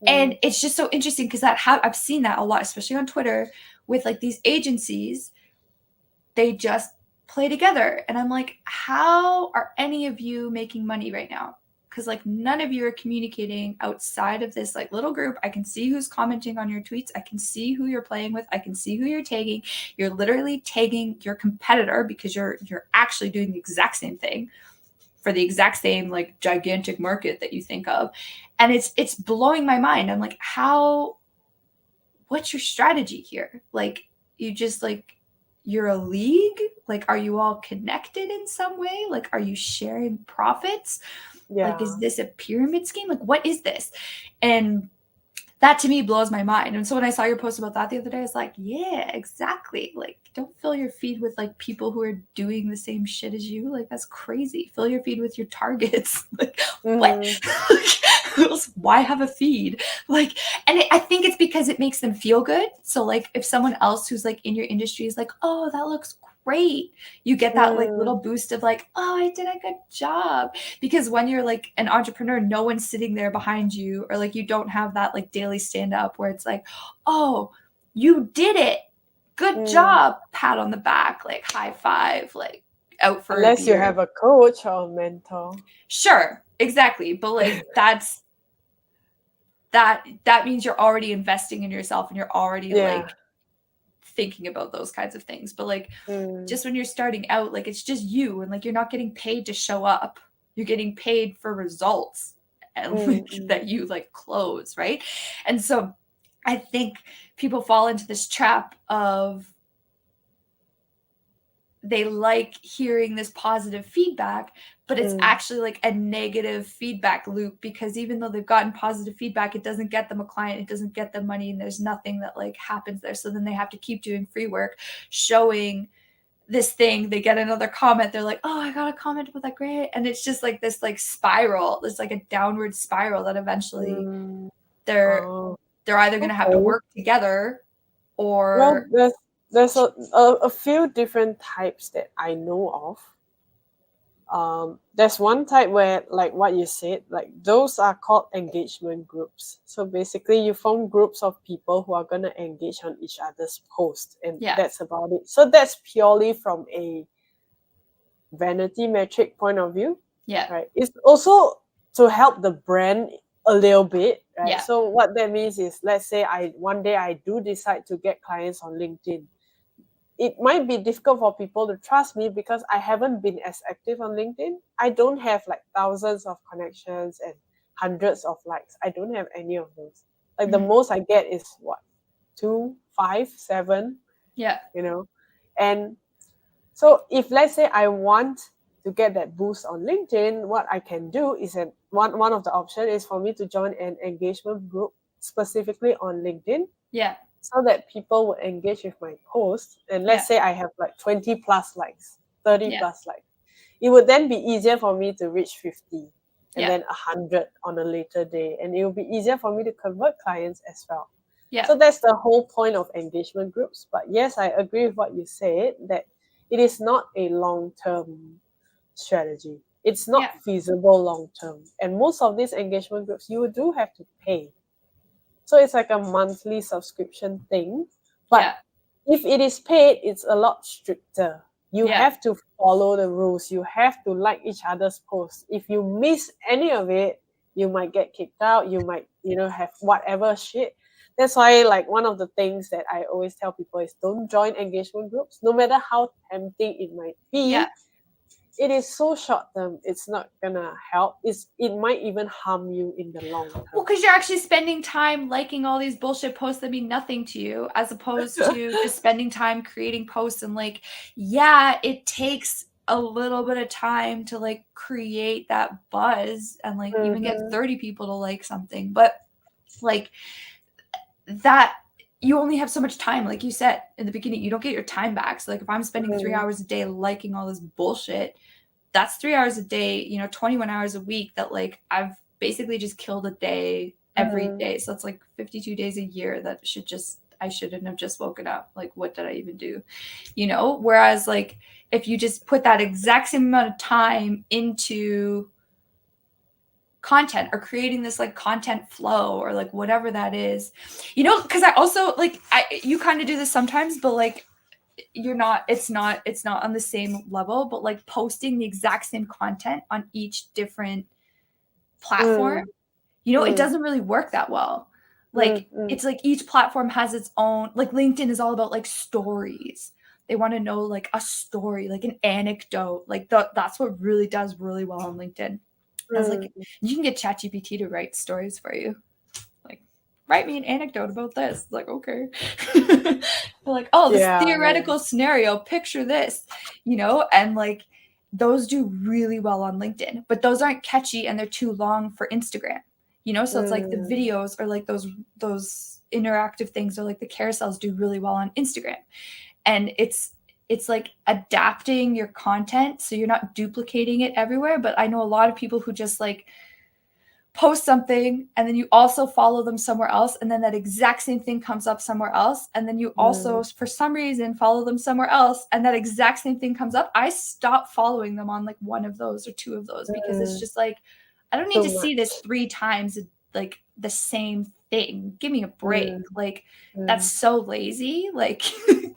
And it's just so interesting because I've seen that a lot, especially on Twitter, with like these agencies. They just play together, and I'm like, how are any of you making money right now? Because like, none of you are communicating outside of this like little group. I can see who's commenting on your tweets. I can see who you're playing with. I can see who you're tagging. You're literally tagging your competitor because you're actually doing the exact same thing for the exact same like gigantic market that you think of. And it's blowing my mind. I'm like, what's your strategy here? Like, you just like, you're a league? Like, are you all connected in some way? Like, are you sharing profits? Yeah. Like, is this a pyramid scheme? Like, what is this? And that to me blows my mind. And so when I saw your post about that the other day, I was like, yeah, exactly. Like, don't fill your feed with like people who are doing the same shit as you. Like, that's crazy. Fill your feed with your targets. Like, what? Why have a feed? Like, and I think it's because it makes them feel good. So like, if someone else who's like in your industry is like, oh, that looks great, you get that like little boost of like, oh, I did a good job. Because when you're like an entrepreneur, no one's sitting there behind you, or like, you don't have that like daily stand up where it's like, oh, you did it, good job, pat on the back, like high five, like out for Unless a beer. you have a coach or a mentor. Sure, exactly. But like, that means you're already investing in yourself, and you're already like thinking about those kinds of things. But like, just when you're starting out, like, it's just you, and like, you're not getting paid to show up. You're getting paid for results and that you like close, right? And so I think people fall into this trap of, they like hearing this positive feedback, but it's actually like a negative feedback loop, because even though they've gotten positive feedback, it doesn't get them a client, it doesn't get them money, and there's nothing that like happens there. So then they have to keep doing free work, showing this thing, they get another comment, they're like, oh, I got a comment about that, great. And it's just like this like spiral, there's like a downward spiral that eventually they're either going to have to work together, or well, there's a few different types that I know of. There's one type where, like what you said, like those are called engagement groups. So basically, you form groups of people who are going to engage on each other's posts, and that's about it. So that's purely from a vanity metric point of view. Right. It's also to help the brand a little bit, right? So what that means is, let's say one day I do decide to get clients on LinkedIn. It might be difficult for people to trust me because I haven't been as active on LinkedIn. I don't have like thousands of connections and hundreds of likes. I don't have any of those. Like the most I get is what? 2, 5, 7. Yeah. You know? And so if let's say I want to get that boost on LinkedIn, what I can do is one of the options is for me to join an engagement group specifically on LinkedIn. Yeah. So that people will engage with my post. And let's say I have like 20 plus likes, 30 plus likes. It would then be easier for me to reach 50 and then 100 on a later day. And it will be easier for me to convert clients as well. So that's the whole point of engagement groups. But yes, I agree with what you said, that it is not a long-term strategy. It's not feasible long-term. And most of these engagement groups, you do have to pay. So it's like a monthly subscription thing. But if it is paid, it's a lot stricter. You have to follow the rules. You have to like each other's posts. If you miss any of it, you might get kicked out. You might, have whatever shit. That's why, like, one of the things that I always tell people is, don't join engagement groups, no matter how tempting it might be. It is so short term. It's not gonna help. It might even harm you in the long term. Well, because you're actually spending time liking all these bullshit posts that mean nothing to you, as opposed to just spending time creating posts. And like, it takes a little bit of time to like create that buzz and like even get 30 people to like something. But like, that you only have so much time. Like you said in the beginning, you don't get your time back. So like if I'm spending 3 hours a day liking all this bullshit, that's 3 hours a day, 21 hours a week that like I've basically just killed a day every day. So it's like 52 days a year that I shouldn't have just woken up. Like, what did I even do? Whereas like if you just put that exact same amount of time into content or creating this like content flow or like whatever that is, because I also like you kind of do this sometimes, but like it's not on the same level, but like posting the exact same content on each different platform, it doesn't really work that well. Like it's like each platform has its own, like LinkedIn is all about like stories. They want to know like a story, like an anecdote, like that's what really does really well on LinkedIn. It's like you can get ChatGPT to write stories for you. Like, write me an anecdote about this. It's like, okay. They're like, oh, this theoretical scenario, picture this, and like those do really well on LinkedIn, but those aren't catchy and they're too long for Instagram, so it's like the videos or like those interactive things or like the carousels do really well on Instagram. And it's like adapting your content so you're not duplicating it everywhere. But I know a lot of people who just like post something and then you also follow them somewhere else, and then that exact same thing comes up somewhere else, and then you also for some reason follow them somewhere else and that exact same thing comes up. I stop following them on like one of those or two of those because it's just like I don't need to see this 3 times like the same thing. Give me a break. Like that's so lazy. Like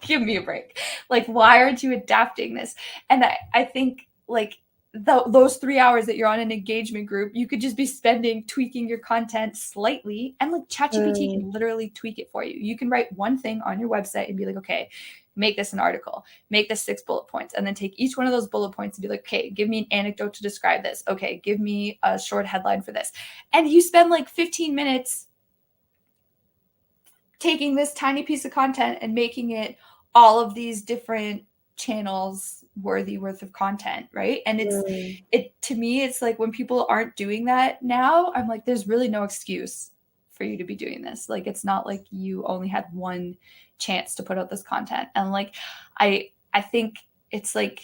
give me a break. Like why aren't you adapting this? And I think like those 3 hours that you're on an engagement group, you could just be spending tweaking your content slightly, and like ChatGPT can literally tweak it for you. You can write one thing on your website and be like, okay, make this an article, make this 6 bullet points, and then take each one of those bullet points and be like, okay, give me an anecdote to describe this. Okay, give me a short headline for this. And you spend like 15 minutes taking this tiny piece of content and making it all of these different channels worth of content, right? And it to me, it's like when people aren't doing that now, I'm like, there's really no excuse for you to be doing this. Like it's not like you only had one chance to put out this content. And like I think it's like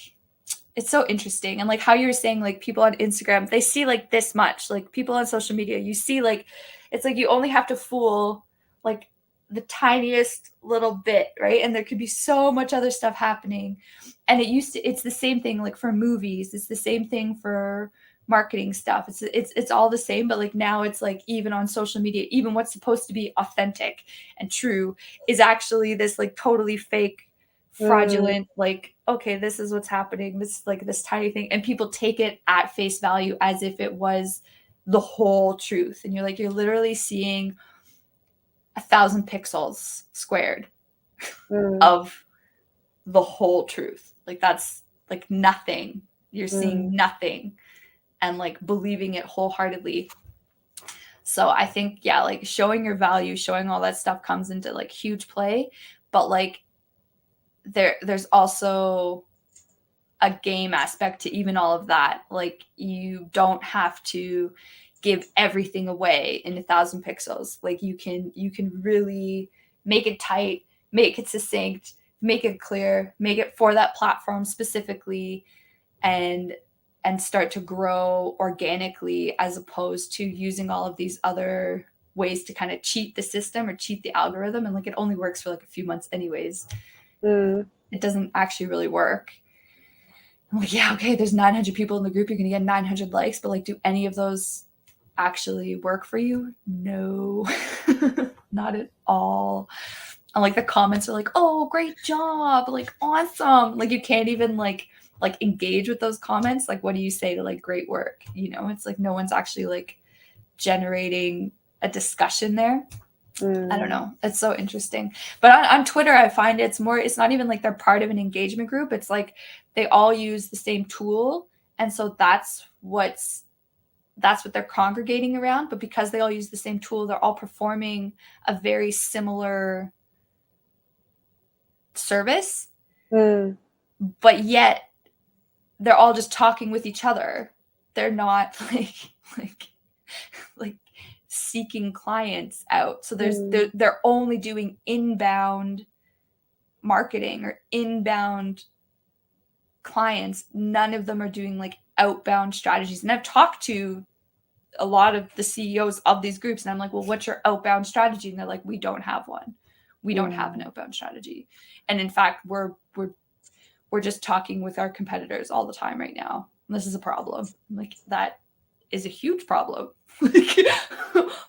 it's so interesting. And like how you were saying, like people on Instagram, they see like this much. Like people on social media, you see like it's like you only have to fool like the tiniest little bit, right? And there could be so much other stuff happening. And it's the same thing like for movies, it's the same thing for marketing stuff. It's all the same, but like now it's like even on social media, even what's supposed to be authentic and true is actually this like totally fake, fraudulent, like, okay, this is what's happening, this like this tiny thing, and people take it at face value as if it was the whole truth. And you're literally seeing 1,000 pixels squared of the whole truth. Like that's like nothing. You're seeing nothing and like believing it wholeheartedly. So I think, yeah, like showing your value, showing all that stuff comes into like huge play. But like there's also a game aspect to even all of that. Like you don't have to give everything away in 1,000 pixels. Like you can really make it tight, make it succinct, make it clear, make it for that platform specifically, and start to grow organically as opposed to using all of these other ways to kind of cheat the system or cheat the algorithm. And like it only works for like a few months anyways. It doesn't actually really work. I'm like, yeah, okay, there's 900 people in the group, you're gonna get 900 likes, but like, do any of those actually work for you? No, not at all. And like the comments are like, oh, great job, like awesome. Like you can't even like engage with those comments. Like what do you say to like great work? It's like no one's actually like generating a discussion there. I don't know. It's so interesting. But on Twitter, I find it's not even like they're part of an engagement group. It's like they all use the same tool. And so that's what they're congregating around. But because they all use the same tool, they're all performing a very similar service. But yet they're all just talking with each other. They're not like seeking clients out. So they're only doing inbound marketing or inbound clients. None of them are doing like outbound strategies. And I've talked to a lot of the CEOs of these groups and I'm like, well, what's your outbound strategy? And they're like, we don't have one. We don't have an outbound strategy. And in fact, we're just talking with our competitors all the time right now. And this is a problem. I'm like, that is a huge problem. Like,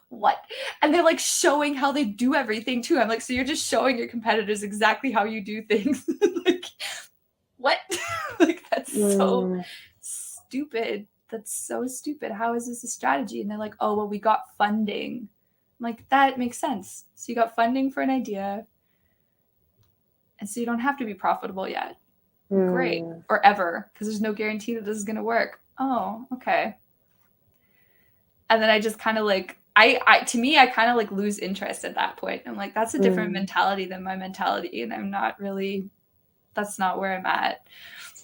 what? And they're like showing how they do everything too. I'm like, so you're just showing your competitors exactly how you do things. Like, what? Like, that's so stupid. That's so stupid. How is this a strategy? And they're like, oh, well, we got funding. I'm like, that makes sense. So you got funding for an idea. And so you don't have to be profitable yet. Great. Or ever, because there's no guarantee that this is going to work. Oh, okay. And then I just kind of like, to me, I kind of like lose interest at that point. I'm like, that's a different mentality than my mentality. And I'm not really, that's not where I'm at.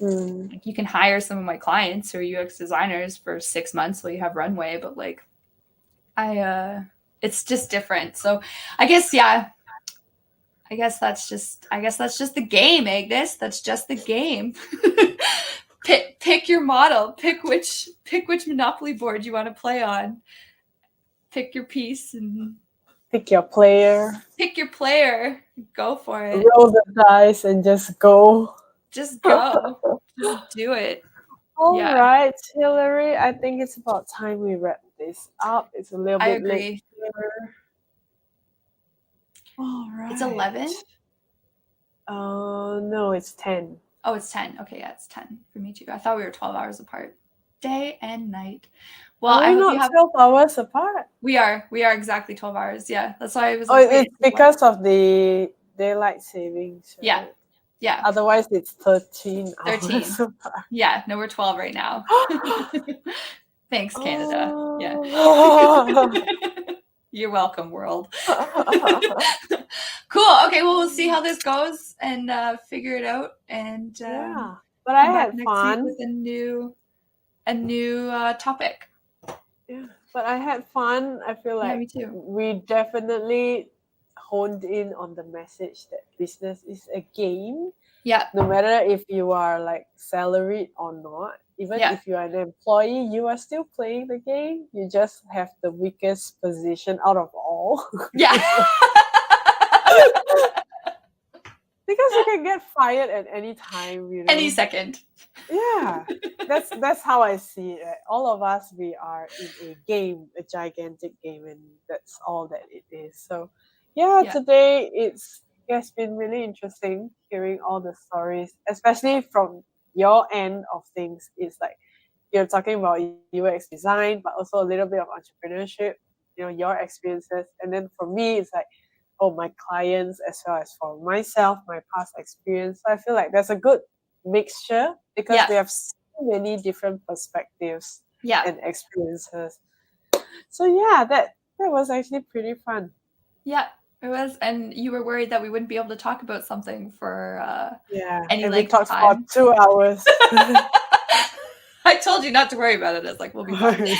Like, you can hire some of my clients who are UX designers for 6 months while you have runway, but like, it's just different. So I guess, yeah, I guess that's just the game, Agnes. That's just the game. Pick your model. Pick which Monopoly board you want to play on. Pick your piece and pick your player. Pick your player. Go for it. Roll the dice and just go. Just go. Just do it. All right, Hilary. I think it's about time we wrap this up. It's a little bit late here. All right. It's 11? No, it's 10. Oh, it's 10. Okay, yeah, it's 10 for me too. I thought we were 12 hours apart. Day and night. Well, I hope you have 12 hours apart. We are exactly 12 hours. Yeah, that's why I was. Like, it's because of the daylight savings. Right? Yeah, yeah. Otherwise, it's 13 hours. 13. Yeah, no, we're 12 right now. Thanks, Canada. Yeah. You're welcome, world. Cool. Okay, well, we'll see how this goes and figure it out. And but I had fun with a new topic. Yeah, but I had fun. I feel like me too. We definitely honed in on the message that business is a game. Yeah. No matter if you are like salaried or not, even if you are an employee, you are still playing the game. You just have the weakest position out of all. Yeah. Because you can get fired at any time, you know. Any second. Yeah, that's how I see it. All of us, we are in a game, a gigantic game, and that's all that it is. So, today it has been really interesting hearing all the stories, especially from your end of things. It's like you're talking about UX design, but also a little bit of entrepreneurship, you know, your experiences. And then for me, it's like, oh, my clients as well as for myself, my past experience. So I feel like there's a good mixture because we have so many different perspectives and experiences. So that was actually pretty fun. Yeah, it was. And you were worried that we wouldn't be able to talk about something for any length of time. For 2 hours. I told you not to worry about it. It's like, we'll be fine.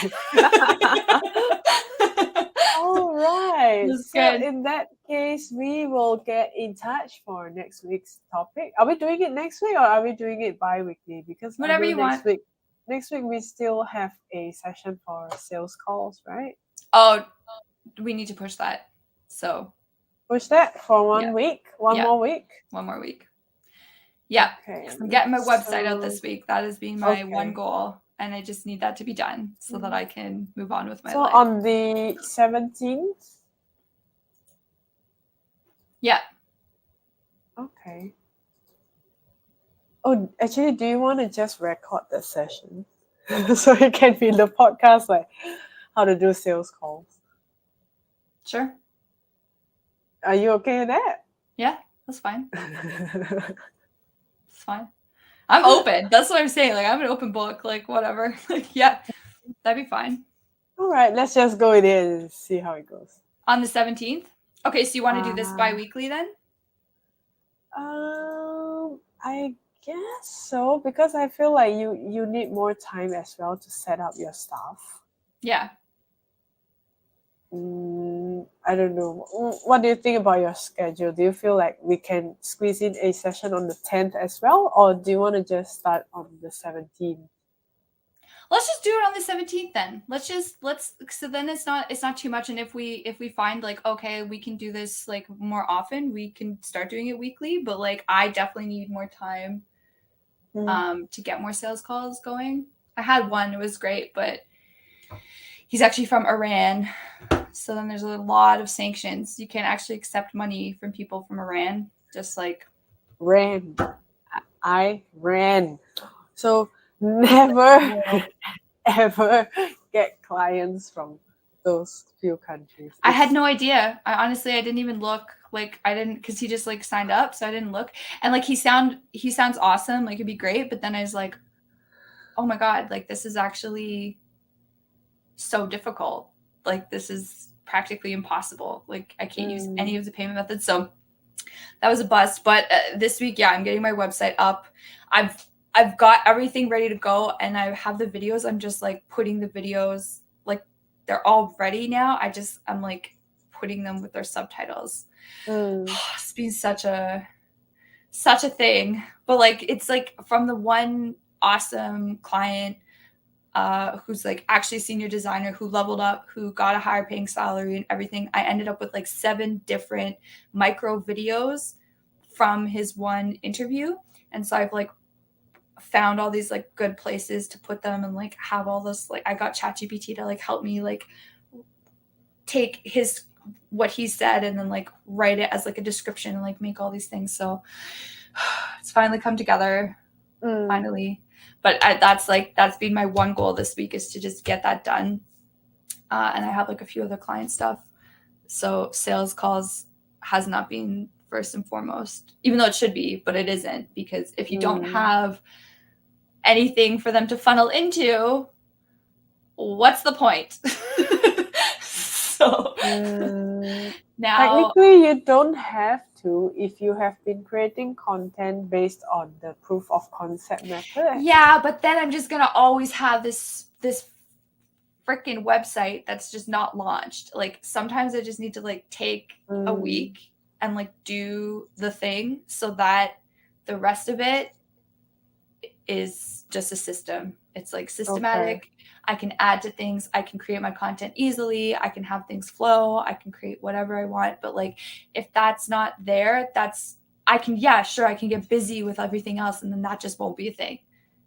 All right. So in that case, we will get in touch for next week's topic. Are we doing it next week or are we doing it bi-weekly? Because whatever you want. Next week, we still have a session for sales calls, right? Oh, we need to push that. So push that for 1 week? One more week? 1 more week. Yeah. Okay. I'm getting my website out this week. That has been my one goal. And I just need that to be done so that I can move on with my life. So on the 17th? Yeah. Okay. Oh, actually, do you want to just record the session? So it can be the podcast, like how to do sales calls? Sure. Are you okay with that? Yeah, that's fine. It's fine. I'm open. That's what I'm saying. Like, I'm an open book. Like, whatever. Like, yeah, that'd be fine. All right, let's just go with it and see how it goes. On the 17th? Okay, so you want to do this bi-weekly then? I guess so, because I feel like you need more time as well to set up your stuff. Yeah. I don't know. What do you think about your schedule? Do you feel like we can squeeze in a session on the 10th as well, or do you want to just start on the 17th? Let's just do it on the 17th then. Let's so then it's not too much, and if we find like okay, we can do this like more often, we can start doing it weekly, but like I definitely need more time to get more sales calls going. I had one, it was great, but he's actually from Iran. So then there's a lot of sanctions. You can't actually accept money from people from Iran. Just like I ran. So never ever get clients from those few countries. I had no idea. I didn't even look. Like I didn't because he just like signed up, so I didn't look. And like he sounds awesome. Like it'd be great, but then I was like, oh my god, like this is actually so difficult. Like this is practically impossible. Like I can't use any of the payment methods. So that was a bust. But this week, yeah, I'm getting my website up. I've got everything ready to go, and I have the videos. I'm just like putting the videos like they're all ready now. I'm like putting them with their subtitles. It's been such a thing. But like it's like from the one awesome client who's like actually a senior designer who leveled up, who got a higher paying salary and everything. I ended up with like 7 different micro videos from his one interview. And so I've like found all these like good places to put them and like have all this, like I got ChatGPT to like help me like take what he said and then like write it as like a description and like make all these things. So it's finally come together. Finally. But that's been my one goal this week is to just get that done. And I have like a few other client stuff. So sales calls has not been first and foremost, even though it should be, but it isn't, because if you don't have anything for them to funnel into, what's the point? So now technically you don't have to if you have been creating content based on the proof of concept method. Yeah, but then I'm just gonna always have this freaking website that's just not launched. Like sometimes I just need to like take a week and like do the thing so that the rest of it is just a system. It's like systematic. Okay. I can add to things. I can create my content easily. I can have things flow. I can create whatever I want. But like, if that's not there, I can get busy with everything else. And then that just won't be a thing.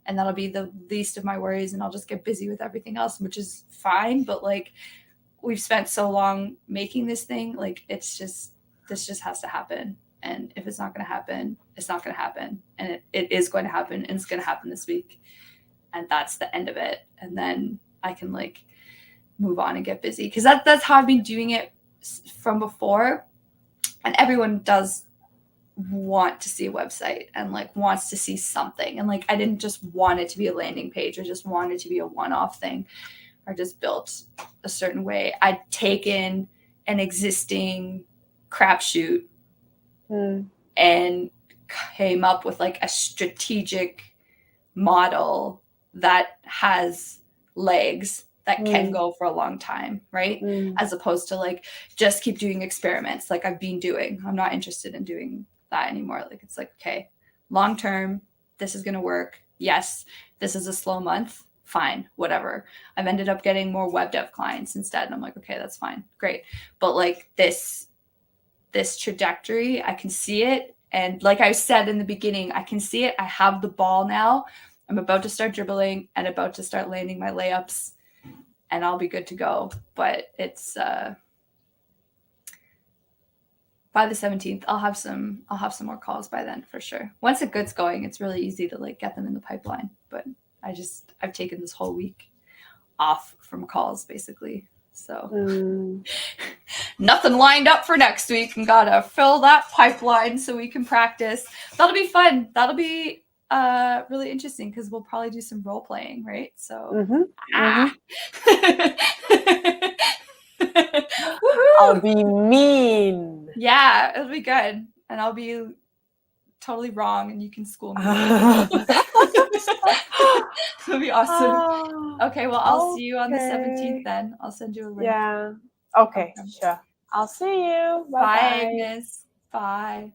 And that'll be the least of my worries. And I'll just get busy with everything else, which is fine. But like, we've spent so long making this thing. Like, this just has to happen. And if it's not going to happen, it's not going to happen. And it is going to happen. And it's going to happen this week. And that's the end of it. And then I can like move on and get busy. Because that's how I've been doing it from before. And everyone does want to see a website and like wants to see something. And like, I didn't just want it to be a landing page or just want it to be a one-off thing or just built a certain way. I'd taken an existing crapshoot and came up with like a strategic model that has legs that can go for a long time, right? As opposed to like just keep doing experiments like I've been doing. I'm not interested in doing that anymore. Like it's like, okay, long term, this is gonna work. Yes, this is a slow month. Fine, whatever. I've ended up getting more web dev clients instead. And I'm like, okay, that's fine. Great. But like this trajectory, I can see it. And like I said in the beginning, I can see it. I have the ball now. I'm about to start dribbling and about to start landing my layups and I'll be good to go. But it's by the 17th, I'll have some more calls by then for sure. Once it gets going, it's really easy to like get them in the pipeline. But I've taken this whole week off from calls basically. So nothing lined up for next week and gotta fill that pipeline so we can practice. That'll be fun. That'll be really interesting because we'll probably do some role playing, right? So I'll be mean. Yeah, it'll be good. And I'll be totally wrong and you can school me. It'll be awesome. Okay, well, I'll see you on the 17th then. I'll send you a link. Yeah. Okay, Okay. sure. I'll see you. Bye Bye, bye. Agnes. Bye.